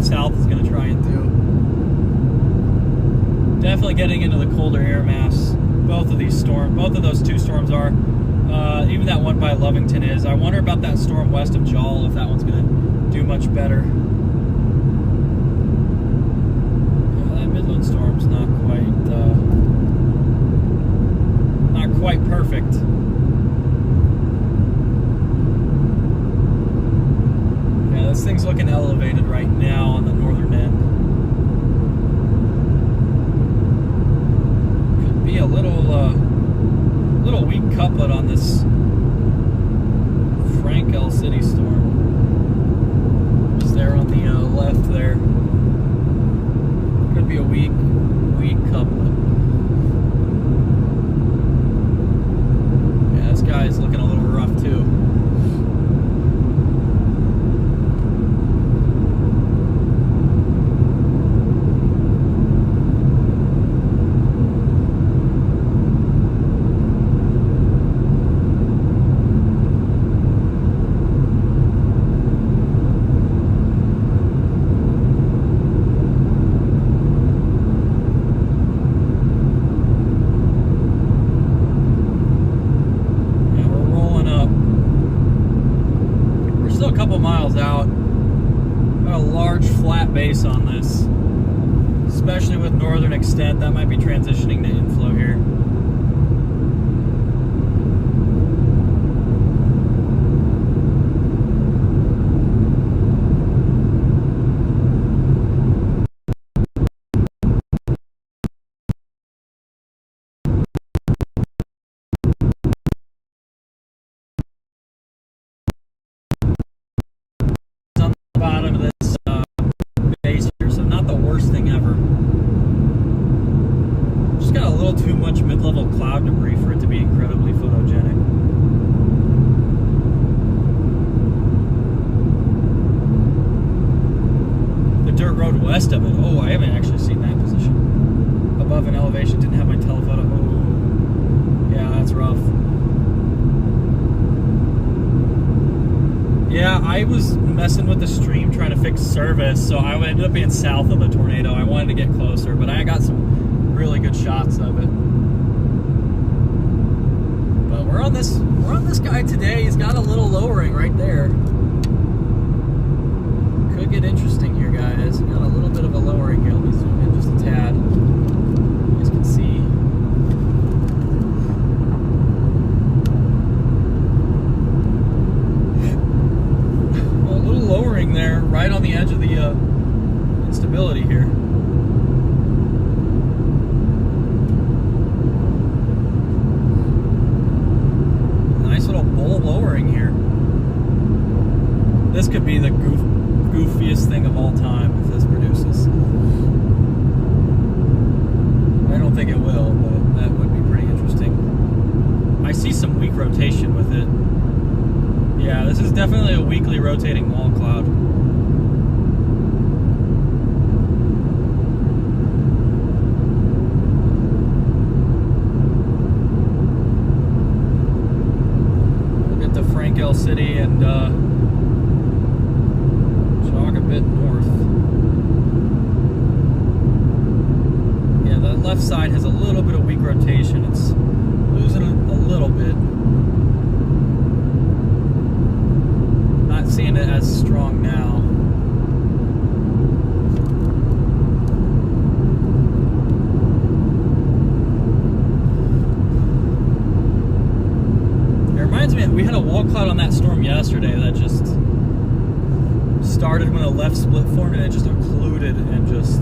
South is going to try and do. Definitely getting into the colder air mass. Both of those two storms are. Even that one by Lovington is. I wonder about that storm west of Jol, if that one's going to do much better. Yeah, that Midland storm's not quite perfect. This thing's looking elevated right now on the northern end. Could be a little weak couplet on this Frank L. City storm. Just there on the left there. Could be a weak couplet. Yeah, this guy's looking a little rough too. Base on this, especially with northern extent. That might be transitioning to inflow here. On the bottom of this base here, so not the worst thing ever. Just got a little too much mid-level cloud debris for it to be incredibly photogenic. The dirt road west of it. Oh, I haven't actually seen that position. Above an elevation, didn't have my telephoto. Oh, yeah, that's rough. Yeah, I was messing with the stream trying to fix service, so I ended up being south of the tornado. I wanted to get closer, but I got some really good shots of it. But we're on this guy today. He's got a little lowering right there. Could get interesting here, guys. Got a little bit of a lowering here. Let me zoom in just a tad. You guys can see. Lowering there, right on the edge of the instability here. Nice little bowl lowering here. This could be the goofiest thing of all time if this produces. I don't think it will, but that would be pretty interesting. I see some weak rotation with it. Yeah, this is definitely a weakly rotating wall cloud. Shale City and jog a bit north. Yeah, the left side has a little bit of weak rotation. It's losing a little bit. Not seeing it as strong now. We had a wall cloud on that storm yesterday that just started when a left split formed and it just occluded and just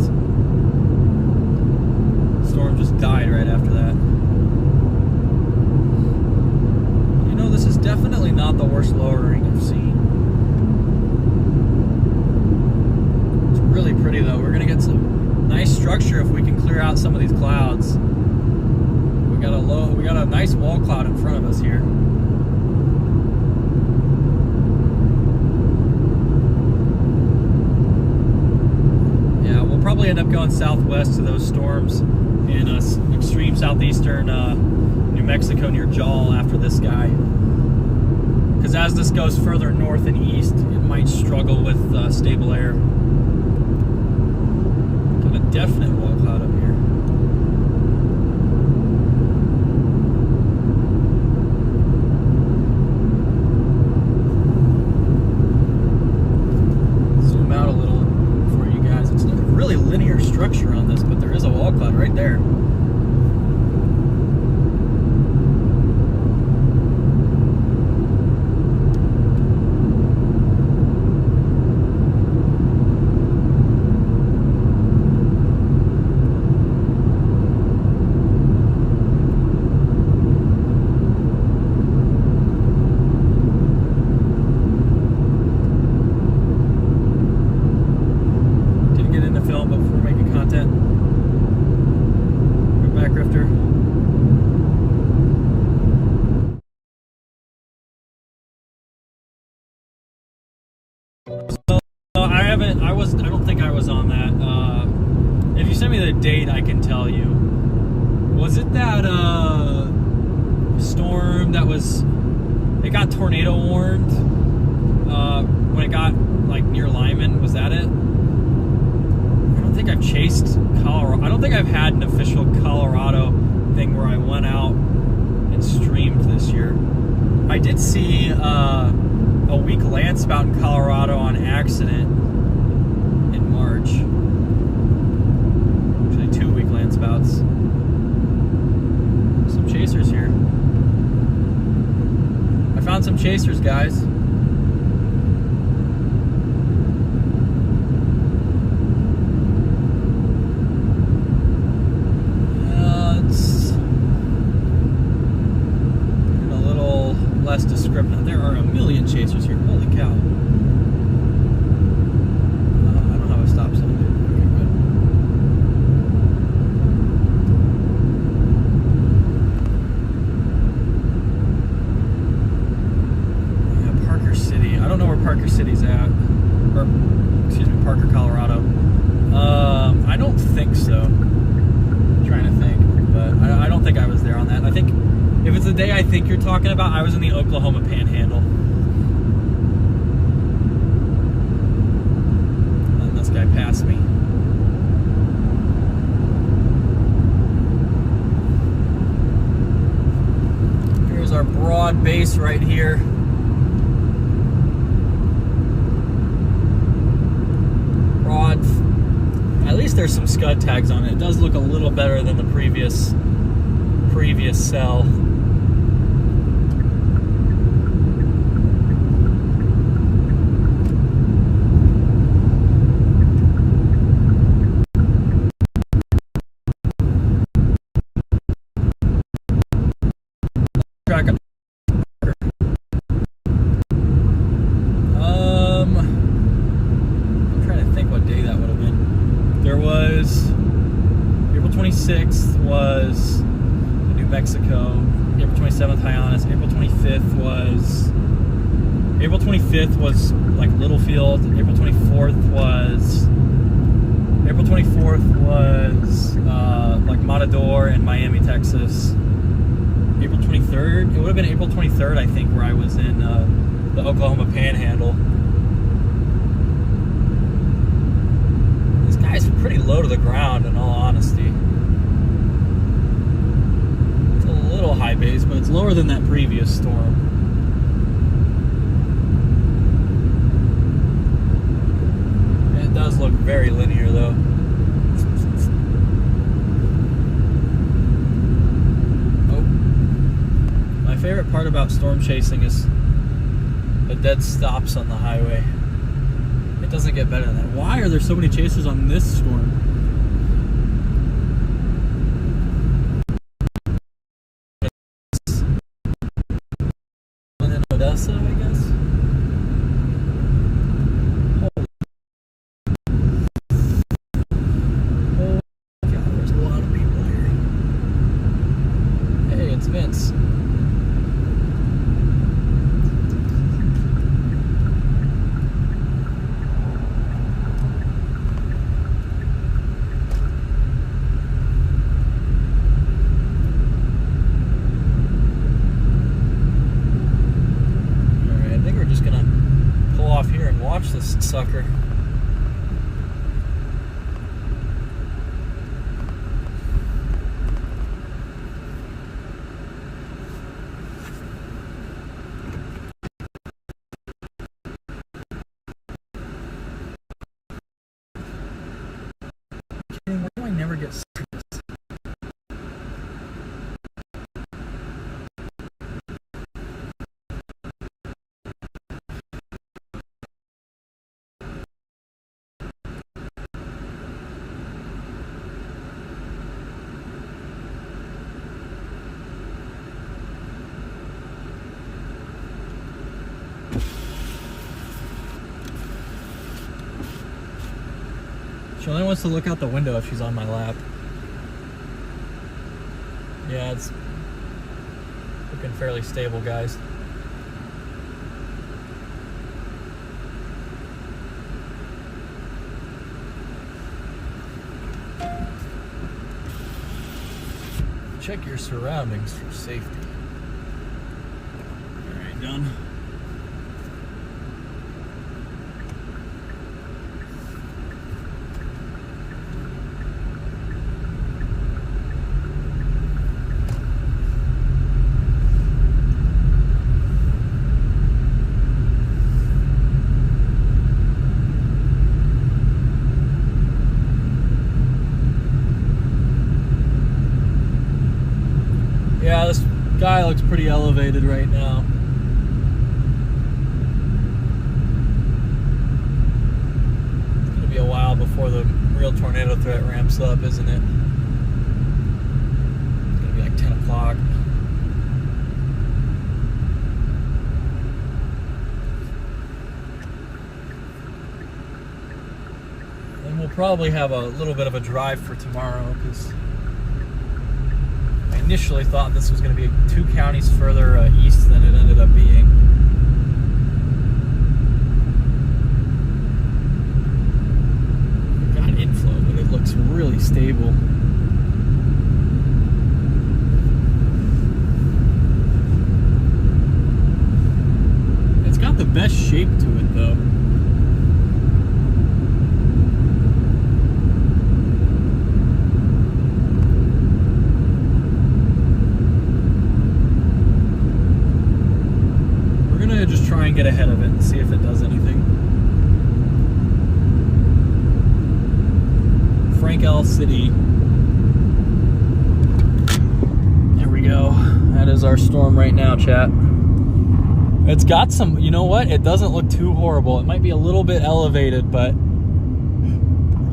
the storm just died right after that. You know, this is definitely not the worst lowering I've seen. It's really pretty though. We're gonna get some nice structure if we can clear out some of these clouds. We got a nice wall cloud in front of us here. Probably end up going southwest to those storms in extreme southeastern New Mexico near Jal after this guy. Because as this goes further north and east, it might struggle with stable air. Got a definite wall cloud up here. Zoom out a little for you guys. It's not really linear structure on this, but there is a wall cloud right there. I don't think I was on that. If you send me the date, I can tell you. Was it that storm that was, it got tornado warned when it got like near Lyman? Was that it? I don't think I've chased Colorado. I don't think I've had an official Colorado thing where I went out and streamed this year. I did see a weak land spout in Colorado on accident in March. Actually, 2 weak land spouts. Some chasers here. I found some chasers, guys. Less descriptive. There are a million chasers here. Holy cow. I don't have a stop sign. Okay, good. Yeah, Parker City. I don't know where Parker City's at. Or, excuse me, Parker, Colorado. I don't think so. I'm trying to think. But I don't think I was there on that. I think if it's the day I think you're talking about, I was in the Oklahoma Panhandle. And this guy passed me. Here's our broad base right here. Broad. At least there's some scud tags on it. It does look a little better than the previous cell. I'm trying to think what day that would have been. There was April 26th was New Mexico. April 27th, Hyannis. April 25th was like Littlefield. April 24th was like Matador and Miami, Texas. April 23rd. It would have been April 23rd, I think, where I was in the Oklahoma Panhandle. This guy's pretty low to the ground, in all honesty. It's a little high base, but it's lower than that previous storm. It does look very linear, though. My favorite part about storm chasing is the dead stops on the highway. It doesn't get better than that. Why are there so many chasers on this storm? Midland-Odessa, I guess. Oh God, there's a lot of people here. Hey, it's Vince. Here and watch this sucker. Why do I never get service? She only wants to look out the window if she's on my lap. Yeah, it's looking fairly stable, guys. Check your surroundings for safety. All right, done. Yeah, this guy looks pretty elevated right now. It's going to be a while before the real tornado threat ramps up, isn't it? It's going to be like 10 o'clock. And we'll probably have a little bit of a drive for tomorrow because I initially thought this was going to be 2 counties further east than it ended up being. It got inflow, but it looks really stable. It's got the best shape to it, though. Just try and get ahead of it and see if it does anything. Frank L. City. There we go. That is our storm right now, chat. It's got some, you know what? It doesn't look too horrible. It might be a little bit elevated, but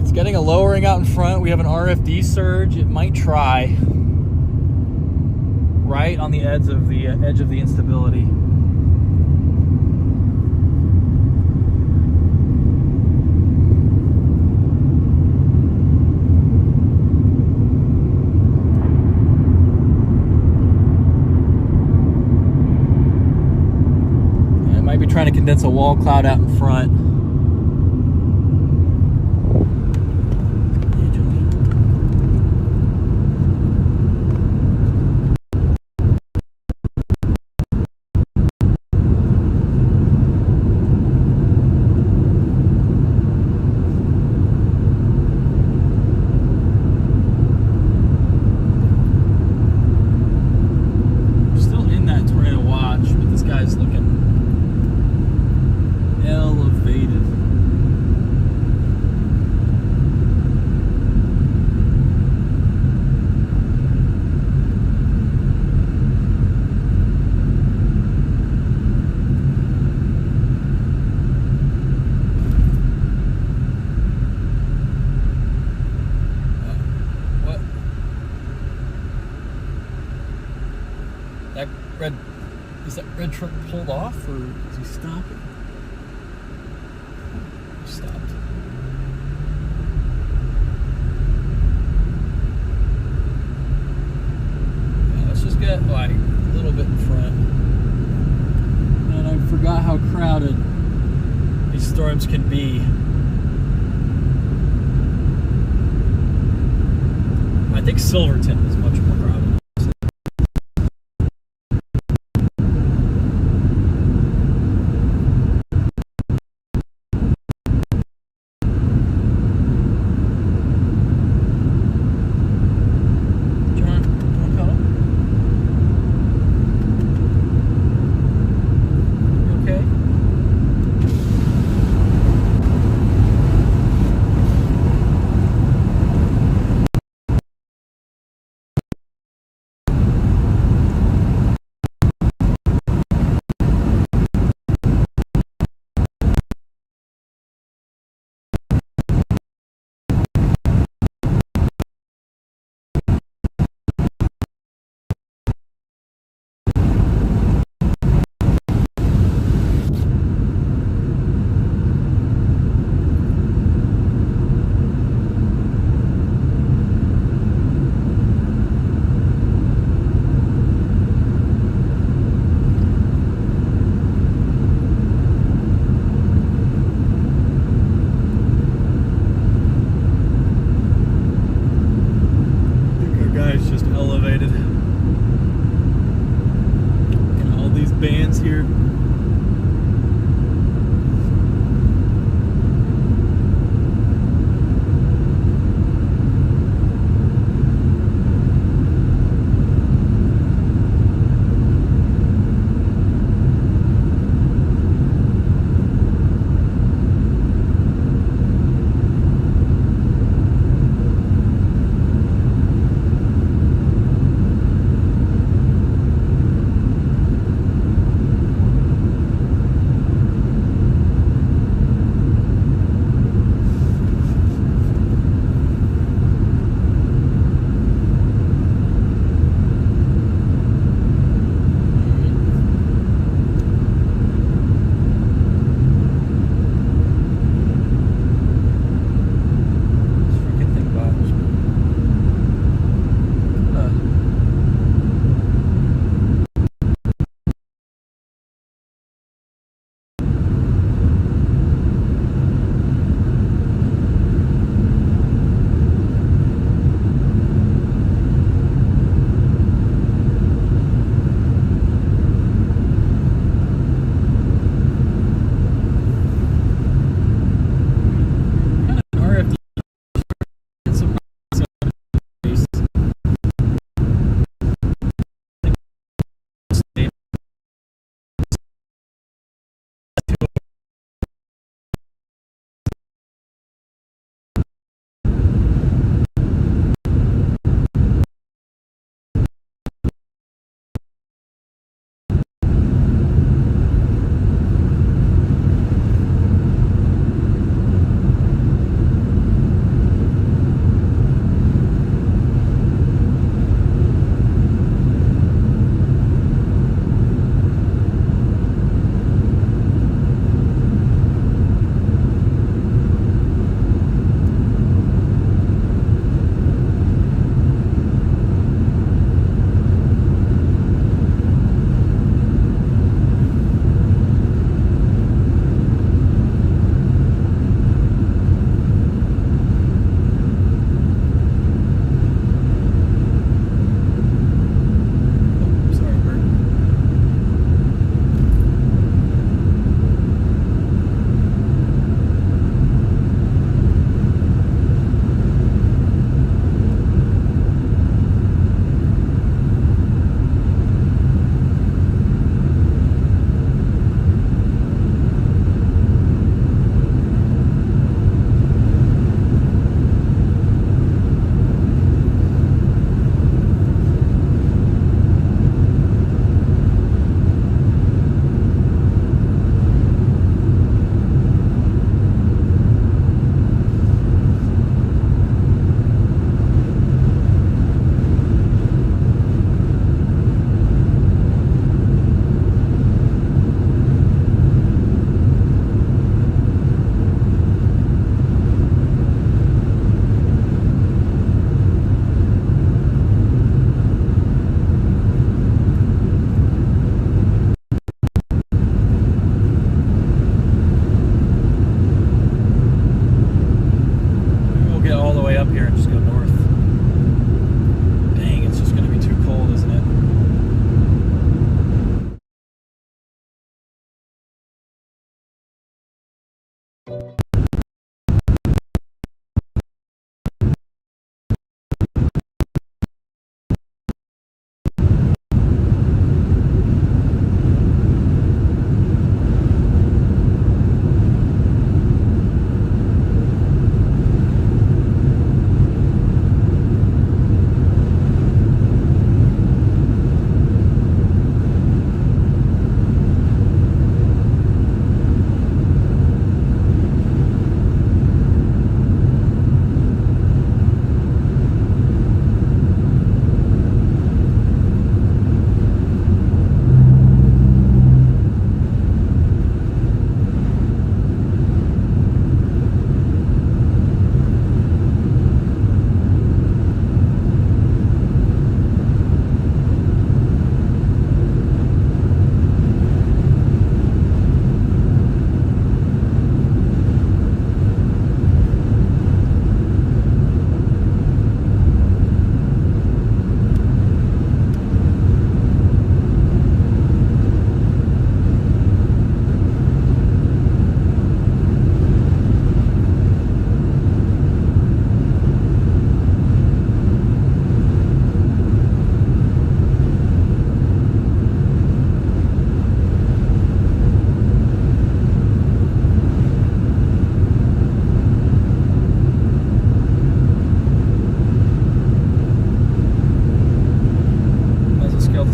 it's getting a lowering out in front. We have an RFD surge. It might try. Right on the edge of the instability. Trying to condense a wall cloud out in front. is that red truck pulled off, or is he stopping? He stopped. Yeah, let's just get like a little bit in front. And I forgot how crowded these storms can be. I think Silverton is much more crowded. Bands here.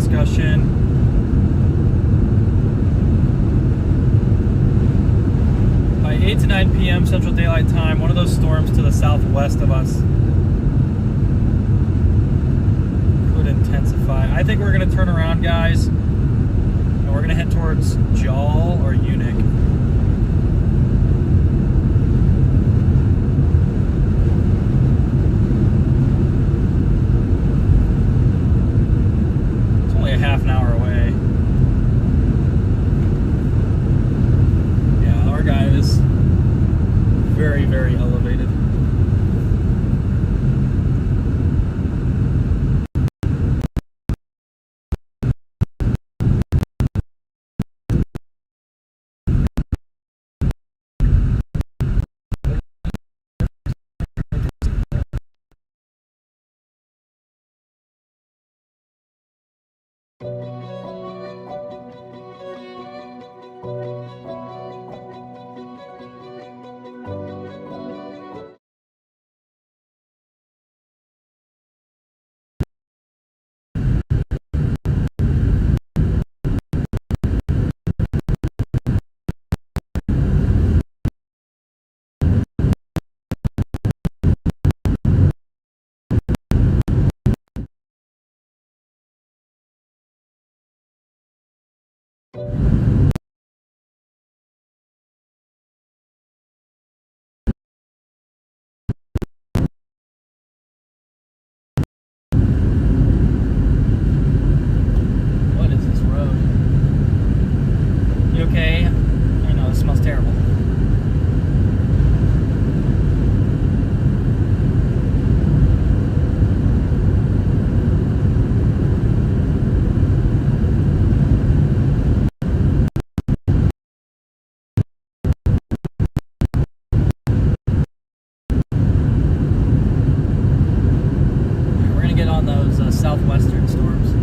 Discussion. By 8 to 9 p.m. Central Daylight Time, one of those storms to the southwest of us could intensify. I think we're going to turn around, guys, and we're going to head towards Jal or Unic. A half an hour away. Yeah, our guy is very, very elevated. Okay, I know, this smells terrible. We're gonna get on those southwestern storms.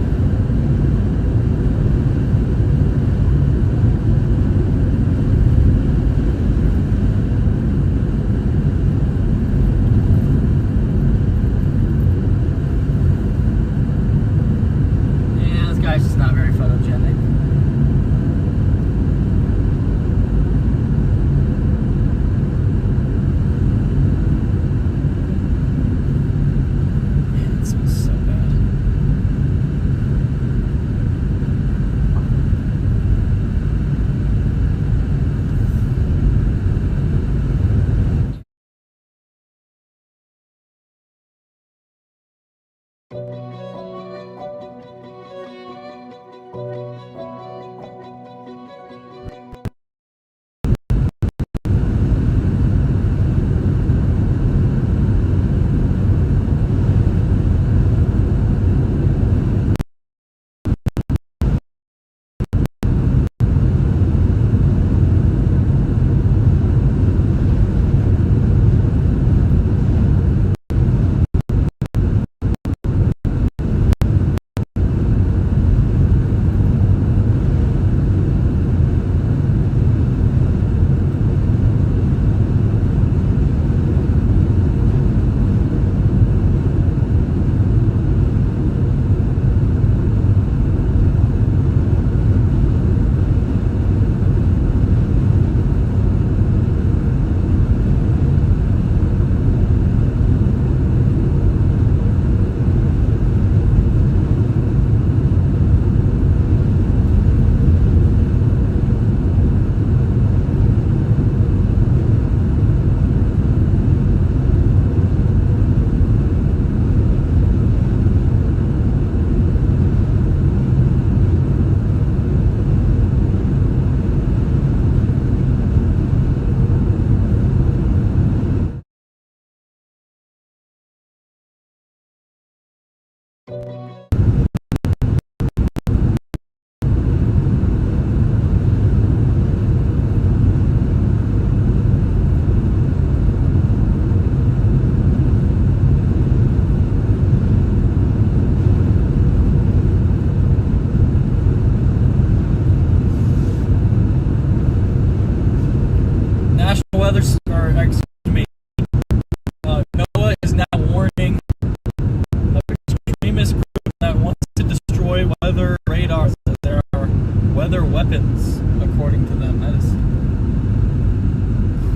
weather weapons, according to them. That is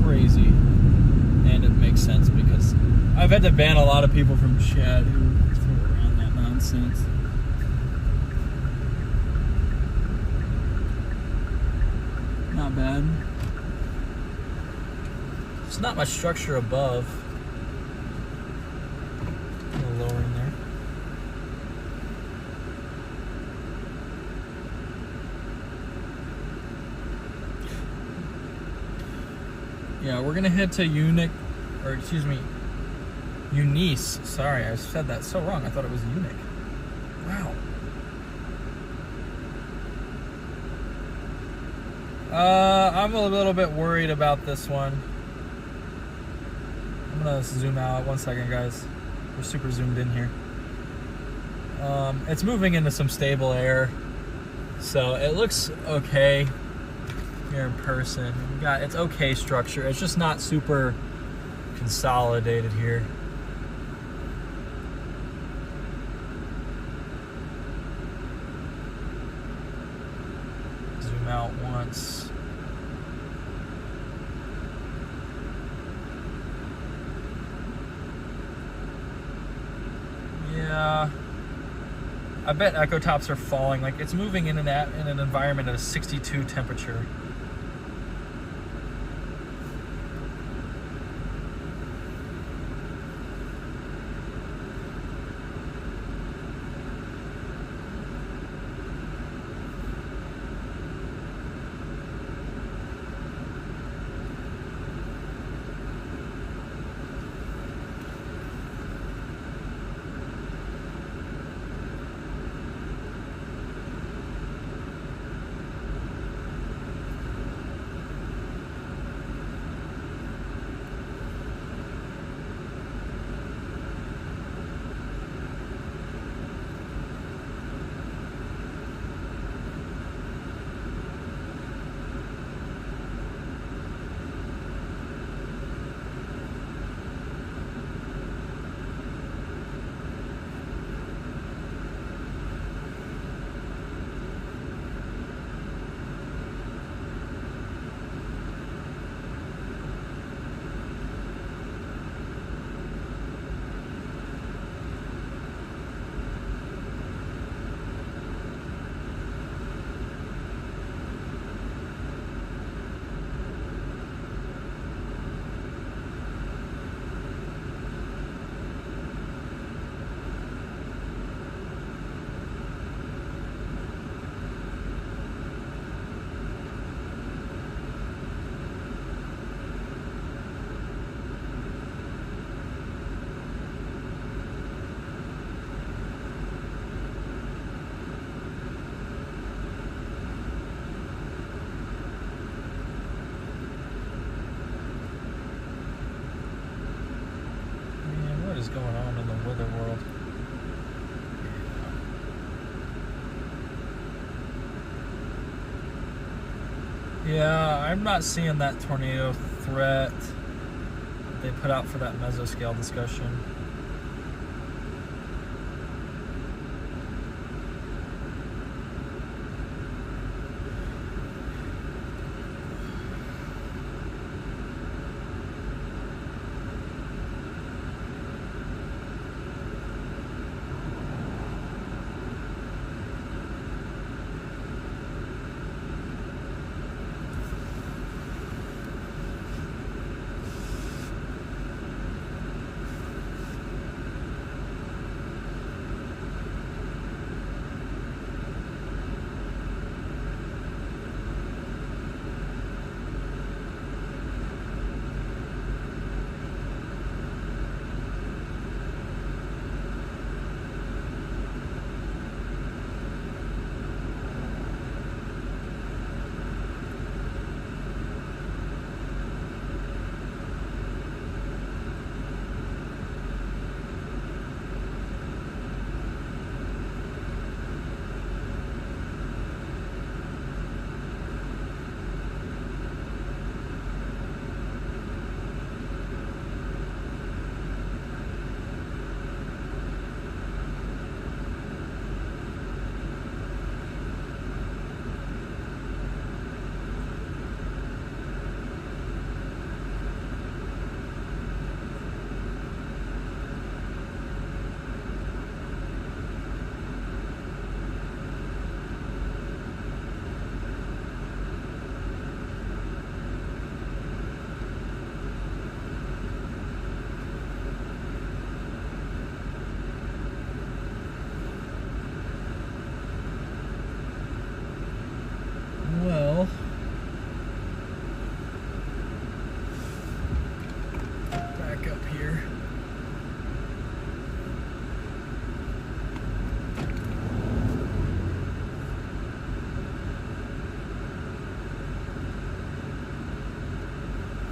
crazy. And it makes sense because I've had to ban a lot of people from chat who throw around that nonsense. Not bad. There's not much structure above. A little lower in there. Yeah, we're gonna head to Eunice. Sorry, I said that so wrong. I thought it was Eunuch. Wow. I'm a little bit worried about this one. I'm gonna zoom out 1 second, guys. We're super zoomed in here. It's moving into some stable air, so it looks okay here in person. It's okay structure. It's just not super consolidated here. Zoom out once. Yeah, I bet echo tops are falling. Like, it's moving in an environment at a 62 temperature. Is going on in the weather world. Yeah, I'm not seeing that tornado threat that they put out for that mesoscale discussion.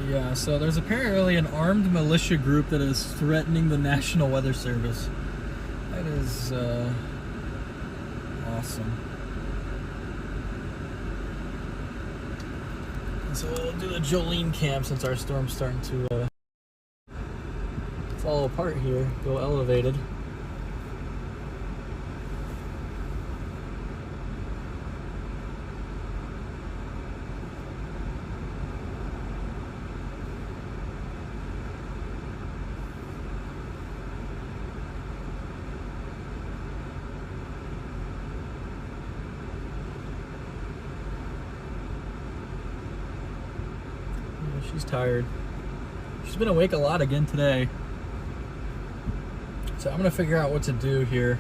Yeah, so there's apparently an armed militia group that is threatening the National Weather Service. That is awesome. So we'll do the Jolene cam since our storm's starting to fall apart here, go elevated. She's tired. She's been awake a lot again today. So I'm gonna figure out what to do here.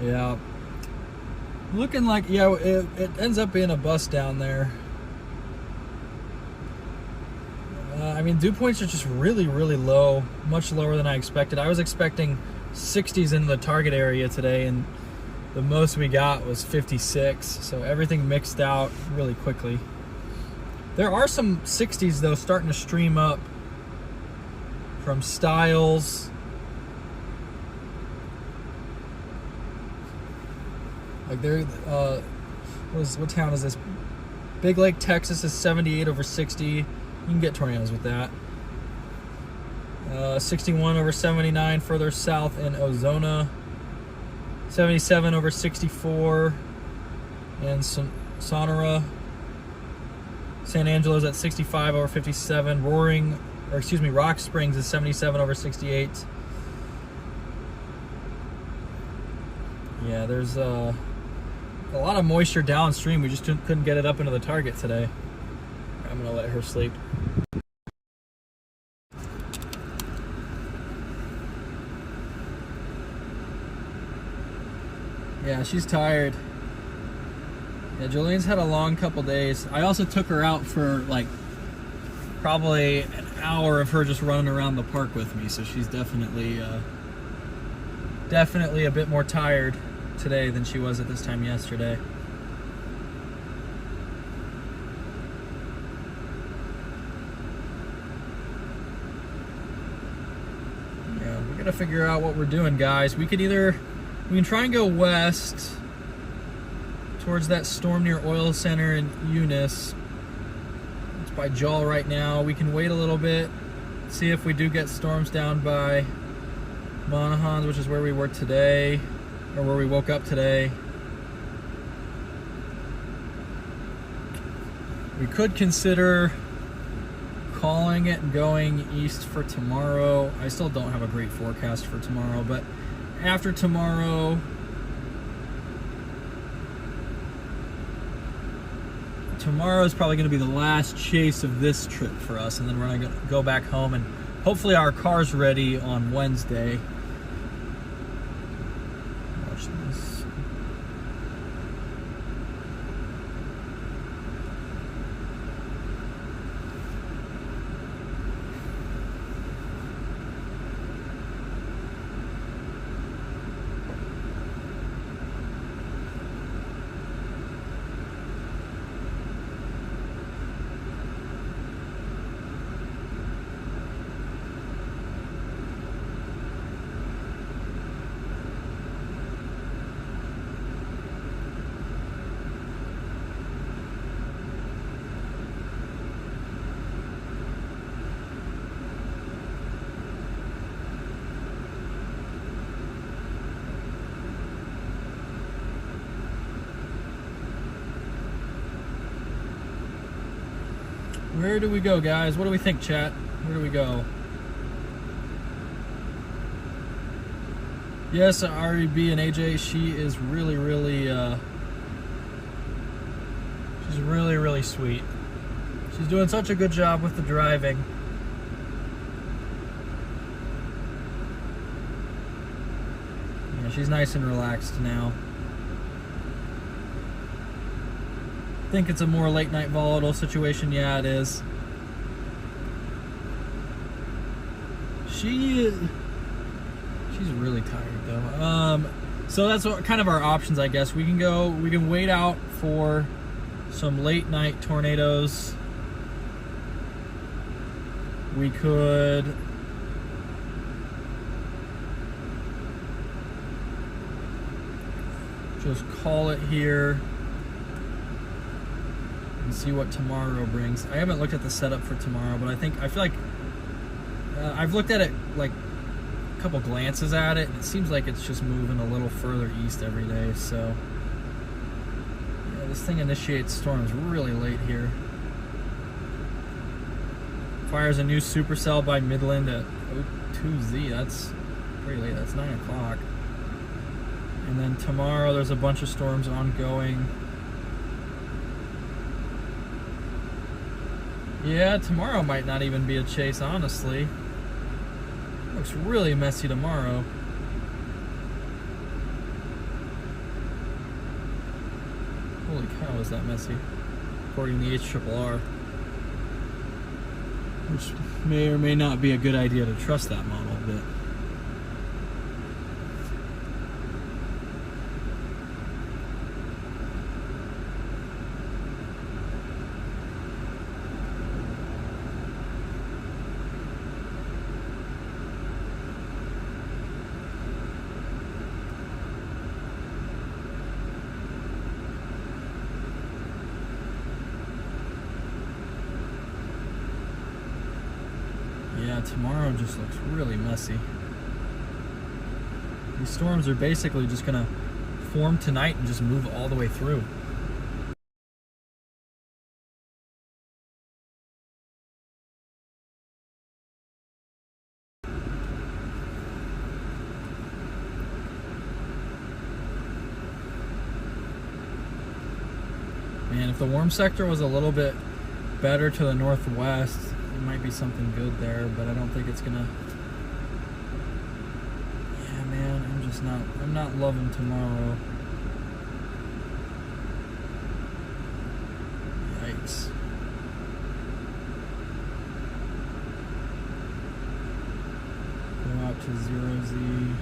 Yeah, looking like, yeah, it ends up being a bust down there. I mean, dew points are just really, really low, much lower than I expected. I was expecting 60s in the target area today, and the most we got was 56, so everything mixed out really quickly. There are some 60s, though, starting to stream up from Stiles. Like there, what town is this? Big Lake, Texas is 78 over 60. You can get tornadoes with that. 61 over 79 further south in Ozona. 77 over 64 in Sonora. San Angelo's at 65 over 57. Rock Springs is 77 over 68. Yeah, there's a lot of moisture downstream. We just couldn't get it up into the target today. I'm gonna let her sleep. Yeah, she's tired. Yeah, Jolene's had a long couple days. I also took her out for like probably an hour of her just running around the park with me, so she's definitely a bit more tired today than she was at this time yesterday. Yeah, we gotta figure out what we're doing, guys. We can try and go west towards that storm near Oil Center in Eunice. It's by Jol right now. We can wait a little bit, see if we do get storms down by Monahans, which is where we were today, or where we woke up today. We could consider calling it and going east for tomorrow. I still don't have a great forecast for tomorrow, but after tomorrow, tomorrow is probably going to be the last chase of this trip for us, and then we're going to go back home, and hopefully our car's ready on Wednesday. Watch this. Where do we go, guys? What do we think, chat? Where do we go? Yes, REB and AJ, she is really, she's really sweet. She's doing such a good job with the driving. she's nice and relaxed now. Think it's a more late night volatile situation. Yeah, it is. She's really tired though. So that's what, kind of our options, I guess. We can wait out for some late night tornadoes. We could just call it here and see what tomorrow brings. I haven't looked at the setup for tomorrow, but I feel like I've looked at it like a couple glances at it, and it seems like it's just moving a little further east every day. So yeah, this thing initiates storms really late here. Fires a new supercell by Midland at 02Z. That's pretty late. That's 9 o'clock. And then tomorrow there's a bunch of storms ongoing. Yeah, tomorrow might not even be a chase, honestly. Looks really messy tomorrow. Holy cow, is that messy? According to the HRRR. Which may or may not be a good idea to trust that model, but yeah, tomorrow just looks really messy. These storms are basically just gonna form tonight and just move all the way through. Man, if the warm sector was a little bit better to the northwest, it might be something good there, but I don't think it's gonna. Yeah, man, I'm not loving tomorrow. Yikes. Go out to 0Z.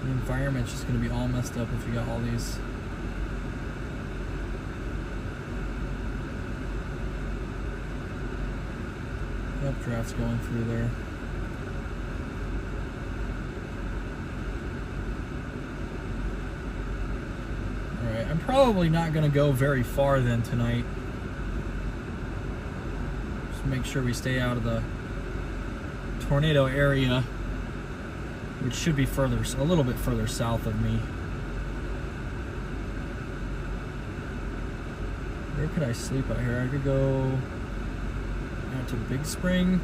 The environment's just gonna be all messed up if you got all these. Updrafts going through there. Alright, I'm probably not going to go very far then tonight. Just make sure we stay out of the tornado area, which should be a little bit further south of me. Where could I sleep out here? I could go out to Big Spring.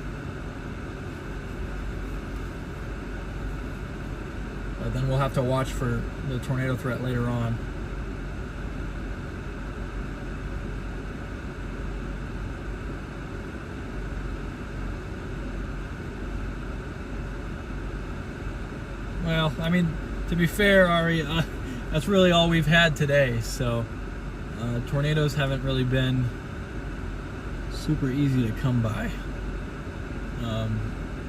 But then we'll have to watch for the tornado threat later on. Well, I mean, to be fair, Ari, that's really all we've had today. So tornadoes haven't really been super easy to come by,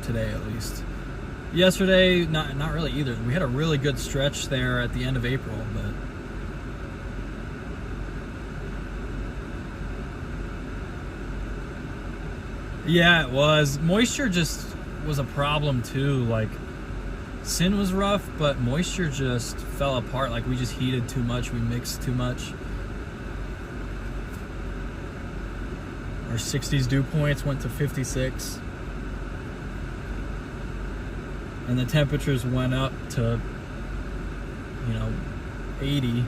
today at least. Yesterday, not really either. We had a really good stretch there at the end of April, but yeah, it was. Moisture just was a problem too. Like, sin was rough, but moisture just fell apart. Like, we just heated too much, we mixed too much. Our 60s dew points went to 56. And the temperatures went up to, 80.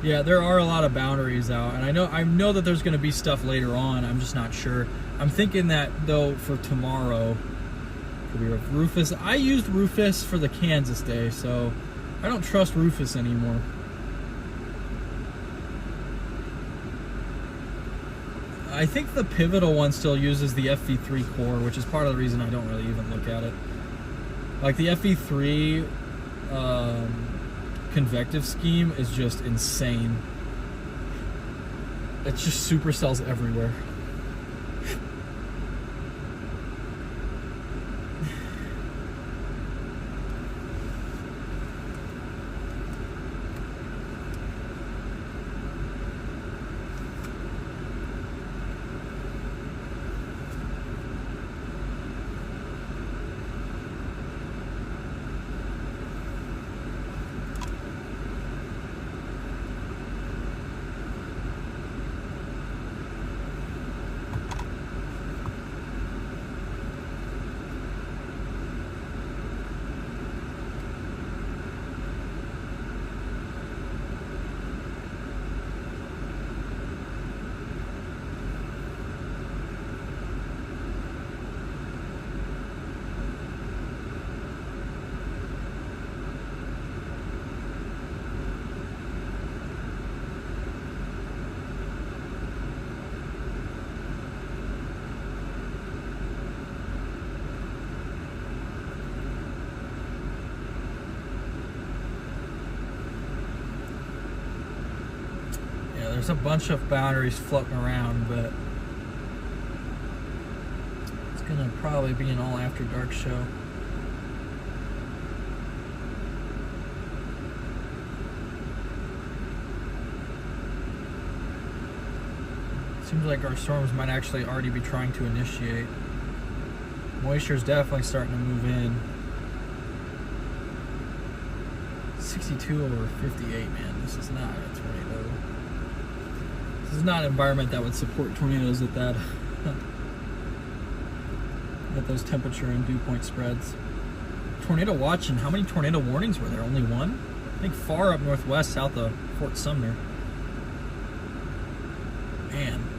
Yeah, there are a lot of boundaries out, and I know that there's going to be stuff later on. I'm just not sure. I'm thinking that though for tomorrow, could be Rufus. I used Rufus for the Kansas day, so I don't trust Rufus anymore. I think the pivotal one still uses the FV3 core, which is part of the reason I don't really even look at it. Like the FV3 convective scheme is just insane. It's just supercells everywhere. There's a bunch of boundaries floating around, but it's gonna probably be an all after dark show. Seems like our storms might actually already be trying to initiate. Moisture is definitely starting to move in. 62 over 58, man. This is not a tornado. This is not an environment that would support tornadoes at that at those temperature and dew point spreads. Tornado watch, and how many tornado warnings were there? Only one? I think far up northwest, south of Fort Sumner. Man.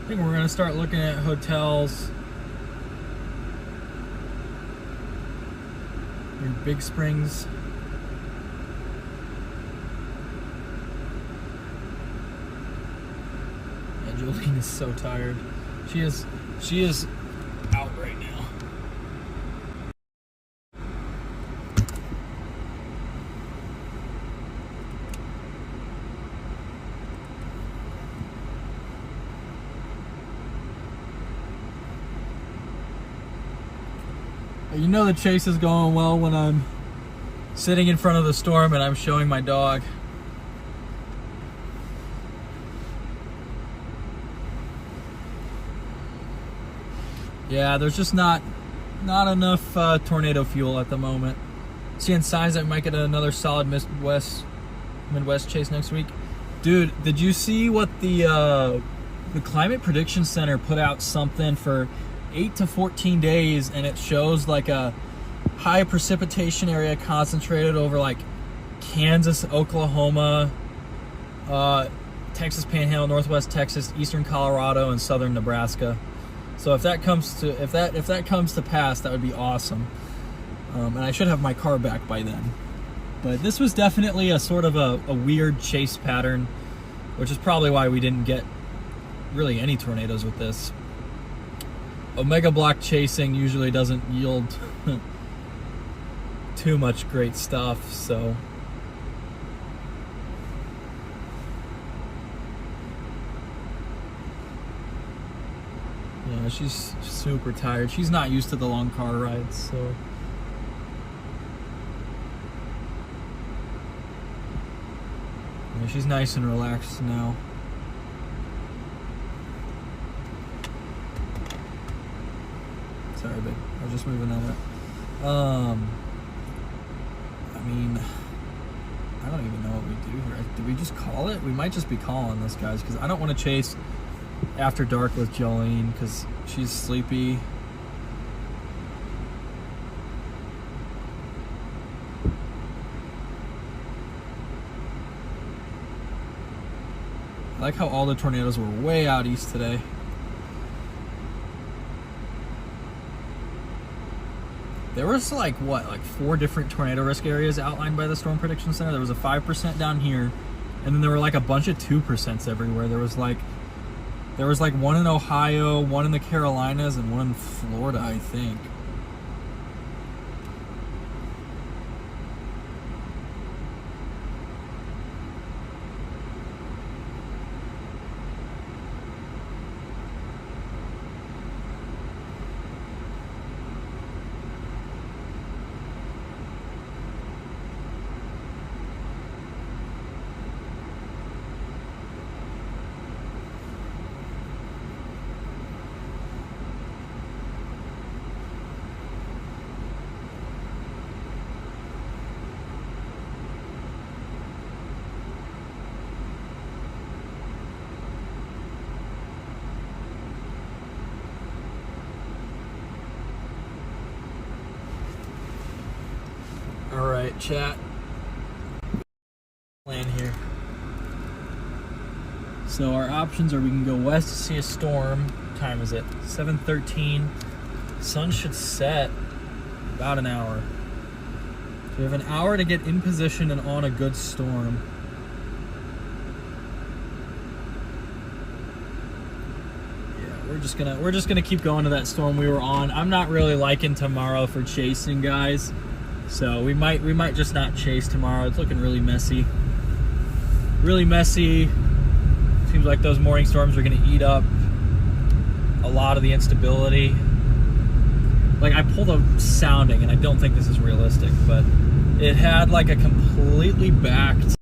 I think we're going to start looking at hotels in Big Springs. Yeah, Jolene is so tired. She is out right now. You know the chase is going well when I'm sitting in front of the storm and I'm showing my dog. Yeah, there's just not enough tornado fuel at the moment. Seeing signs that we might get another solid Midwest chase next week. Dude, did you see what the Climate Prediction Center put out something for 8 to 14 days, and it shows like a high precipitation area concentrated over like Kansas, Oklahoma, Texas Panhandle, Northwest Texas, Eastern Colorado, and Southern Nebraska. So if that comes to pass, that would be awesome. And I should have my car back by then. But this was definitely a sort of a weird chase pattern, which is probably why we didn't get really any tornadoes with this. Omega block chasing usually doesn't yield too much great stuff, so she's super tired. She's not used to the long car rides, so. Yeah, she's nice and relaxed now. Sorry, babe. I was just moving on that. I mean, I don't even know what we do here. Did we just call it? We might just be calling this, guys, because I don't want to chase after dark with Jolene because she's sleepy. I like how all the tornadoes were way out east today. There was like 4 different tornado risk areas outlined by the Storm Prediction Center. There was a 5% down here, and then there were like a bunch of 2% everywhere. There was like one in Ohio, one in the Carolinas, and one in Florida, I think. All right, chat. Plan here. So our options are we can go west to see a storm. What time is it? 7:13. Sun should set about an hour. So we have an hour to get in position and on a good storm. Yeah, we're just gonna keep going to that storm we were on. I'm not really liking tomorrow for chasing, guys. So we might just not chase tomorrow. It's looking really messy. Really messy. Seems like those morning storms are gonna eat up a lot of the instability. Like, I pulled a sounding, and I don't think this is realistic, but it had like a completely backed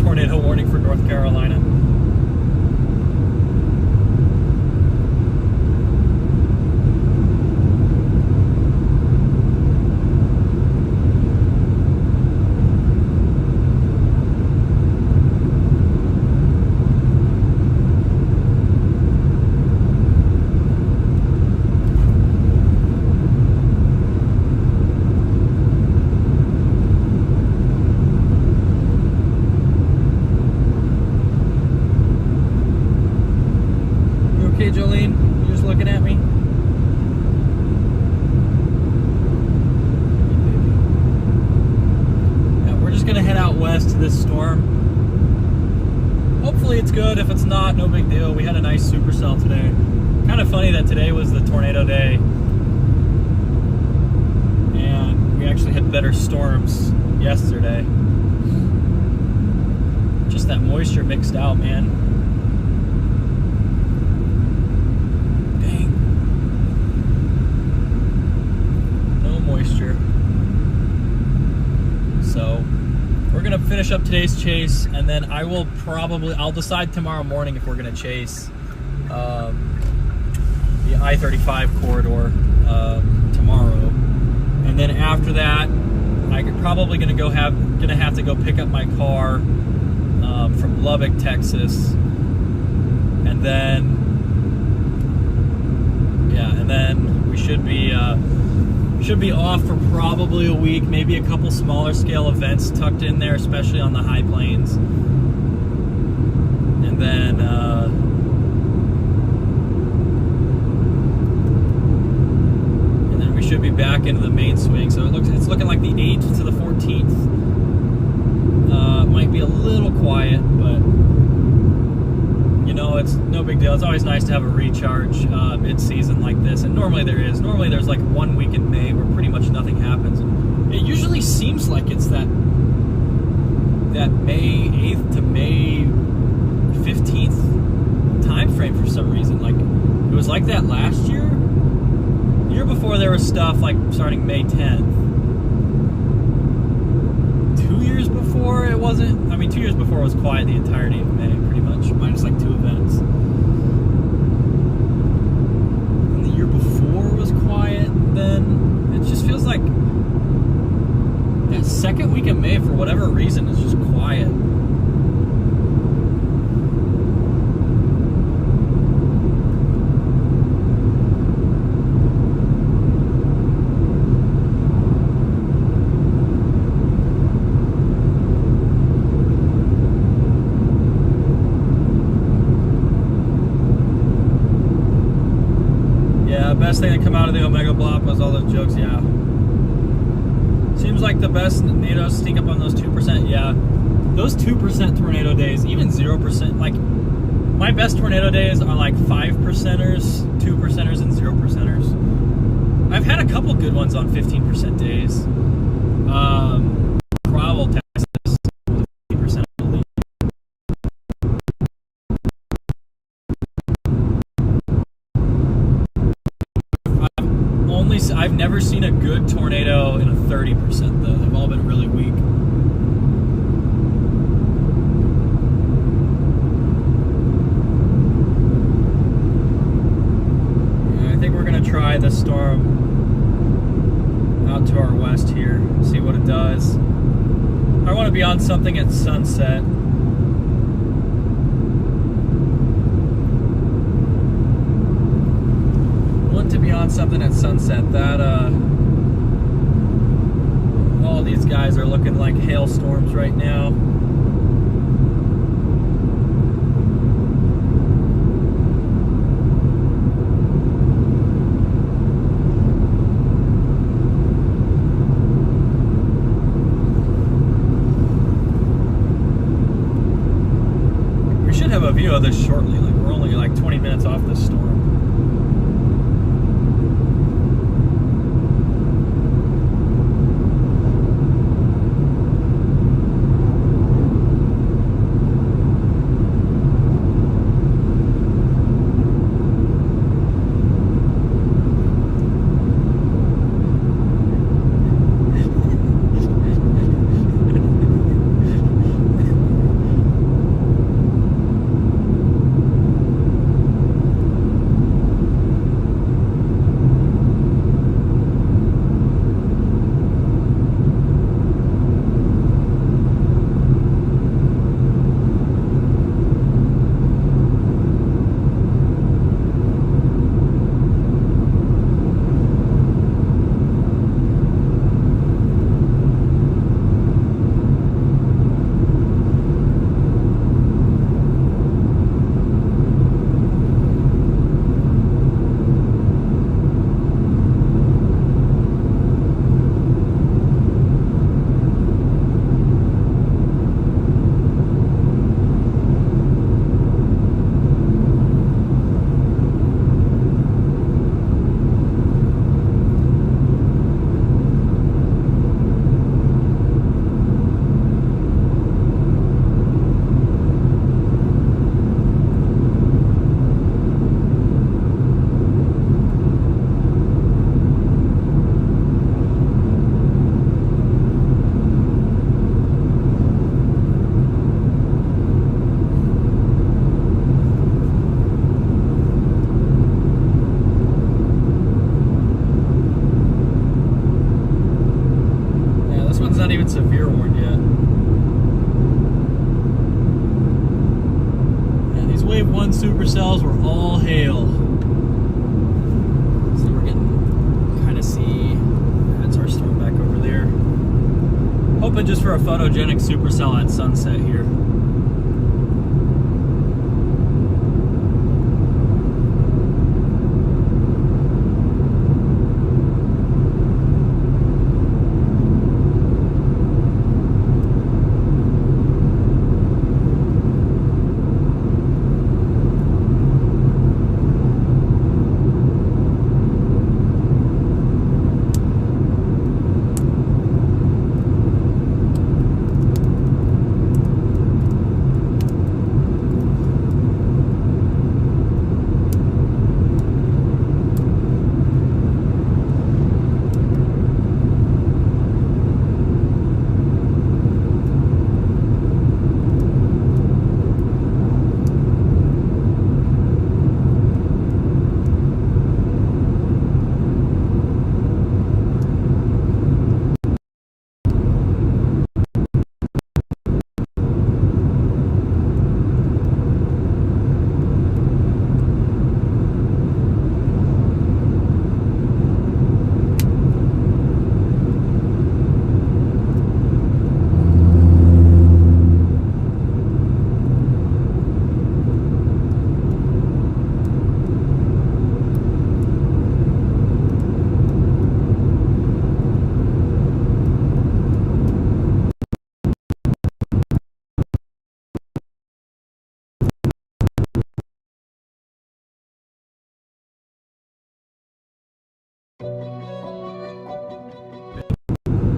tornado warning for North Carolina. Okay, Jolene, you just looking at me? Yeah, we're just gonna head out west to this storm. Hopefully it's good. If it's not, no big deal. We had a nice supercell today. Kind of funny that today was the tornado day, and we actually had better storms yesterday. Just that moisture mixed out, man. Moisture. So we're gonna finish up today's chase, and then I'll decide tomorrow morning if we're gonna chase the I-35 corridor tomorrow, and then after that I'm probably gonna have to go pick up my car from Lubbock, Texas, and then and then we should be off for probably a week, maybe a couple smaller scale events tucked in there, especially on the high plains. And then we should be back into the main swing. So it's looking like the 8th to the 14th. Might be a little quiet, but you know, it's no big deal. It's always nice to have a recharge mid-season like this, and normally there's like 1 week in May where pretty much nothing happens. And it usually seems like it's that May 8th to May 15th time frame for some reason. Like, it was like that last year. The year before there was stuff like starting May 10th. 2 years before it wasn't. I mean, 2 years before it was quiet the entirety of May, pretty much, minus like 2 events. And the year before was quiet. Then it just feels like that second week of May, for whatever reason, is just quiet. Best thing to come out of the Omega Block was all those jokes. Yeah, seems like the best tornadoes sneak up on those 2%. Yeah, those 2% tornado days, even 0%. Like, my best tornado days are like 5%ers, 2%ers, and 0%ers. I've had a couple good ones on 15% days. Provo, Texas, was 50%. I've never seen a good tornado in a 30% though. They've all been really weak. I think we're gonna try this storm out to our west here, see what it does. I want to be on something at sunset. To be on something at sunset. That all these guys are looking like hailstorms right now. We should have a view of this shortly. Like, we're only like 20 minutes off this storm. Severe one yet. Yeah, these Wave 1 supercells were all hail. hoping just for a photogenic supercell at sunset here.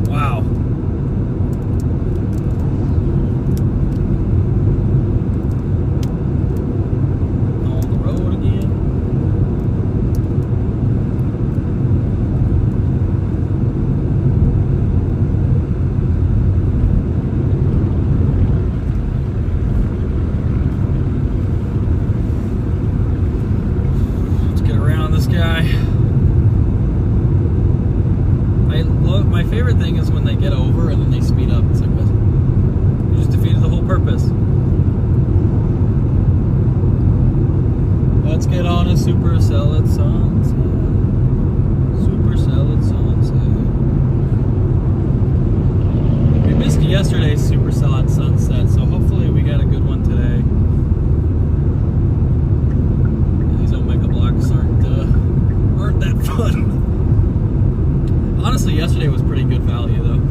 Wow. On the road again. Let's get around this guy. My favorite thing is when they get over and then they speed up. It's like, what? You just defeated the whole purpose. Let's get on a supercell at sunset. Supercell at sunset. We missed yesterday's supercell at sunset, so hopefully we got a good one today. These Omega blocks aren't that fun. Honestly, yesterday was pretty good value, though.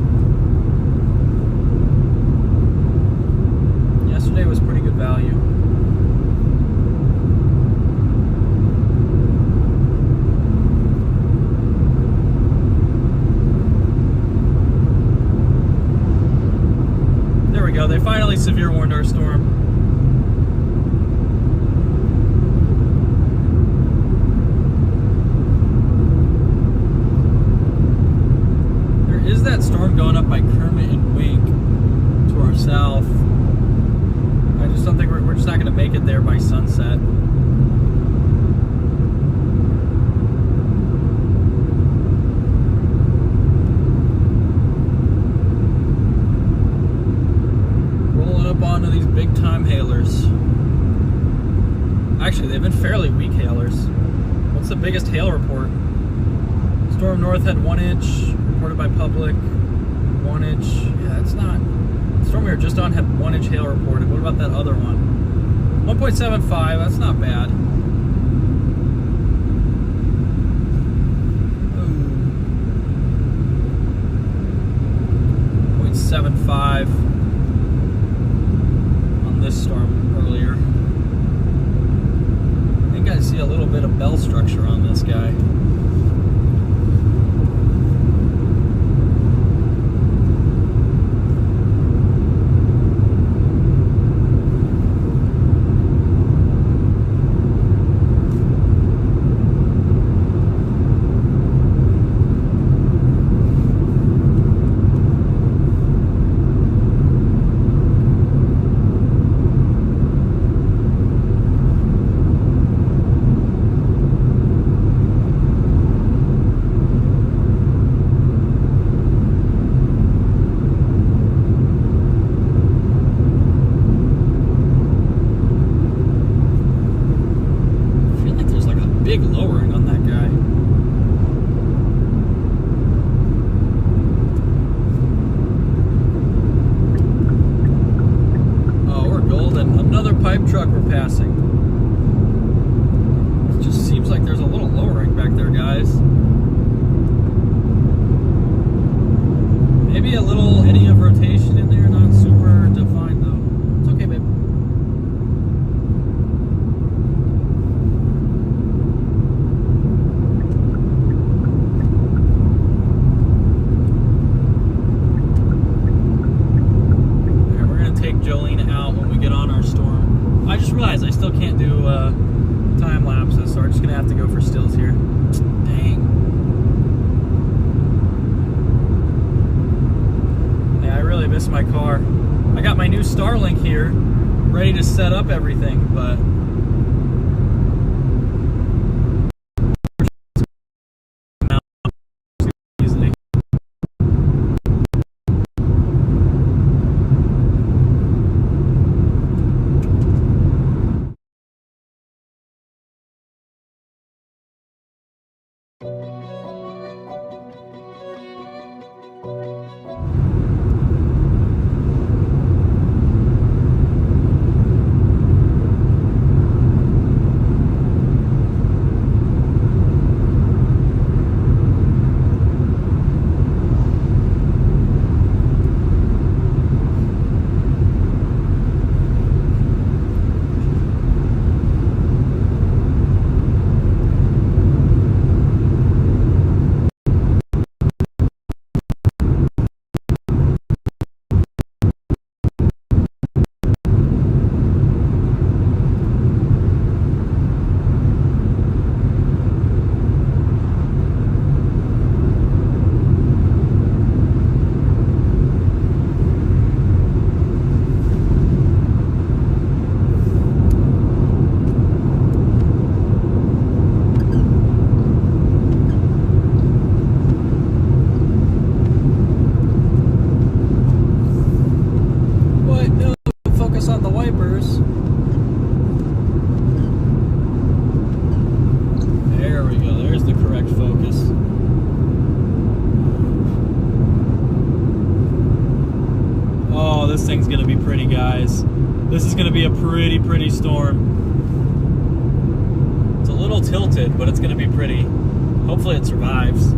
Yesterday was pretty good value. There we go. They finally severe warned our storm. That storm going up by Kermit and Wink to our south. I just don't think we're just not going to make it there by sunset. Rolling up onto these big time hailers. Actually, they've been fairly weak hailers. What's the biggest hail report? Storm north had 1 inch. Reported by public, 1 inch. Yeah, that's not. The storm we were just on had 1 inch hail reported. What about that other one? 1.75. That's not bad. 0.75 on this storm earlier. I think I see a little bit of bell structure on this guy. big lowering on that guy. pipe truck we're passing. It just seems like there's a little lowering back there, guys. Maybe a little eddy of rotation in there, not super defined though. It's okay, babe. Alright, we're gonna take Jolene out when we get on our storm. I just realized I still can't do time lapses, so we're just gonna have to go for stills here. Dang. I really miss my car. I got my new Starlink here, ready to set up everything, but easily. On the wipers. There we go. There's the correct focus. Oh, this thing's gonna be pretty, guys. This is gonna be a pretty storm. It's a little tilted, but it's gonna be pretty. Hopefully it survives.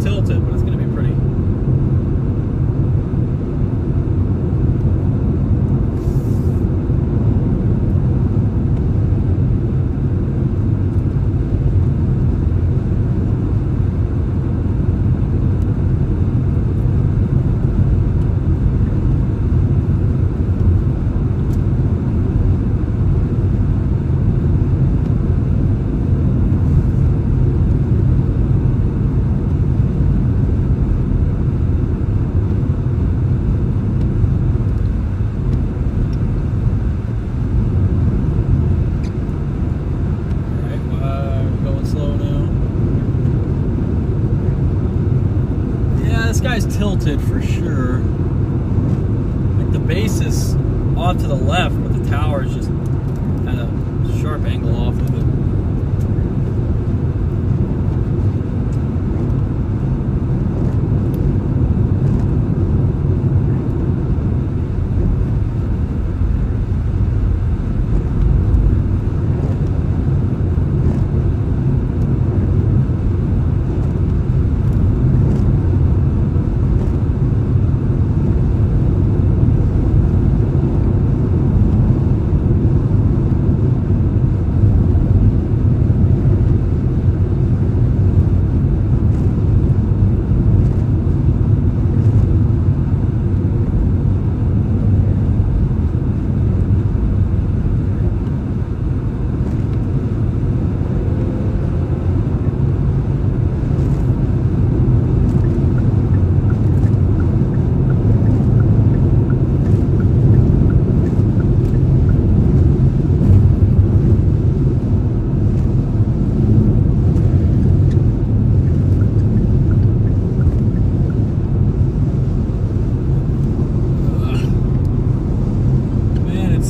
Tilted, but it's going to be pretty. This guy's tilted for sure. Like the base is off to the left, but the tower is just at a sharp angle off of it.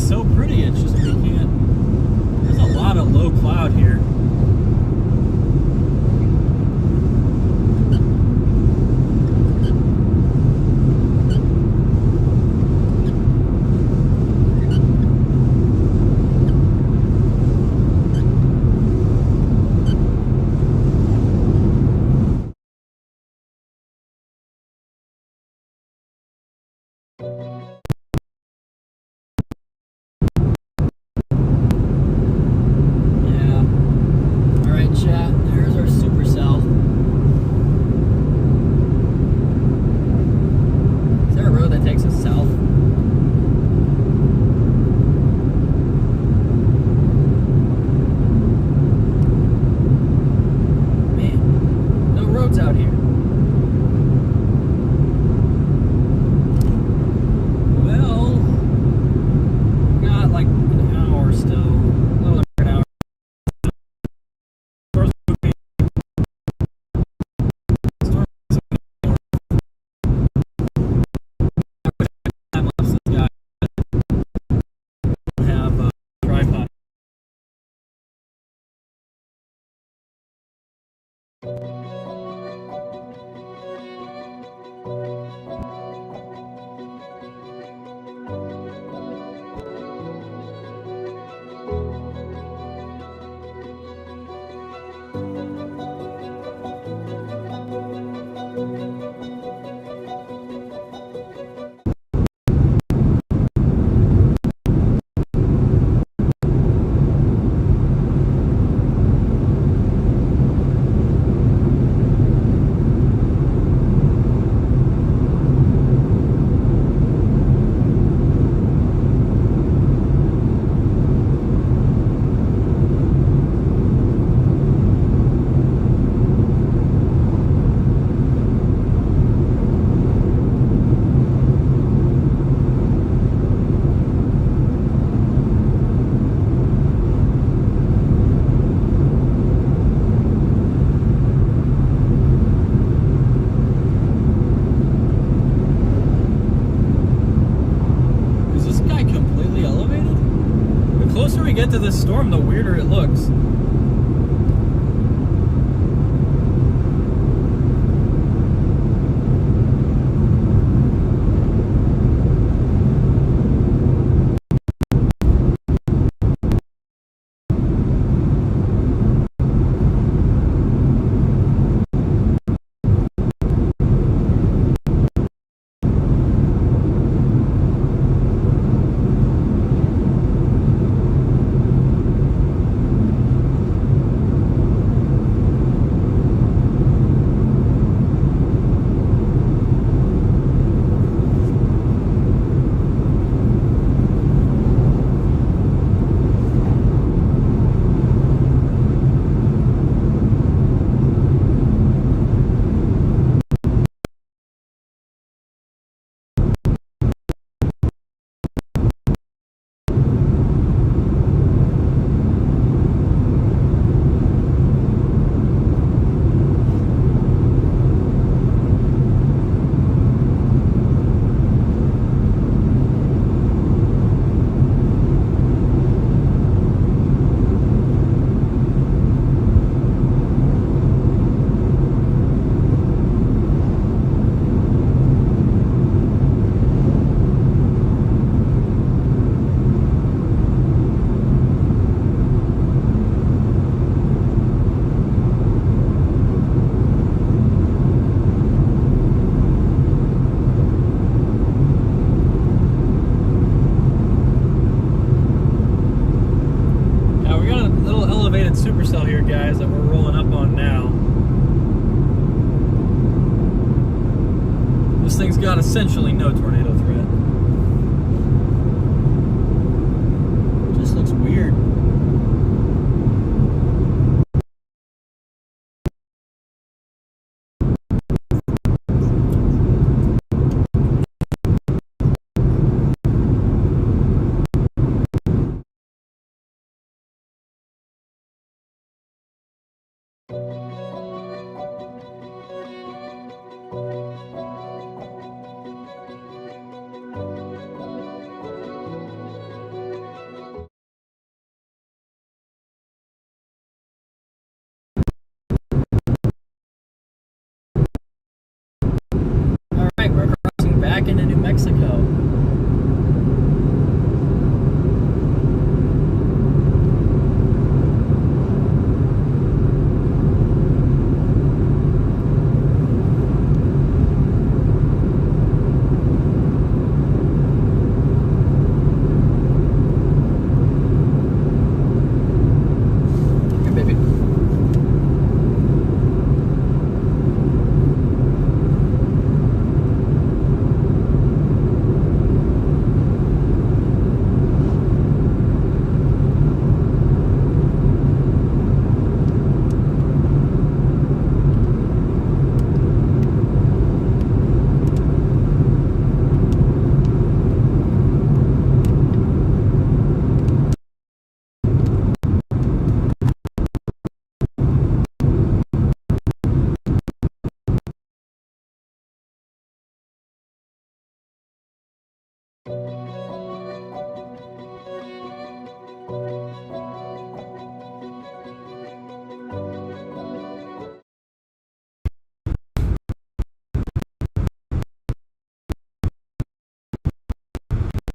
so pretty. It's just we can't. There's a lot of low cloud here. get to this storm, the weirder it looks. Supercell here, guys, that we're rolling up on now. This thing's got essentially no tornado threat. Just looks weird. Alright, we're crossing back into New Mexico.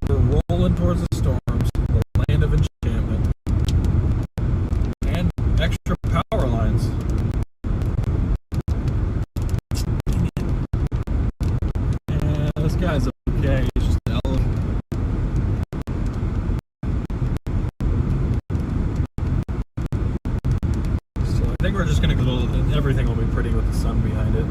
We're rolling towards the storms, the land of enchantment, and extra power lines. And this guy's okay, he's just an elephant. So I think we're just gonna go, everything will be pretty with the sun behind it.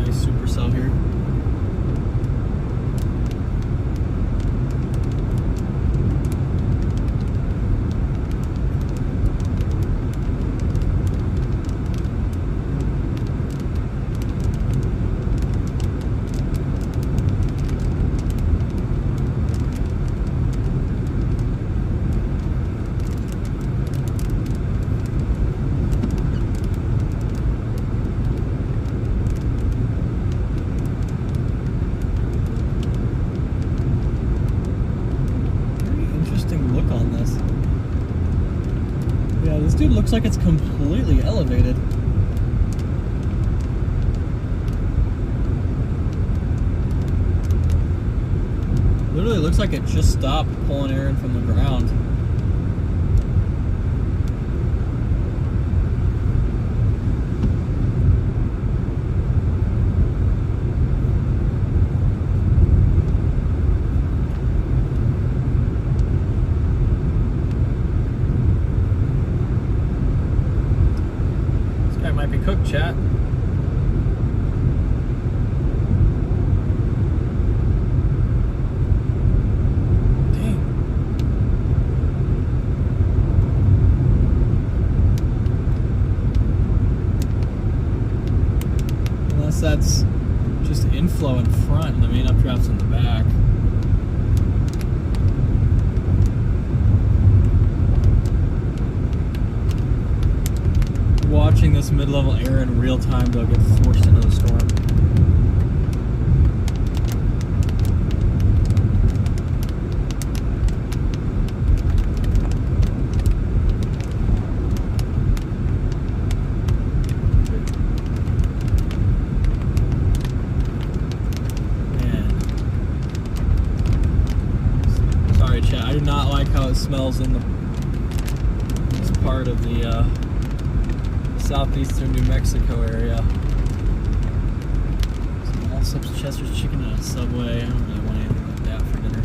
Supercell here. dude looks like it's completely elevated. Literally looks like it just stopped pulling air in from the ground. This guy might be cooked, chat. That's just inflow in front and the main updraft's in the back. Watching this mid-level air in real time though get forced into the storm. I do not like how it smells in this part of the southeastern New Mexico area. Some all subs Chester's chicken and a Subway. I don't really want anything like that for dinner.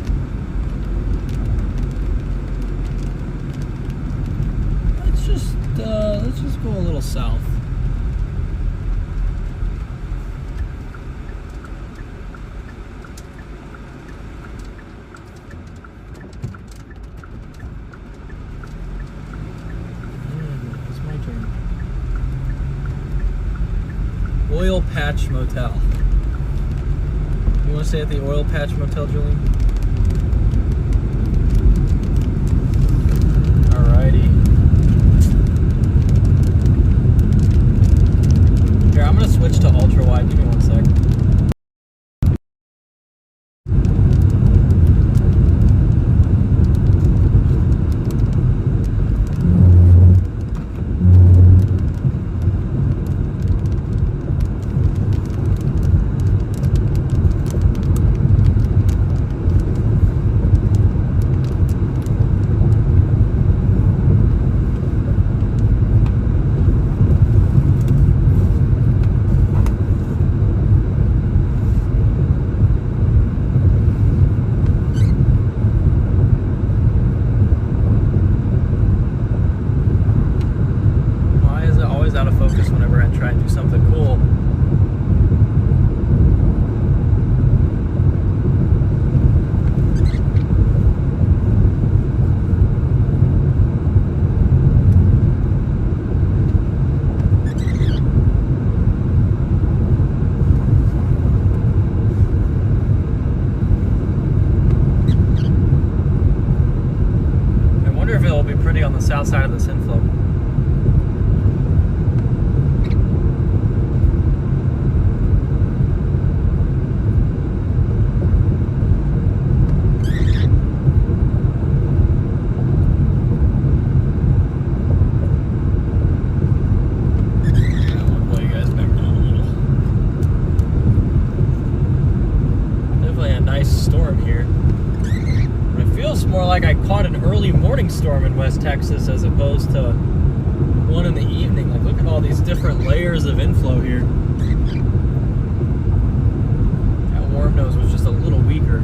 Let's just go a little south. Oil Patch Motel. You want to stay at the Oil Patch Motel, Julie? Alrighty. Here, I'm going to switch to ultra wide. Give me 1 sec. On the south side of this inflow. I want to pull you guys back down a little. Definitely a nice storm here. It feels more like I caught an early morning storm in West Texas as opposed to one in the evening. Like, look at all these different layers of inflow here. That warm nose was just a little weaker.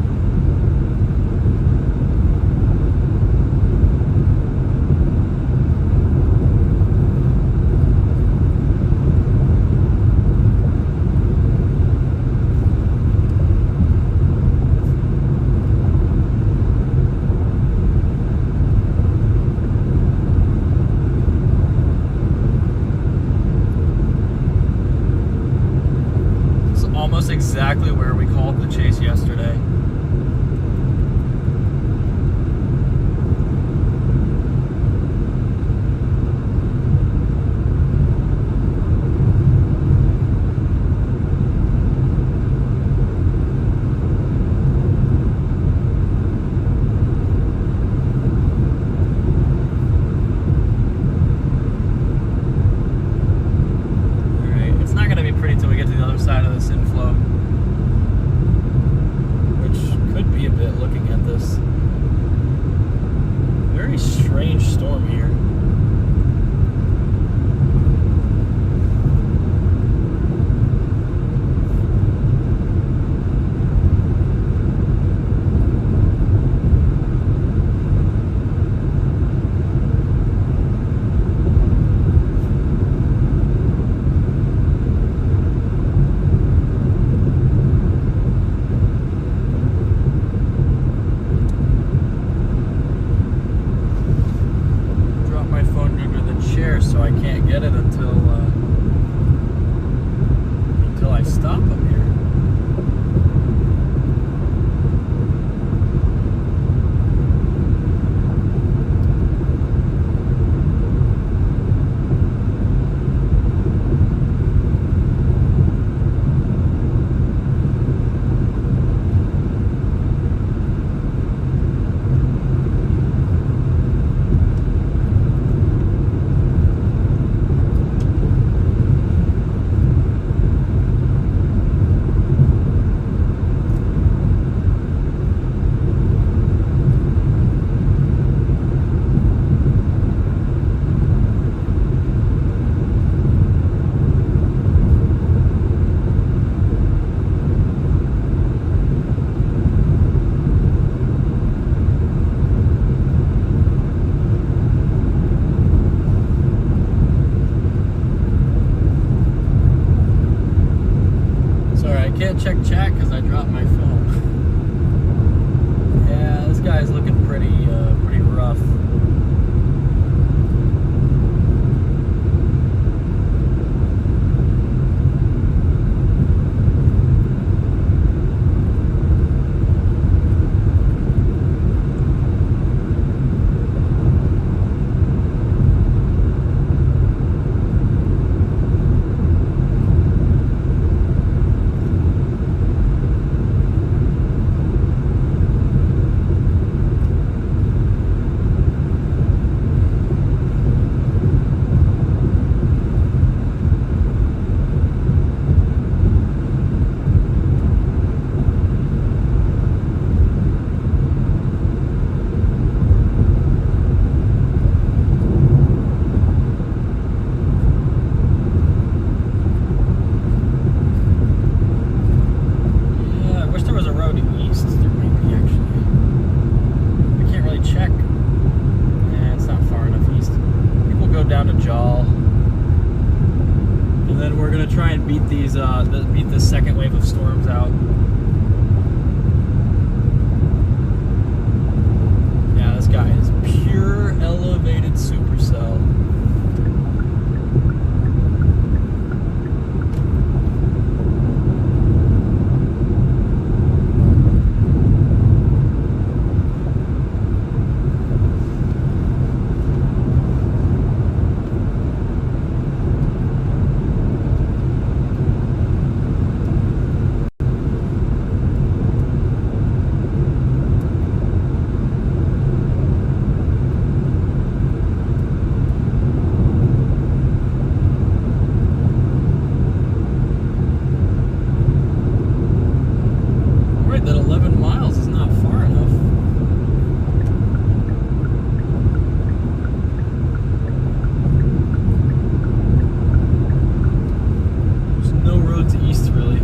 Exactly where we called the chase yesterday. chat because I dropped my phone. Yeah, this guy's looking pretty rough. Beat this second wave of storms out. Yeah, this guy is pure elevated supercell. That 11 miles is not far enough. There's no road to east, really.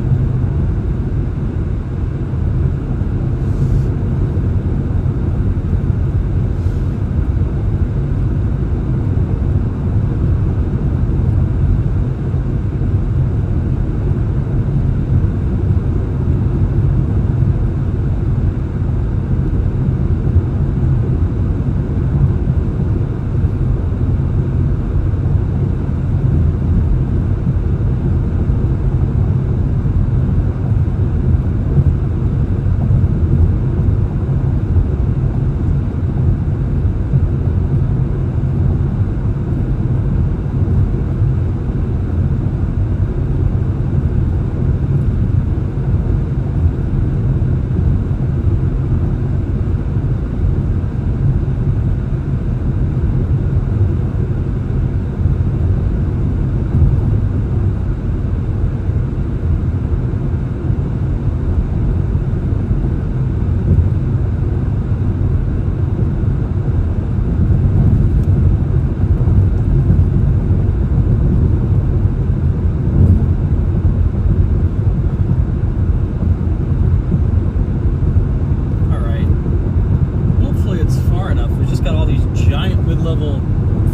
Mid-level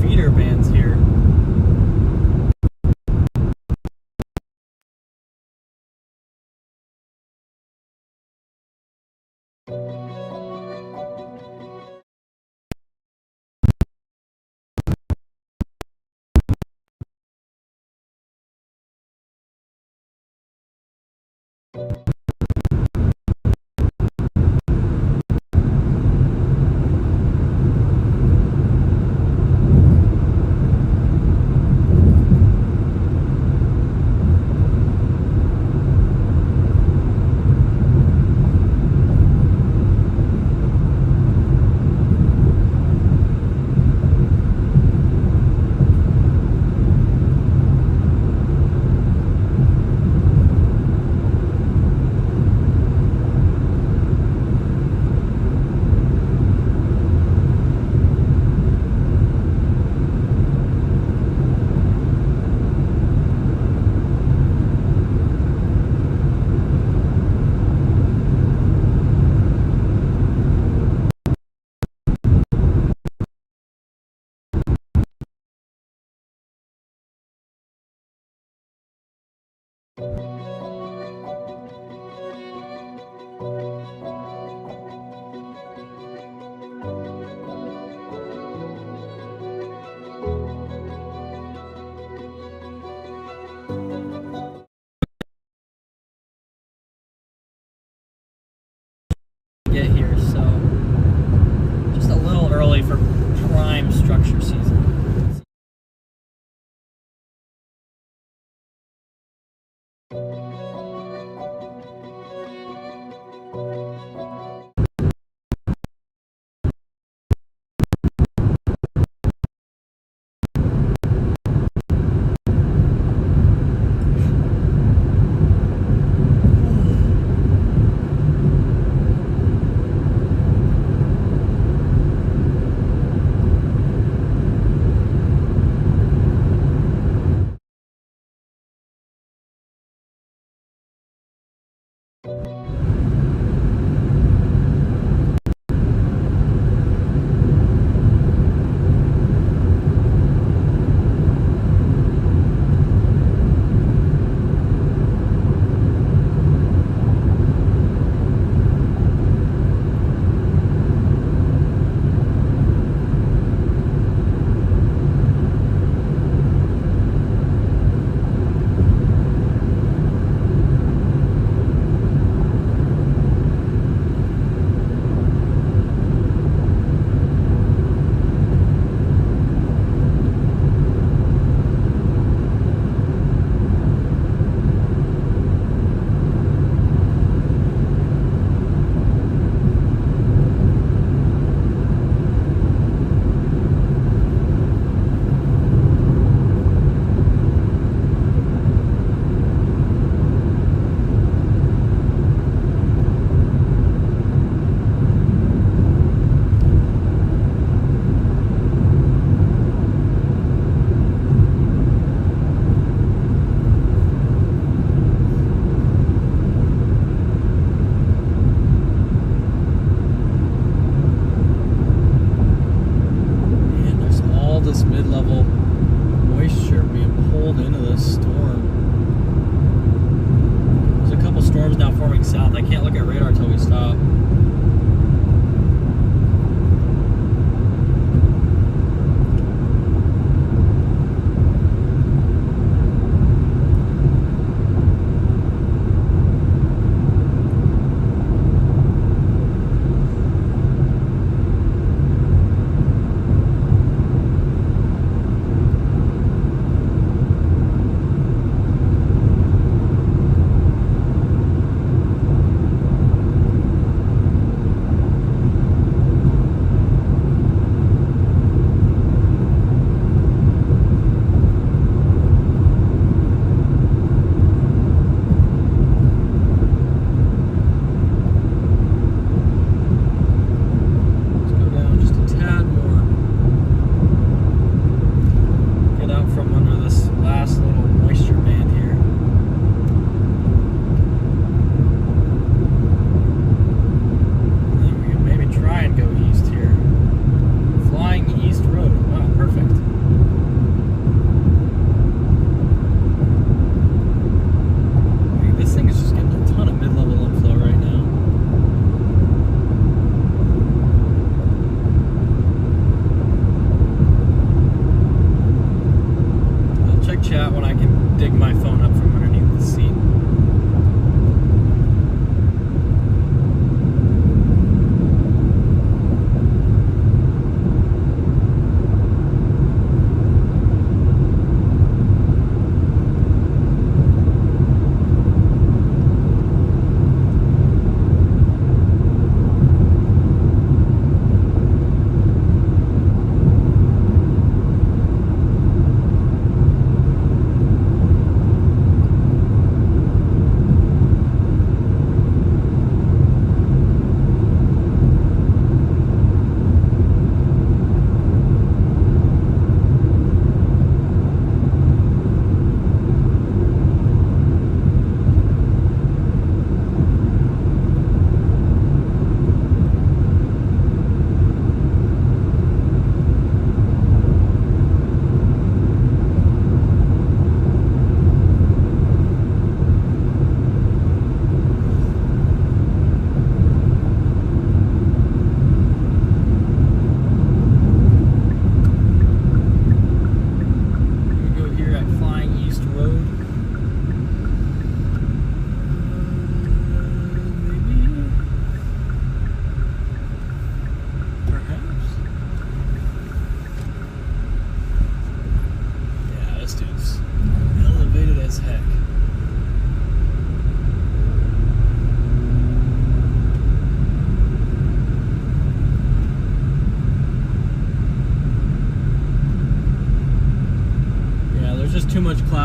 feeder bands here.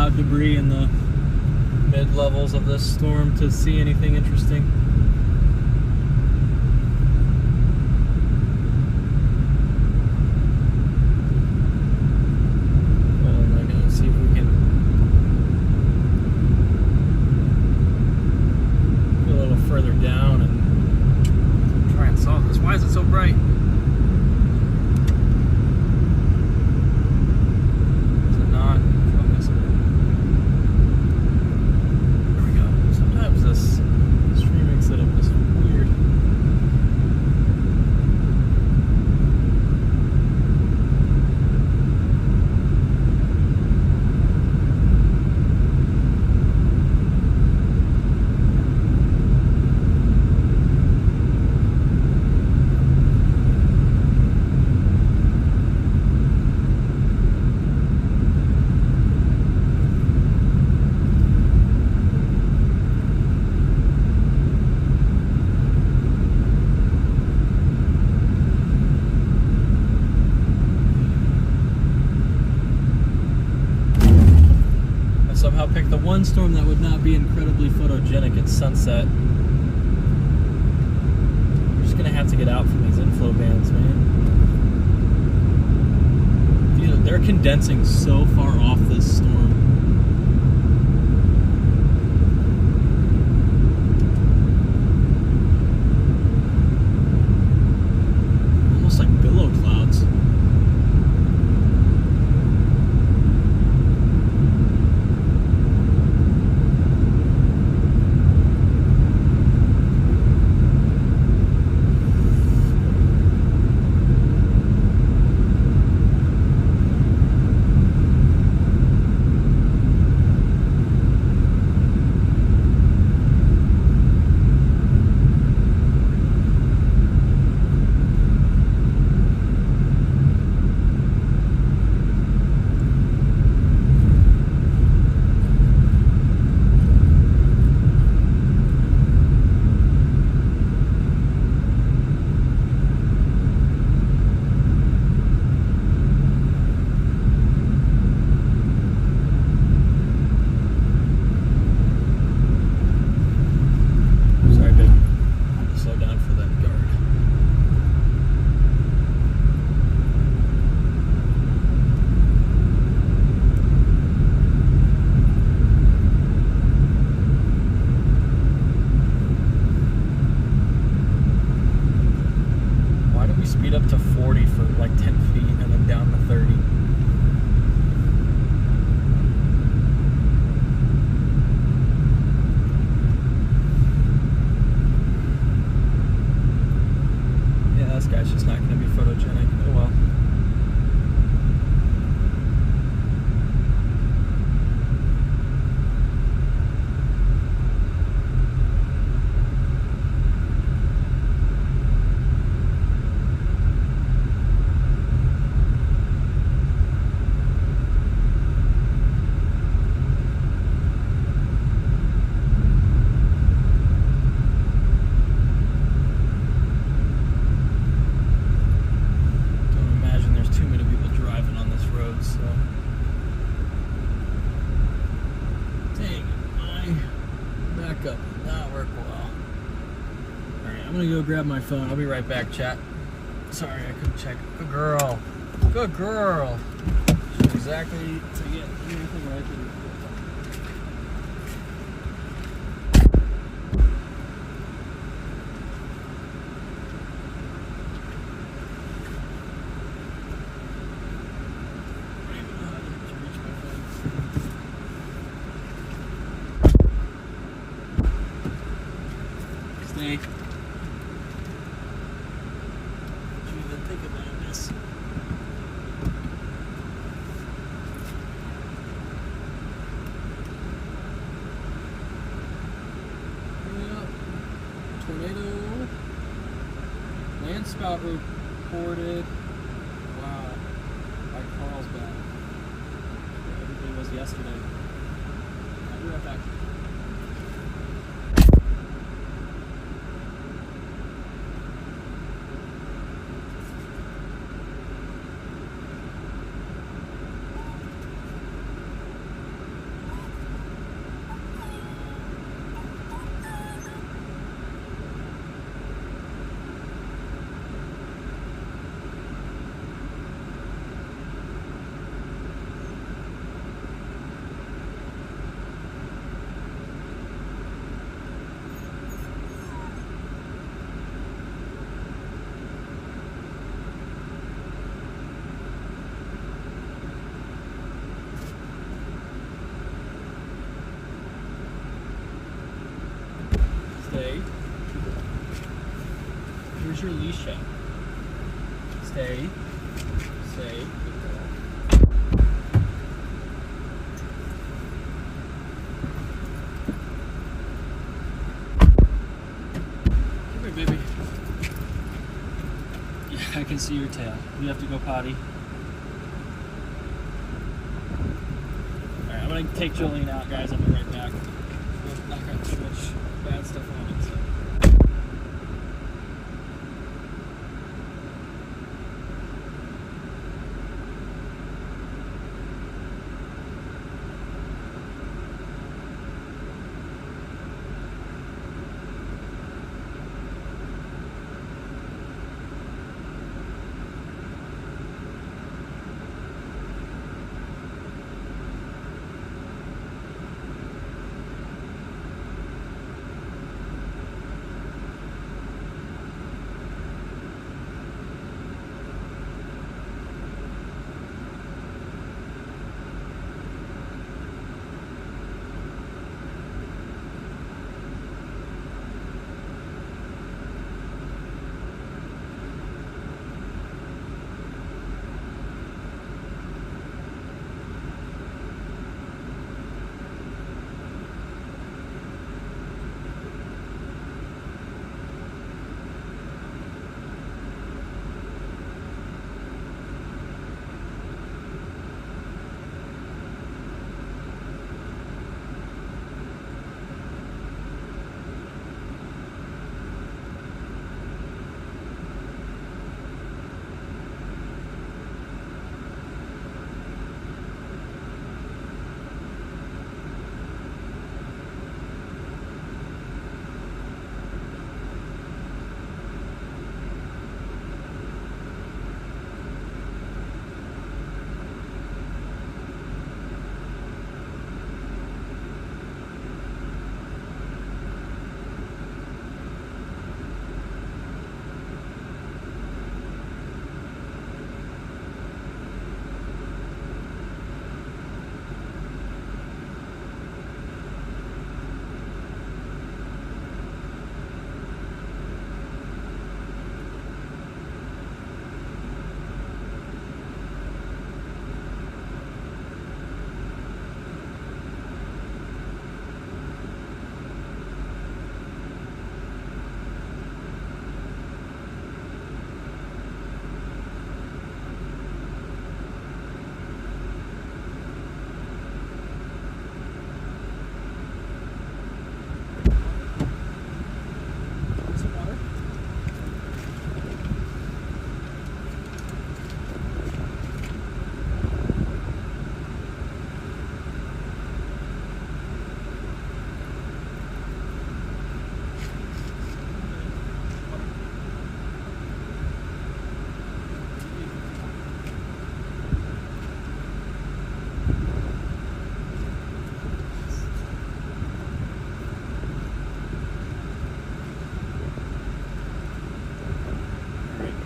cloud debris in the mid-levels of this storm to see anything interesting. Well, I'm going to see if we can get a little further down and try and solve this. Why is it so bright? Somehow picked the one storm that would not be incredibly photogenic at sunset. We're just gonna have to get out from these inflow bands, man. They're condensing so far off this storm. Almost like billow clouds. Up to 40 for like 10 feet and then down to 30. Yeah, this guy's just not going to be photogenic. Oh well. Up did not work well. Alright, I'm gonna go grab my phone. I'll be right back, chat. Sorry, I couldn't check. Good girl. Good girl. She's exactly to get everything right to do. Snake. Did you even think about this? Yep. Tornado. Land spout reported. Wow. By Carlsbad. Where everybody was yesterday. I'll be right back. your leash chain. Stay. Stay. Good girl. Come here, baby. Yeah, I can see your tail. You have to go potty. Alright, I'm gonna take Jolene out, guys. I'll be right back. We'll not got too much bad stuff on it. So.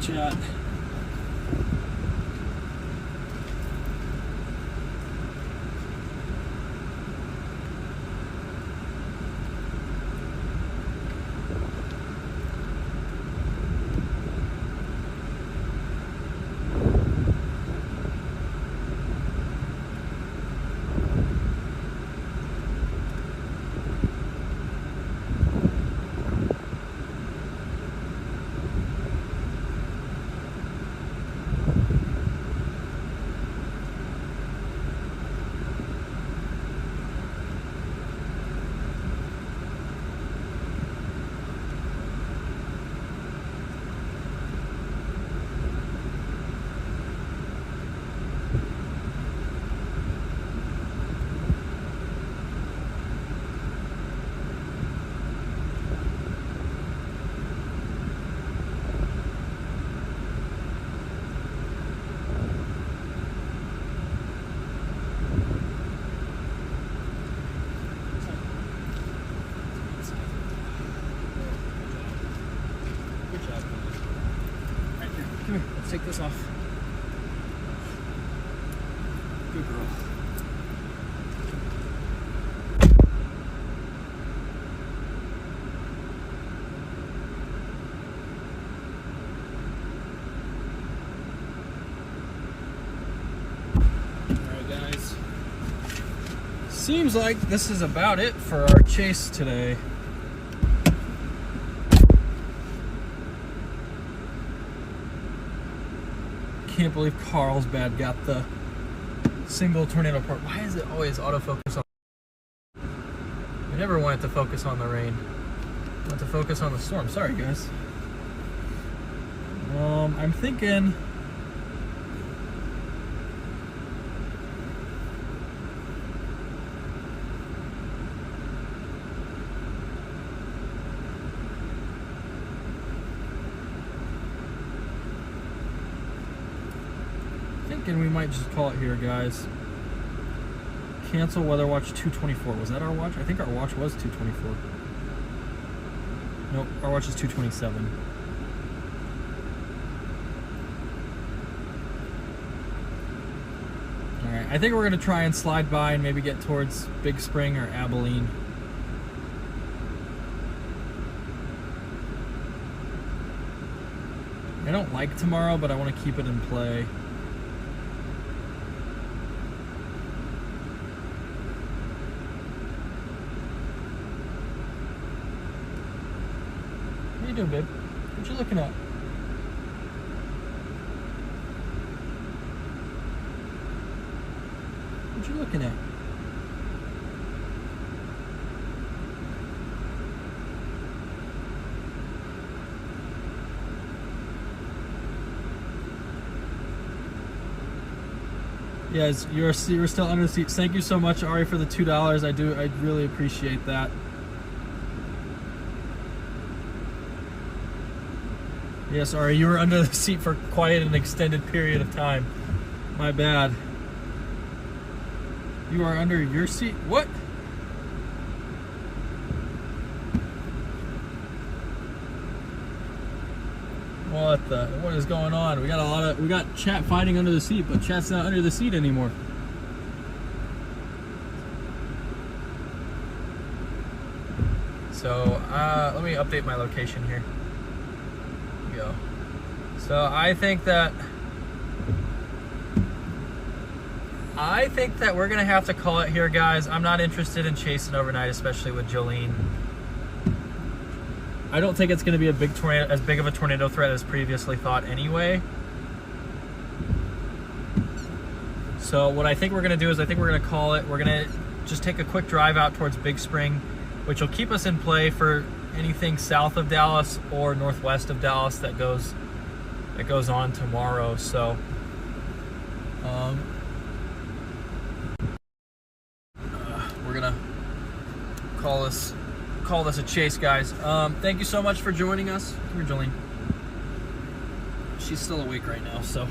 Shot. Take this off. Good girl. seems like this is about it for our chase today. Can't believe Carlsbad got the single tornado part. Why is it always autofocus on? I never want it to focus on the rain. I want it to focus on the storm. Sorry, guys. I'm thinking. We might just call it here, guys. Cancel weather watch 224. Was that our watch? I think our watch was 224. Nope, our watch is 227. Alright, I think we're going to try and slide by and maybe get towards Big Spring or Abilene. I don't like tomorrow, but I want to keep it in play. What are you doing, babe? What you looking at? What you looking at? Yes, you're still under the seat. Thank you so much, Ari, for the $2. I really appreciate that. Yes, Ari, you were under the seat for quite an extended period of time. My bad. You are under your seat? What? What is going on? We got chat fighting under the seat, but chat's not under the seat anymore. So, let me update my location here. Here we go. So, I think that we're gonna have to call it here, guys. I'm not interested in chasing overnight, especially with Jolene. I don't think it's going to be a big tornado, as big of a tornado threat as previously thought anyway. So what I think we're going to do is I think we're going to call it. We're going to just take a quick drive out towards Big Spring, which will keep us in play for anything south of Dallas or northwest of Dallas that goes on tomorrow. So we're going to call this a chase, guys. Thank you so much for joining us. Come here, Jolene. She's still awake right now, so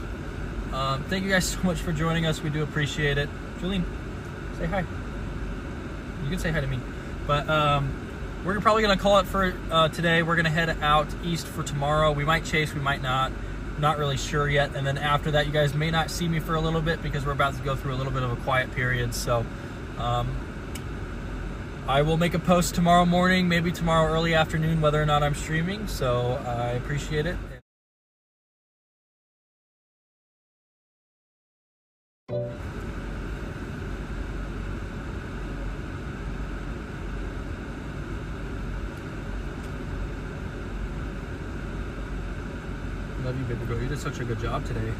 thank you guys so much for joining us. We do appreciate it. Jolene, say hi. You can say hi to me. But we're probably gonna call it for today. We're gonna head out east for tomorrow. We might chase, we might not. Not really sure yet. And then after that, you guys may not see me for a little bit because we're about to go through a little bit of a quiet period. So I will make a post tomorrow morning, maybe tomorrow early afternoon, whether or not I'm streaming, so I appreciate it. Love you, baby girl. You did such a good job today.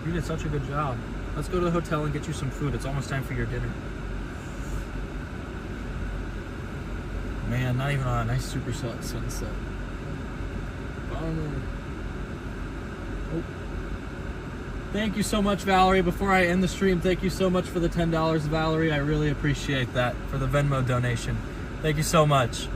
You did such a good job. Let's go to the hotel and get you some food. It's almost time for your dinner. Man, not even on a nice supercell at sunset. Oh. Thank you so much, Valerie. Before I end the stream, thank you so much for the $10, Valerie. I really appreciate that for the Venmo donation. Thank you so much.